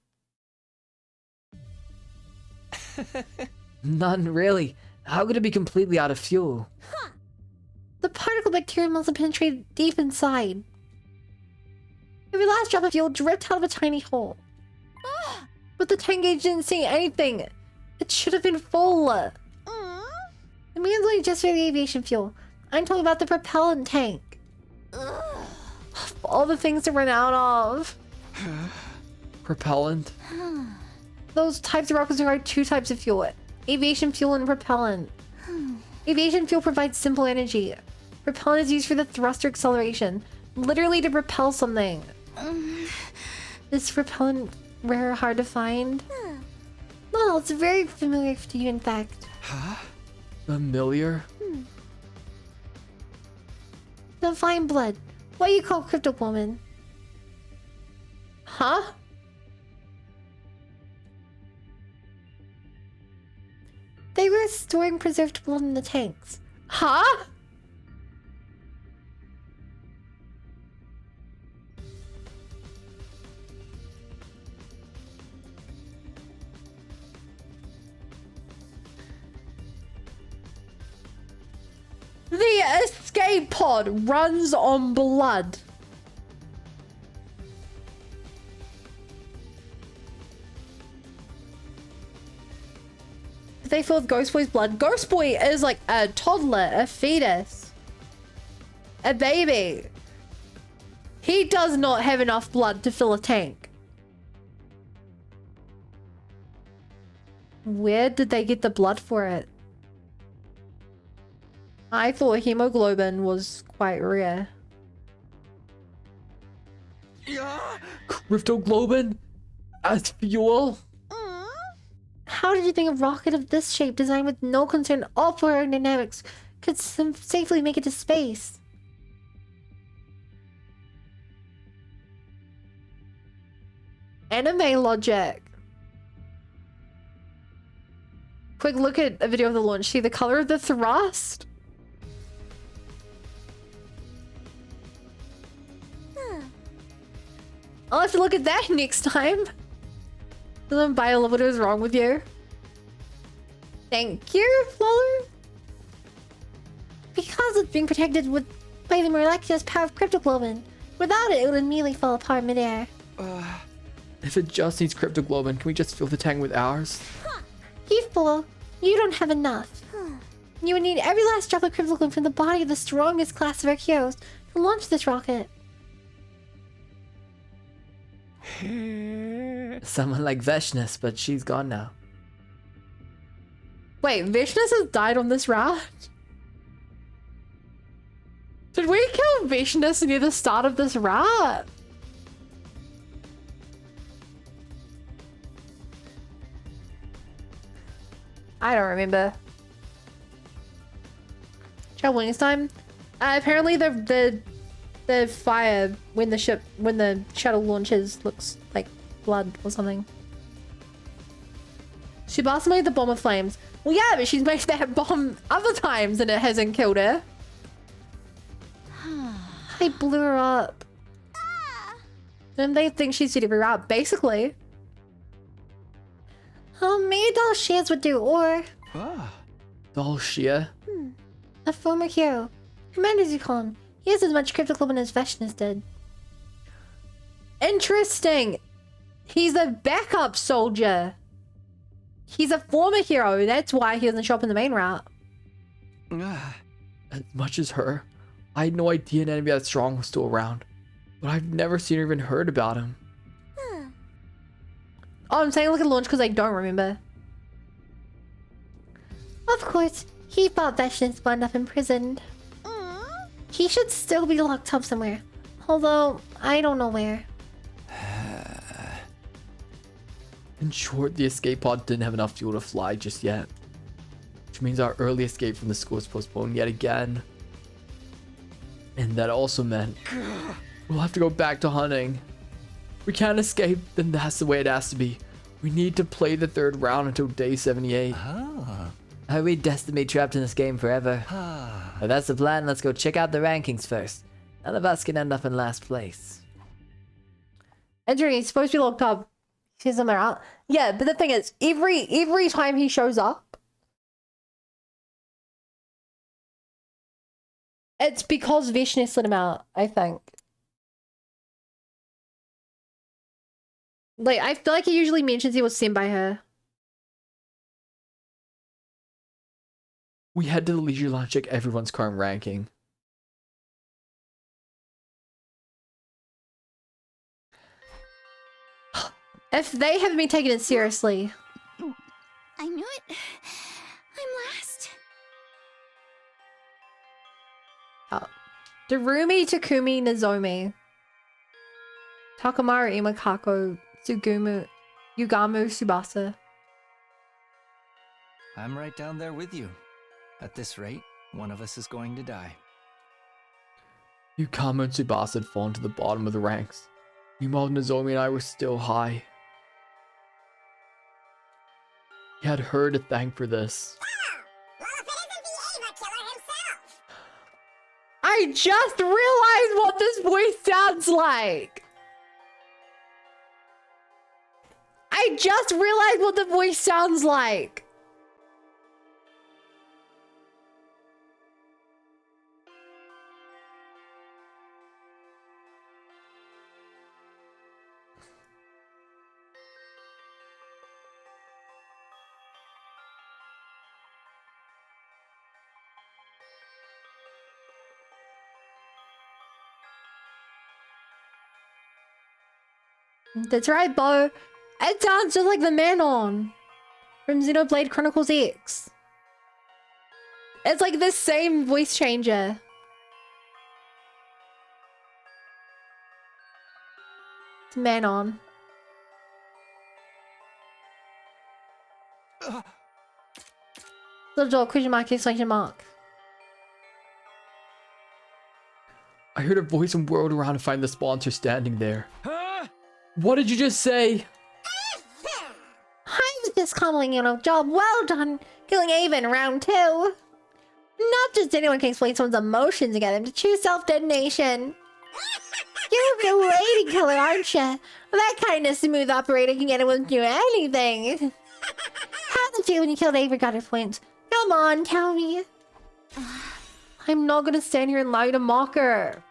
None really. How could it be completely out of fuel? The particle bacteria must have penetrated deep inside. Every last drop of fuel dripped out of a tiny hole. But the tank gauge didn't see anything. It should have been full. The man's only just for the aviation fuel. I'm talking about the propellant tank. All the things to run out of. Propellant? Those types of rockets require two types of fuel. Aviation fuel and propellant. Aviation fuel provides simple energy. Propellant is used for the thruster acceleration. Literally to propel something. Is propellant rare or hard to find? No, it's very familiar to you, in fact. Familiar? The fine blood. What do you call crypto woman? Huh? They were storing preserved blood in the tanks. Huh? The escape pod runs on blood. They fill with Ghost Boy's blood. Ghost Boy is like a toddler, a fetus, a baby. He does not have enough blood to fill a tank. Where did they get the blood for it? I thought hemoglobin was quite rare. Cryptoglobin? As fuel? How did you think a rocket of this shape, designed with no concern all for aerodynamics, could safely make it to space? Anime logic. Quick look at a video of the launch. See the color of the thrust? I'll have to look at that next time. Doesn't Bio love what is wrong with you? Thank you, Flower. Because it's being protected by the miraculous power of cryptoglobin. Without it, it would immediately fall apart midair. If it just needs cryptoglobin, can we just fill the tank with ours? You fool. You don't have enough. You would need every last drop of cryptoglobin from the body of the strongest class of our heroes to launch this rocket. Someone like Veshness, but she's gone now. Wait, Veshness has died on this raft? Did we kill Veshness near the start of this raft? I don't remember. Travel next time. Apparently the fire when the shuttle launches looks like blood or something. She boss made the bomb of flames. Well, yeah, but she's made that bomb other times and it hasn't killed her. They blew her up. And they think she's to be out, basically. Maybe Dalshia's would do, or... Dalshia? A former hero. Commander Zukon. He has as much crypto club as Vashnis did. Interesting. He's a backup soldier. He's a former hero. That's why he doesn't show up in the main route. As much as her, I had no idea an enemy that strong was still around. But I've never seen or even heard about him. Oh, I'm saying look at launch because I don't remember. Of course, he thought Vashnis wound up imprisoned. He should still be locked up somewhere. Although, I don't know where. In short, the escape pod didn't have enough fuel to fly just yet. Which means our early escape from the school is postponed yet again. And that also meant we'll have to go back to hunting. If we can't escape, then that's the way it has to be. We need to play the third round until day 78. Are we destined to be trapped in this game forever? If that's the plan, let's go check out the rankings first. None of us can end up in last place. Andrew, he's supposed to be locked up. He's somewhere out. Yeah, but the thing is, every time he shows up, it's because Vashnis let him out, I think. Like, I feel like he usually mentions he was sent by her. We head to the leisure lounge to check everyone's current ranking. If they haven't been taking it seriously. I knew it. I'm last. Oh. Darumi, Takumi, Nozomi. Takamaru, Imakako, Yugamu, Tsubasa. I'm right down there with you. At this rate, one of us is going to die. Kamyuhn and Tsubasa had fallen to the bottom of the ranks. Meanwhile, Nozomi and I were still high. He had her to thank for this. I just realized what this voice sounds like. I just realized what the voice sounds like. That's right, Bo. It sounds just like the Manon from Xenoblade Chronicles X. It's like the same voice changer. It's Manon. Little dog, question mark, exclamation mark. I heard a voice and whirled around to find the sponsor standing there. What did you just say? I was just calling you a job well done, killing Eva in round 2. Not just anyone can explain someone's emotions and get them to choose self-detonation. You're a lady killer, aren't you? That kind of smooth operator can get anyone to do anything. How did you when you killed Eva got her points? Come on, tell me. I'm not gonna stand here and lie to mock her.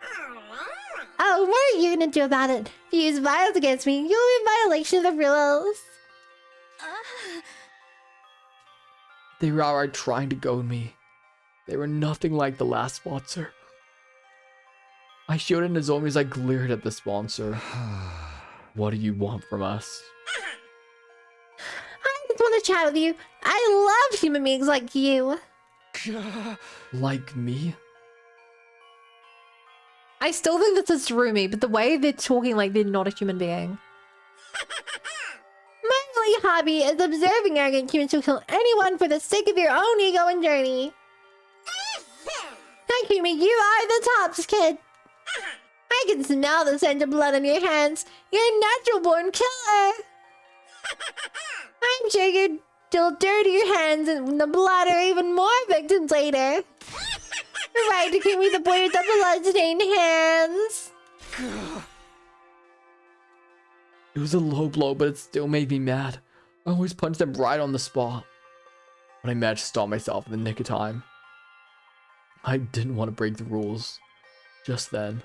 Oh, what are you gonna do about it? If you use violence against me, you'll be in violation of the rules. They were outright trying to goad me. They were nothing like the last sponsor. I shielded Nozomi as I glared at the sponsor. What do you want from us? I just want to chat with you. I love human beings like you. Like me? I still think this is Rumi, but the way they're talking like they're not a human being. My only hobby is observing arrogant humans who kill anyone for the sake of your own ego and journey. Takumi, you are the tops, kid. I can smell the scent of blood on your hands. You're a natural-born killer. I'm sure you'll dirty your hands in the blood or even more victims later. Right, Takumi, the boy with the blood-stained hands. It was a low blow, but it still made me mad. I always punched them right on the spot. But I managed to stop myself in the nick of time. I didn't want to break the rules. Just then,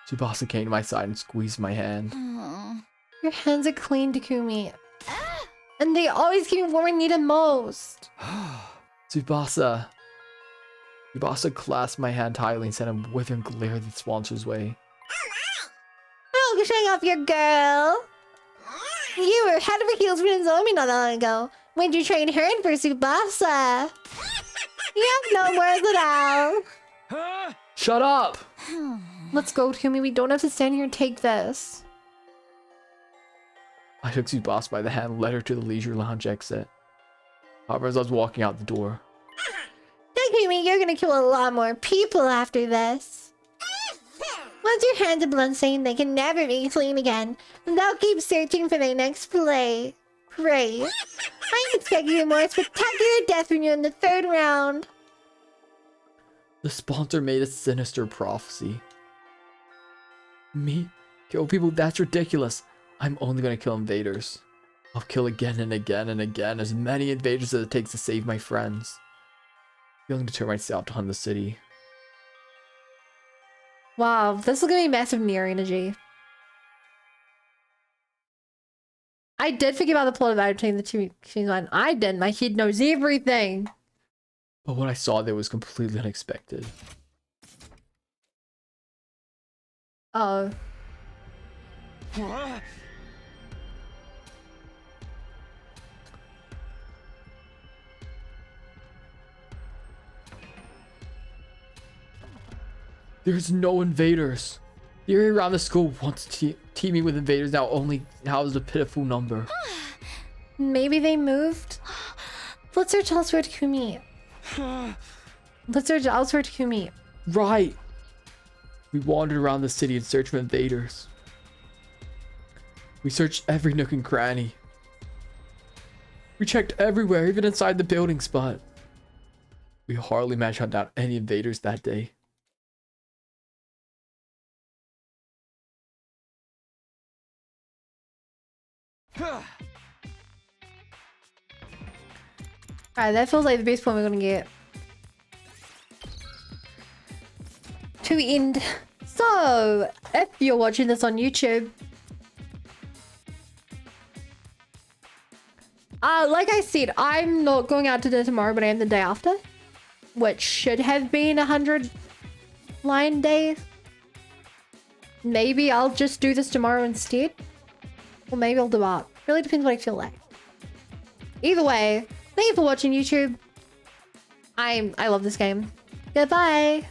Tsubasa came to my side and squeezed my hand. Your hands are clean, Takumi. And they always keep me warm when I need it most. Tsubasa clasped my hand tightly and sent a withering glare the sponsor's way. Oh, you're showing off your girl. You were head over heels for Nozomi not that long ago. When you train her in for Tsubasa. You have no words at all. Shut up! Let's go, Takumi. We don't have to stand here and take this. I took Tsubasa by the hand and led her to the leisure lounge exit. However, as I was walking out the door, Takumi, you're gonna kill a lot more people after this. Once your hands are bloodstained, they can never be clean again. And they'll keep searching for their next prey. I expect you a more spectacular death from you in the 3rd round. the sponsor made a sinister prophecy. Me? Kill people? That's ridiculous. I'm only gonna kill invaders. I'll kill again and again and again, as many invaders as it takes to save my friends. Feeling to turn myself to hunt the city. Wow, this is gonna be massive near energy. I did forget about the plot about between the two machines. I didn't. My kid knows everything. But what I saw there was completely unexpected. Oh. There's no invaders. The area around the school wants to teaming with invaders now only houses a pitiful number. Maybe they moved? Let's search elsewhere to Kumi. Let's search elsewhere to Kumi. Right. We wandered around the city in search of invaders. We searched every nook and cranny. We checked everywhere, even inside the buildings, but we hardly managed to hunt down any invaders that day. Alright, that feels like the base point we're gonna get. To end. So, if you're watching this on YouTube, like I said, I'm not going out to dinner tomorrow, but I am the day after, which should have been 100 line days. Maybe I'll just do this tomorrow instead, or maybe I'll do art. Really depends what I feel like. Either way, thank you for watching YouTube. I love this game. Goodbye.